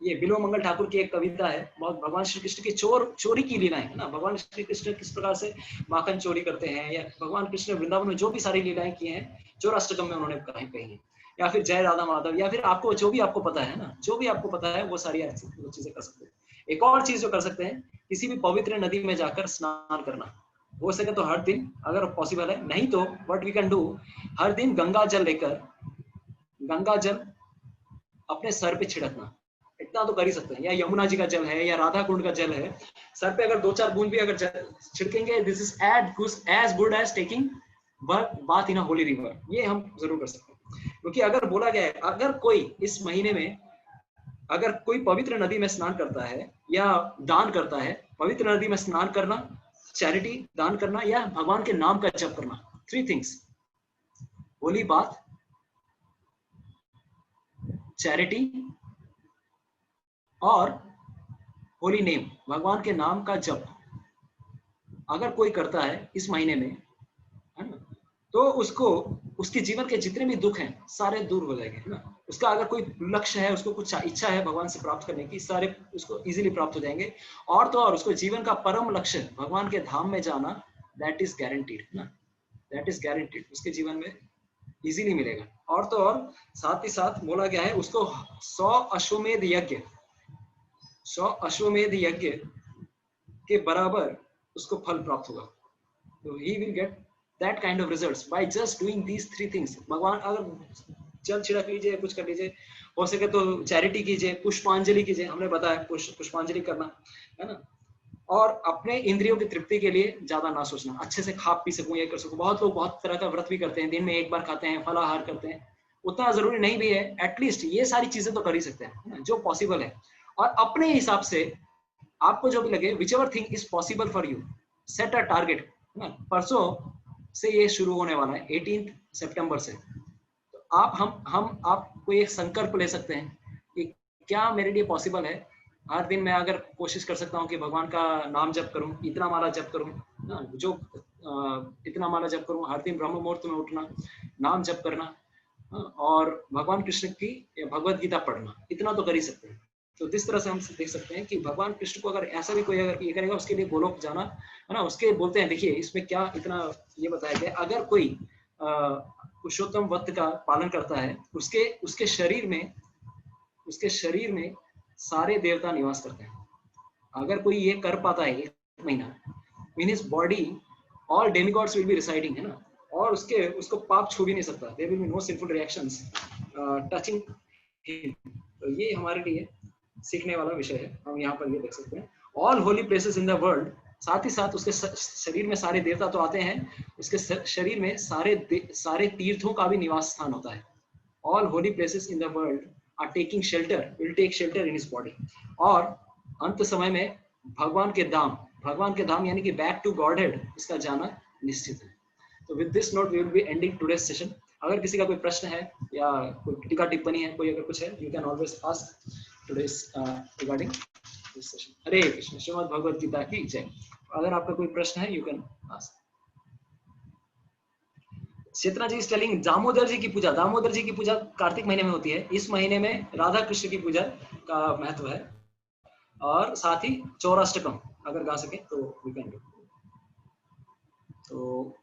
ये बिलो मंगल ठाकुर की एक कविता है, बहुत भगवान श्री कृष्ण की चोरी की लीलाएं है ना। भगवान श्री कृष्ण किस प्रकार से माखन चोरी करते हैं, या भगवान कृष्ण वृंदावन में जो भी सारी लीलाएं की हैं, चोर अष्टकम में उन्होंने कही है। या फिर जय राधा माधव, या फिर आपको जो भी आपको पता है ना, जो भी आपको पता है वो सारी चीजें कर सकते हैं। एक और चीज जो कर सकते हैं, किसी भी पवित्र नदी में जाकर स्नान करना, हो सके तो हर दिन, अगर पॉसिबल है, नहीं तो व्हाट वी कैन डू, हर दिन गंगा जल लेकर, गंगा जल अपने सर पे छिड़कना, इतना तो कर ही सकते हैं। या यमुना जी का जल है, या राधा कुंड का जल है, सर पे अगर 2-4 बूंद भी अगर छिड़केंगे, this is as good as taking bath in a holy river. ये हम जरूर कर सकते हैं, क्योंकि अगर बोला गया है, अगर कोई इस महीने में अगर कोई पवित्र नदी में स्नान करता है या दान करता है, पवित्र नदी में स्नान करना, चैरिटी दान करना, या भगवान के नाम का जप करना, 3 थिंग्स, होली बात, चैरिटी और होली नेम, भगवान के नाम का जप अगर कोई करता है इस महीने में, है ना, तो उसको उसके जीवन के जितने भी दुख हैं सारे दूर हो जाएंगे, है ना। उसका अगर कोई लक्ष्य है, उसको कुछ इच्छा है भगवान से प्राप्त करने की, सारे उसको इजीली प्राप्त हो जाएंगे। और तो और उसको जीवन का परम लक्ष्य भगवान के धाम में जाना, दैट इज गारंटीड, है ना, दैट इज गारंटीड, उसके जीवन में इजीली मिलेगा। और तो और साथ ही साथ बोला गया है, उसको 100 अश्वमेध यज्ञ के बराबर उसको फल प्राप्त होगा। तो he will get that kind of results by just doing these 3 things. भगवान, अगर जल छिड़क लीजिए, कुछ कर लीजिए, हो सके तो चैरिटी कीजिए, पुष्पांजलि कीजिए, हमने बताया पुष्पांजलि करना, है ना। और अपने इंद्रियों की तृप्ति के लिए ज्यादा ना सोचना, अच्छे से खा पी सकूं, ये कर सकूं। बहुत लोग बहुत तरह का व्रत भी करते हैं, दिन में 1 बार खाते हैं, फलाहार करते हैं, उतना जरूरी नहीं भी है। एटलीस्ट ये सारी चीजें तो कर ही सकते हैं जो पॉसिबल है। और अपने हिसाब से आपको जो भी लगे, whichever thing is possible for you, set a target, है ना। परसों से ये शुरू होने वाला है, 18 सितंबर से। तो आप कोई एक संकल्प ले सकते हैं कि क्या मेरे लिए पॉसिबल है। हर दिन मैं अगर कोशिश कर सकता हूँ कि भगवान का नाम जप करूँ, इतना माला जप करूँ ना, जो इतना माला जप करूँ, हर दिन ब्रह्म मुहूर्त में उठना, नाम जप करना, और भगवान कृष्ण की भगवत गीता पढ़ना, इतना तो कर ही सकते हैं। तो जिस तरह से हम देख सकते हैं कि भगवान कृष्ण को अगर ऐसा भी कोई अगर ये करेगा, उसके लिए गोलोक जाना, है ना। उसके बोलते हैं, देखिए इसमें क्या इतना ये बताया गया, अगर कोई पुरुषोत्तम व्रत का पालन करता है, उसके शरीर में सारे देवता निवास करते हैं। अगर कोई ये कर पाता है 1 महीना, in his body all demigods will be residing, है ना। और उसको पाप छू भी नहीं सकता, there will be no sinful reactions touching him. तो ये हमारे लिए सीखने वाला विषय है, हम यहाँ पर ये देख सकते हैं। All holy places in the world, साथ ही साथ उसके शरीर में सारे देवता तो आते हैं, उसके शरीर में सारे तीर्थों का भी निवास स्थान होता है। All holy places in the world are taking shelter, will take shelter in his body. और अंत समय में भगवान के धाम यानी कि बैक टू गॉडहेड, इसका जाना निश्चित है। तो with this note we will be ending today's session. अगर किसी का कोई प्रश्न है या कोई टीका टिप्पणी है, कोई अगर कुछ है, you can always ask today's regarding this session. Hare Krishna, Shrimad Bhagavad Gita की जय। अगर आपका कोई प्रश्न है, you can ask. Chetna ji is telling Damodar ji की पूजा, दामोदर जी की पूजा कार्तिक महीने में होती है। इस महीने में राधा कृष्ण की पूजा का महत्व है, और साथ ही चौराष्टकम अगर गा सके तो वी कैन डू। तो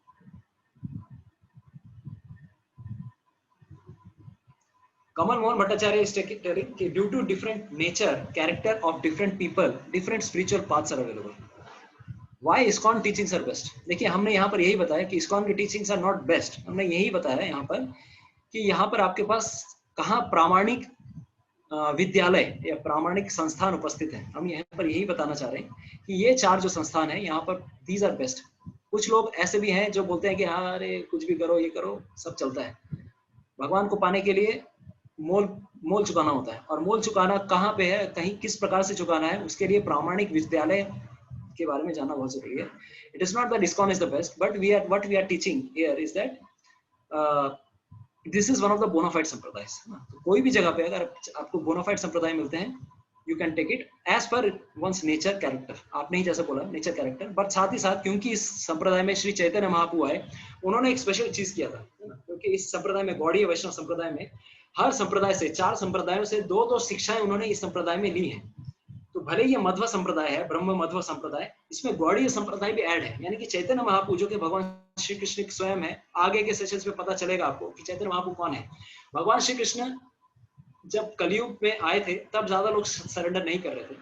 कमल मोहन भट्टाचार्य is telling कि due to different nature, character of different people, different spiritual paths are available. Why ISKCON teachings are best? देखिए हमने यहाँ पर यही बताया कि ISKCON की teachings are not best। हमने यही बताया यहाँ पर कि यहाँ पर आपके पास कहाँ प्रामाणिक विद्यालय या प्रामाणिक संस्थान उपस्थित है। हम यहाँ पर यही बताना चाह रहे हैं कि ये 4 जो संस्थान है यहाँ पर these are best। कुछ लोग ऐसे भी हैं जो बोलते हैं कि हाँ अरे कुछ भी करो, ये करो, सब चलता है। भगवान को पाने के लिए मोल चुकाना होता है, और मोल चुकाना कहाँ पे है, कहीं किस प्रकार से चुकाना है, उसके लिए प्रामाणिक विद्यालय के बारे में जानना बहुत जरूरी है। It is not that ISKCON is the best, but what we are teaching here is that this is one of the bona fide sampradaya. कोई भी जगह पे अगर आपको बोनाफाइड संप्रदाय मिलते हैं, you can take it as per one's nature character. आपने ही जैसे बोला नेचर कैरेक्टर, बट साथ ही साथ क्योंकि इस संप्रदाय में श्री चैतन्य महाप्रभु आए, उन्होंने एक स्पेशल चीज किया था, क्योंकि इस संप्रदाय में गौड़ीय वैष्णव संप्रदाय में हर संप्रदाय से 4 संप्रदायों से 2-2 शिक्षाएं उन्होंने इस संप्रदाय में ली हैं। तो भले ये मध्व संप्रदाय है, ब्रह्म मध्व संप्रदाय, इसमें गौड़ीय संप्रदाय भी ऐड है। यानी कि चैतन्य महाप्रभु जो कि भगवान श्री कृष्ण स्वयं है, आगे के सेशंस में पता चलेगा आपको कि चैतन्य महाप्रभु कौन है। भगवान श्री कृष्ण जब कलयुग में आए थे तब ज्यादा लोग सरेंडर नहीं कर रहे थे,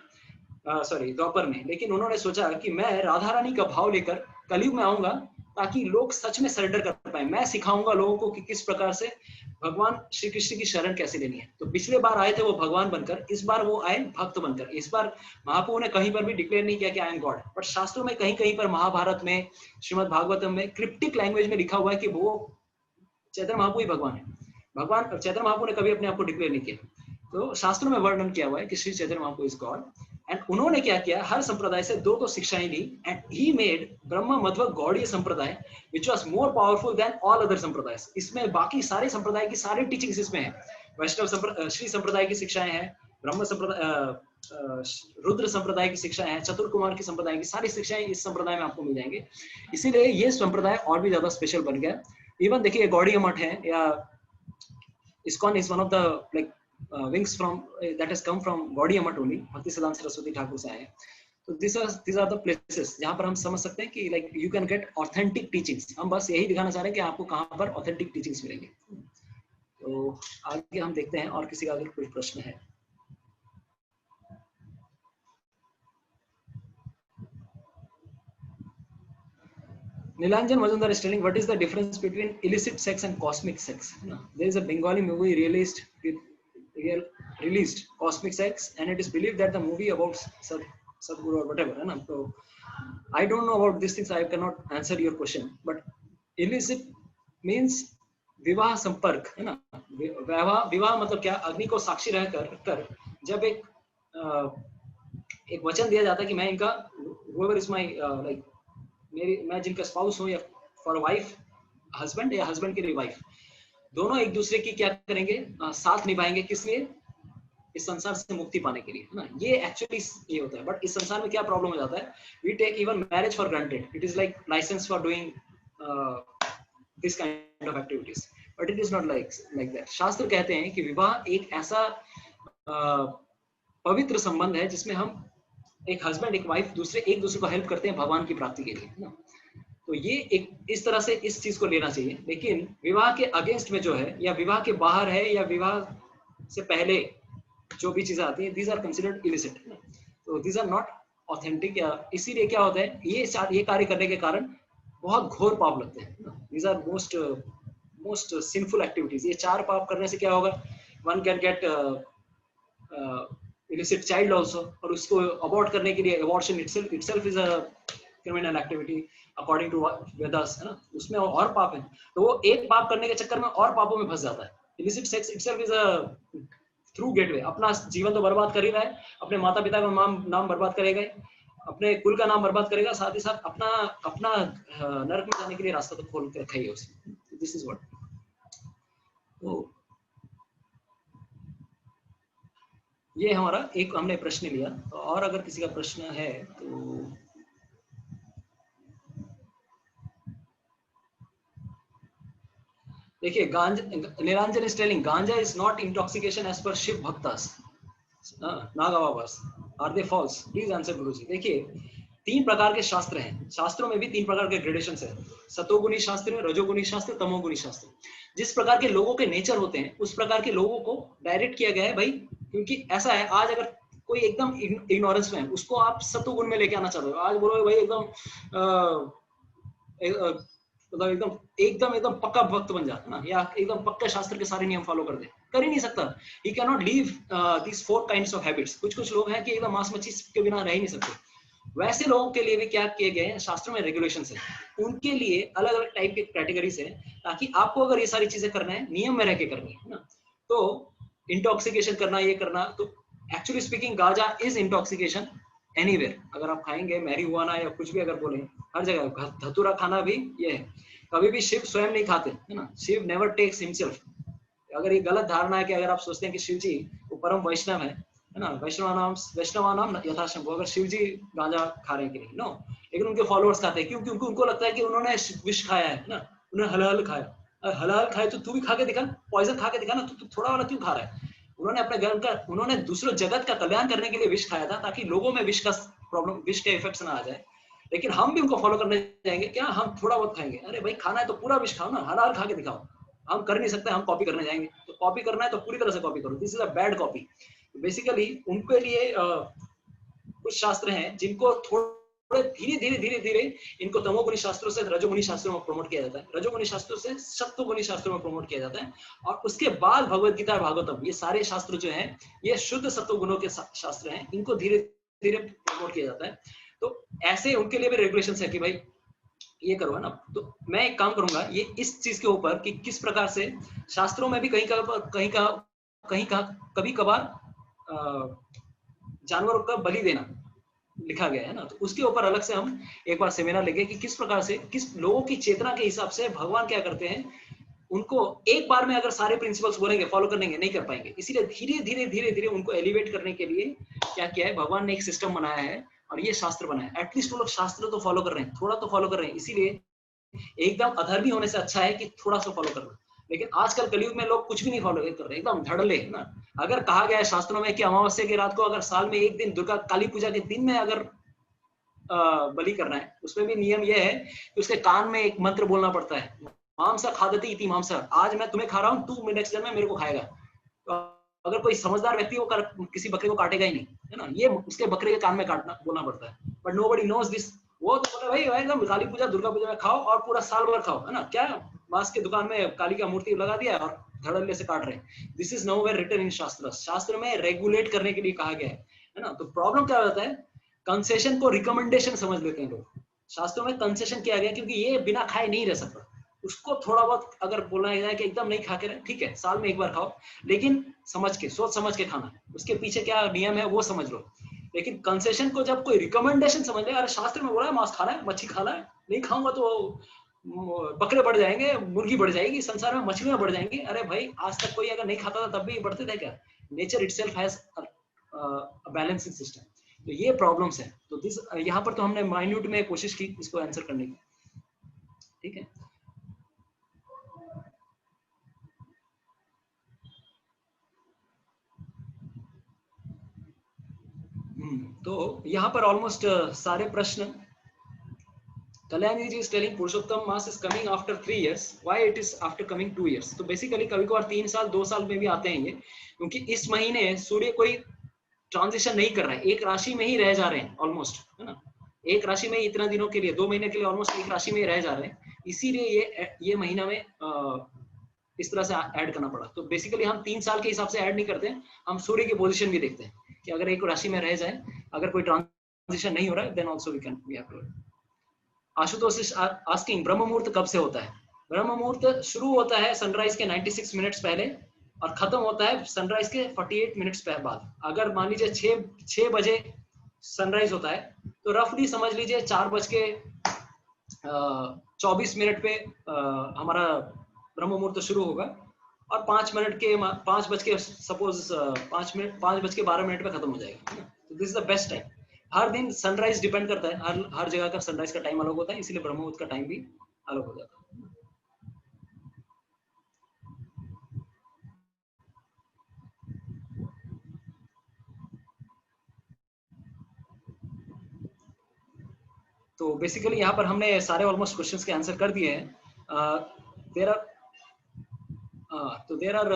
सॉरी द्वापर में, लेकिन उन्होंने सोचा कि मैं राधा रानी का भाव लेकर कलयुग में आऊंगा ताकि लोग सच में सरेंडर कर पाए। मैं सिखाऊंगा लोगों को कि किस प्रकार से भगवान श्री कृष्ण की शरण कैसे लेनी है। तो पिछले बार आए थे वो भगवान बनकर, इस बार वो आए भक्त बनकर। इस बार महाप्रभु ने कहीं पर भी डिक्लेयर नहीं किया कि आई एम गॉड, बट शास्त्रों में कहीं कहीं पर, महाभारत में, श्रीमद् भागवतम में क्रिप्टिक लैंग्वेज में लिखा हुआ है कि वो चैतन्य महाप्रभु ही भगवान है। भगवान चैतन्य महाप्रभु ने कभी अपने आप को डिक्लेयर नहीं किया। तो शास्त्रों में वर्णन किया हुआ है कि Shri Chaitanya Mahaprabhu is God. And उन्होंने क्या किया, हर संप्रदाय से 2-2 शिक्षाएं ली, एंड ही मेड ब्रह्म मध्व गौड़ीय संप्रदाय which was more powerful than all other संप्रदाय। इसमें बाकी सारे संप्रदाय की सारी टीचिंग्स इसमें है। वैष्णव श्री संप्रदाय की शिक्षाएं हैं, ब्रह्म संप्रदाय, रुद्र संप्रदाय की शिक्षाएं हैं, चतुर्कुमार की संप्रदाय की सारी शिक्षाएं इस संप्रदाय में आपको मिल जाएंगे। इसीलिए ये संप्रदाय और भी ज्यादा स्पेशल बन गया। इवन देखिए गौड़ीय मठ है, या ISKCON is one of the like wings from that has come from Gaudiya Math only, Bhaktisiddhanta Saraswati Thakur से आए। तो these are the places जहाँ पर हम समझ सकते हैं कि like you can get authentic teachings। हम बस यही दिखाना चाह रहे हैं कि आपको कहाँ पर authentic teachings मिलेंगे। तो आगे हम देखते हैं और किसी का अगर कोई प्रश्न है। Nilanjan Majumdar is telling what is the difference between illicit sex and cosmic sex. There is a Bengali movie released Cosmic Sex, and it is believed that the movie about Sadhguru or whatever. So I don't know about these things, I cannot answer your question, but illicit means विवाह संपर्क है ना। विवाह मतलब क्या, अग्नि को साक्षी रह कर जब एक वचन दिया जाता है कि मैं इनका whoever is my like मैं जिनका स्पाउस हूँ, या फॉर वाइफ हस्बैंड या हस्बैंड के लिए वाइफ, दोनों एक दूसरे की क्या करेंगे, साथ निभाएंगे। किस लिए, इस संसार से मुक्ति पाने के लिए, है ना। ये एक्चुअली ये होता है। बट इस संसार में क्या प्रॉब्लम हो जाता है, we take even marriage for granted. It is like license for doing this kind of activities, but it is not like that. शास्त्र कहते हैं कि विवाह एक ऐसा पवित्र संबंध है जिसमें हम एक हस्बैंड एक वाइफ एक दूसरे को हेल्प करते हैं भगवान की प्राप्ति के लिए, है ना। तो ये एक इस तरह से इस चीज को लेना चाहिए। लेकिन विवाह के अगेंस्ट में जो है, या विवाह के बाहर है, या विवाह से पहले जो भी चीजें आती हैं, दीज आर कंसिडर्ड इलिसिट। तो दीज आर नॉट ऑथेंटिक। या इसीलिए क्या होता है, ये कार्य करने के कारण बहुत घोर पाप लगते हैं। These are most sinful activities. ये 4 पाप करने से क्या होगा, one can get illicit child also, और उसको abort करने के लिए abortion itself is a criminal activity according to Vedas, है ना, उसमें और पाप है। तो वो एक पाप करने के चक्कर में और पापों में फंस जाता है। illicit sex itself is a through gateway, अपना जीवन तो बर्बाद कर ही रहा है, अपने माता पिता का नाम बर्बाद करेगा, अपने कुल का नाम बर्बाद करेगा, साथ ही साथ अपना नरक में जाने के लिए रास्ता तो खोल के रखा ही है उसने। This is what. तो ये हमारा एक हमने प्रश्न लिया, तो और अगर किसी का प्रश्न है तो देखिए, Niranjan is telling ganja is not intoxication as per Shiva bhaktas, Naga babas, are they false? Please answer Guruji. देखिए, 3 प्रकार के शास्त्र हैं, शास्त्रों में भी 3 प्रकार के ग्रेडेशंस हैं, सतोगुणी शास्त्र, रजोगुणी शास्त्र, तमोगुणी शास्त्र। जिस प्रकार के लोगों के नेचर होते हैं उस प्रकार के लोगों को डायरेक्ट किया गया है भाई, क्योंकि ऐसा है, आज अगर कोई एकदम इग्नोरेंस में है उसको आप सतोगुण में लेके आना चाहते हो, आज बोलो भाई एकदम मतलब एकदम एकदम पक्का भक्त बन जाता ना, या एकदम पक्का शास्त्र के सारे नियम फॉलो कर दे, कर ही नहीं सकता। He can not leave this 4 kinds of habits. कुछ लोग हैं कि एकदम मांस मच्छी के बिना रह ही नहीं सकते। वैसे लोगों के लिए भी क्या किए गए हैं, शास्त्रों में रेगुलेशंस है, उनके लिए अलग अलग टाइप के कैटेगरीज है, ताकि आपको अगर ये सारी चीजें करना है, नियम में रह के करनी है ना। तो इंटॉक्सिकेशन करना, ये करना, तो एक्चुअली स्पीकिंग गांजा इज इंटॉक्सिकेशन एनीवेयर। अगर आप खाएंगे मैरिजुआना या कुछ भी अगर बोले, हर जगह धतूरा खाना भी ये है। कभी भी शिव स्वयं नहीं खाते, है ना, शिव नेवर टेक्स हिमसेल्फ। अगर ये गलत धारणा है कि अगर आप सोचते हैं कि शिव जी वो परम वैष्णव है ना, वैष्णवानाम यथाशंभु, अगर शिव जी गांजा खा रहे हैं कि नहीं, नो, लेकिन उनके फॉलोअर्स खाते हैं। क्यों? क्योंकि उनको लगता है कि उन्होंने विष खाया है ना, उन्होंने हलाल खाया। हलाल खाए तो तू भी खा के दिखा, पॉइजन खा के दिखा ना, तू थोड़ा वाला क्यों खा रहा है? उन्होंने दूसरे जगत का कल्याण करने के लिए विष खाया था, ताकि लोगों में विष का प्रॉब्लम, विष के इफेक्ट्स ना आ जाए। लेकिन हम भी उनको फॉलो करने जाएंगे क्या? हम थोड़ा बहुत खाएंगे? अरे भाई, खाना है तो पूरा विष खाओ ना, हलाल खा के दिखाओ। हम कर नहीं सकते, हम कॉपी करने जाएंगे, तो कॉपी करना है तो पूरी तरह से कॉपी करो। This is a bad copy. Basically उनके लिए कुछ शास्त्र हैं जिनको थोड़े धीरे इनको तमोगुणी शास्त्रों से रजोगुणी शास्त्रों में प्रमोट किया जाता है, रजोगुणी शास्त्रों से सत्वगुणी शास्त्रों में प्रमोट किया जाता है, और उसके बाद भगवत गीता, भागवतम, ये सारे शास्त्र जो हैं ये शुद्ध सत्व गुणों के शास्त्र हैं, इनको धीरे धीरे प्रमोट किया जाता है। तो ऐसे उनके लिए भी रेगुलेशंस है कि भाई ये करो, है ना। तो मैं एक काम करूंगा ये इस चीज के ऊपर कि किस प्रकार से शास्त्रों में भी कभी कभार जानवरों का बलि देना लिखा गया है ना, तो उसके ऊपर अलग से हम एक बार सेमिनार लेंगे कि किस प्रकार से, किस लोगों की चेतना के हिसाब से भगवान क्या करते हैं। उनको एक बार में अगर सारे प्रिंसिपल्स बोलेंगे, फॉलो करेंगे, नहीं कर पाएंगे। इसीलिए धीरे धीरे उनको एलिवेट करने के लिए क्या किया है, भगवान ने एक सिस्टम बनाया है और ये शास्त्र बनाया है। एटलीस्ट वो लोग शास्त्र तो फॉलो कर रहे हैं, थोड़ा तो फॉलो कर रहे हैं। इसीलिए एकदम अधर्मी होने से अच्छा है कि थोड़ा सा फॉलो करना। लेकिन आजकल कलयुग में लोग कुछ भी नहीं फॉलो कर रहे, एकदम धड़ल्ले, है ना। अगर कहा गया है शास्त्रों में कि अमावस्या की रात को अगर साल में एक दिन, दुर्गा काली पूजा के दिन में अगर बलि करना है, उसमें भी नियम यह है कि उसके कान में एक मंत्र बोलना पड़ता है, मांसा खादती इति मांसा, आज मैं तुम्हें खा रहा हूँ, तू नेक्स्ट जन्म में मेरे को खाएगा। तो अगर कोई समझदार व्यक्ति वो किसी बकरे को काटेगा ही नहीं, है ना, ये उसके बकरे के कान में काटना बोलना पड़ता है। But nobody knows this. वो तो बोले भाई एकदम काली पूजा दुर्गा पूजा में खाओ और पूरा साल भर खाओ, है ना, क्या मांस के दुकान में काली का मूर्ति लगा दिया और धड़ल्ले से काट रहे हैं। This is nowhere written in shastra. शास्त्र में रेगुलेट करने के लिए कहा गया है ना। तो प्रॉब्लम क्या होता है, कंसेशन को रिकमेंडेशन समझ लेते हैं लोग। शास्त्रों में कंसेशन किया गया क्योंकि ये बिना खाए नहीं रह सकता, उसको थोड़ा बहुत अगर बोलना जाए कि एकदम नहीं खा के रहे, ठीक है, साल में एक बार खाओ, लेकिन समझ के, सोच समझ के खाना, उसके पीछे क्या नियम है वो समझ लो। लेकिन कंसेशन को जब कोई रिकमेंडेशन समझ ले, अरे शास्त्र में बोला है मांस खाना है, मच्छी खाना है, नहीं खाऊंगा तो बकरे बढ़ जाएंगे, मुर्गी बढ़ जाएगी, संसार में मछलियां बढ़ जाएंगी। अरे भाई, आज तक कोई अगर नहीं खाता था तब भी बढ़ते थे क्या? Nature itself has a balancing system. तो ये प्रॉब्लम्स है। तो दिस यहाँ पर तो हमने माइन्यूट में कोशिश की इसको आंसर करने की, ठीक है। तो यहाँ पर ऑलमोस्ट सारे प्रश्न। Kalyani ji is telling Purushottam maas is coming after 3 years, why it is after coming 2 years? तो बेसिकली कभी कभार 3 साल 2 साल में भी आते हैं ये, क्योंकि इस महीने सूर्य कोई ट्रांजिशन नहीं कर रहा है, एक राशि में ही रह जा रहे हैं ऑलमोस्ट, है ना। एक राशि में इतना दिनों के लिए, 2 महीने के लिए ऑलमोस्ट एक राशि में ही रह जा रहे हैं। इसीलिए ये महीना में इस तरह से ऐड करना पड़ा। तो बेसिकली हम 3 साल के हिसाब से ऐड नहीं करते हैं, हम सूर्य की पोजीशन भी देखते हैं कि अगर एक राशि में रह जाए, अगर कोई ट्रांजिशन नहीं हो रहा है, then also we have to. Ashutosh is asking Brahma muhurta कब से होता है? ब्रह्म मुहूर्त शुरू होता है सनराइज के 96 मिनट्स पहले और खत्म होता है सनराइज के 48 मिनट्स बाद। अगर मान लीजिए 6 बजे सनराइज होता है तो रफली समझ लीजिए 4:24 पे हमारा ब्रह्म मुहूर्त शुरू होगा और 5 बज के सपोज 5:12 पे खत्म हो जाएगा। तो this is the best time. हर दिन सनराइज डिपेंड करता है, हर जगह का सनराइज का टाइम अलग होता है, इसलिए ब्रह्म मुहूर्त का टाइम भी अलग हो जाता है। तो बेसिकली यहाँ पर हमने सारे ऑलमोस्ट क्वेश्चंस के आंसर कर दिए हैं। There are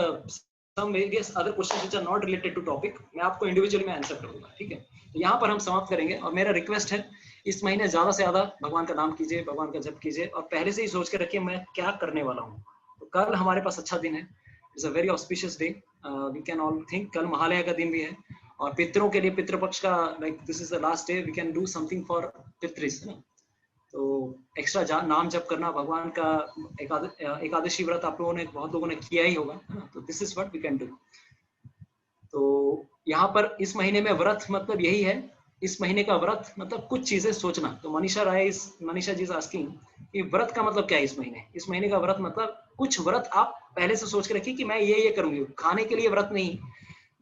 some various other questions which are not related to topic, मैं आपको इंडिविजुअली में आंसर कर दूंगा, ठीक है। तो यहाँ पर हम समाप्त करेंगे और मेरा रिक्वेस्ट है इस महीने ज्यादा से ज्यादा भगवान का नाम कीजिए, भगवान का जप कीजिए और पहले से ही सोच के रखिए मैं क्या करने वाला हूँ। तो कल हमारे पास अच्छा दिन है, it's a very auspicious day, we can all think. कल महालय का दिन भी है और पितरों के लिए पितृपक्ष का, like this is the last day, we can do something for pitrs, है ना। तो एक्स्ट्रा नाम जप करना, भगवान का एकादशी व्रत आप लोगों ने, बहुत लोगों ने किया ही होगा, है ना। तो this is what we can do. तो यहाँ पर इस महीने में व्रत मतलब यही है, इस महीने का व्रत मतलब कुछ चीजें सोचना। तो मनीषा जी इज आस्किंग कि व्रत का मतलब क्या है इस महीने? इस महीने का व्रत मतलब कुछ व्रत आप पहले से सोच के रखिए कि मैं ये करूंगी। खाने के लिए व्रत नहीं,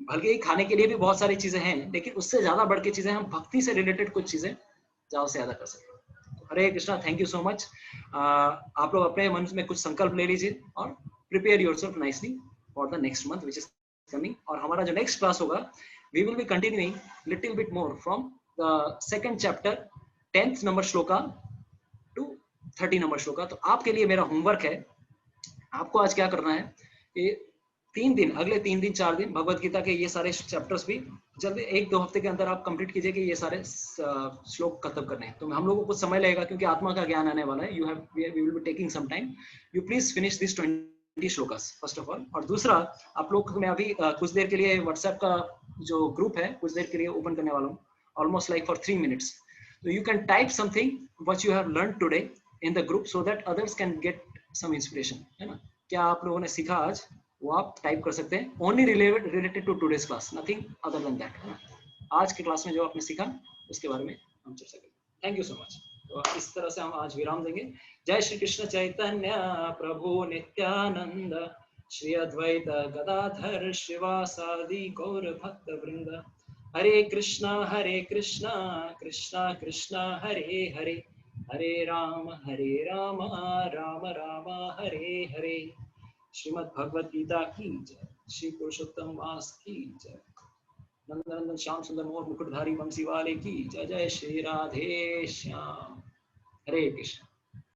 बल्कि खाने के लिए भी बहुत सारी चीजें हैं, लेकिन उससे ज्यादा बढ़ के चीजें हम भक्ति से रिलेटेड कुछ चीजें ज्यादा से ज्यादा कर सकते हैं। तो Hare Krishna, thank you so much. आप लोग अपने मन में कुछ संकल्प ले लीजिए और prepare yourself nicely for the next month which is coming. और हमारा जो नेक्स्ट क्लास होगा, we will be continuing little bit more from the second chapter 10th number shloka to 30 number shloka. तो आपके लिए मेरा होमवर्क है, आपको आज क्या करना है कि 3 दिन, अगले 3 दिन 4 दिन भगवत गीता के ये सारे चैप्टर्स भी जल्दी 1-2 हफ्ते के अंदर आप कंप्लीट कीजिए कि ये सारे श्लोक खत्म करने हैं। तो हम लोगों को कुछ समय लगेगा क्योंकि आत्मा का ज्ञान आने वाला है। We will be taking some time, you please finish this 20 shlokas first of all. और दूसरा, आप लोग मैं अभी कुछ देर के लिए व्हाट्सएप का जो ग्रुप है कुछ देर के लिए ओपन करने वाला हूँ, ऑलमोस्ट लाइक फॉर 3 minutes। तो you can type something what you have learn today in the group so that others can get some inspiration, है ना। क्या आप लोगों ने सीखा आज वो आप टाइप कर सकते हैं, only related to today's class, nothing other than that, है ना। आज के क्लास में जो आपने सीखा उसके बारे में हम चर्चा करेंगे। Thank you so much. तो इस तरह से हम आज विराम देंगे। जय श्री कृष्ण चैतन्य प्रभु नित्यानंद, श्री अद्वैत गदाधर श्रीवासादि गौर भक्त वृंद। हरे कृष्णा कृष्णा कृष्णा हरे हरे, हरे राम राम राम हरे हरे। श्रीमद् भगवत गीता की जय, श्री पुरुषोत्तम मास की जय, नंदनंदन श्याम सुंदर मोर मुकुटधारी बंसी वाले की जय। जय श्री राधे श्याम। हरे कृष्ण।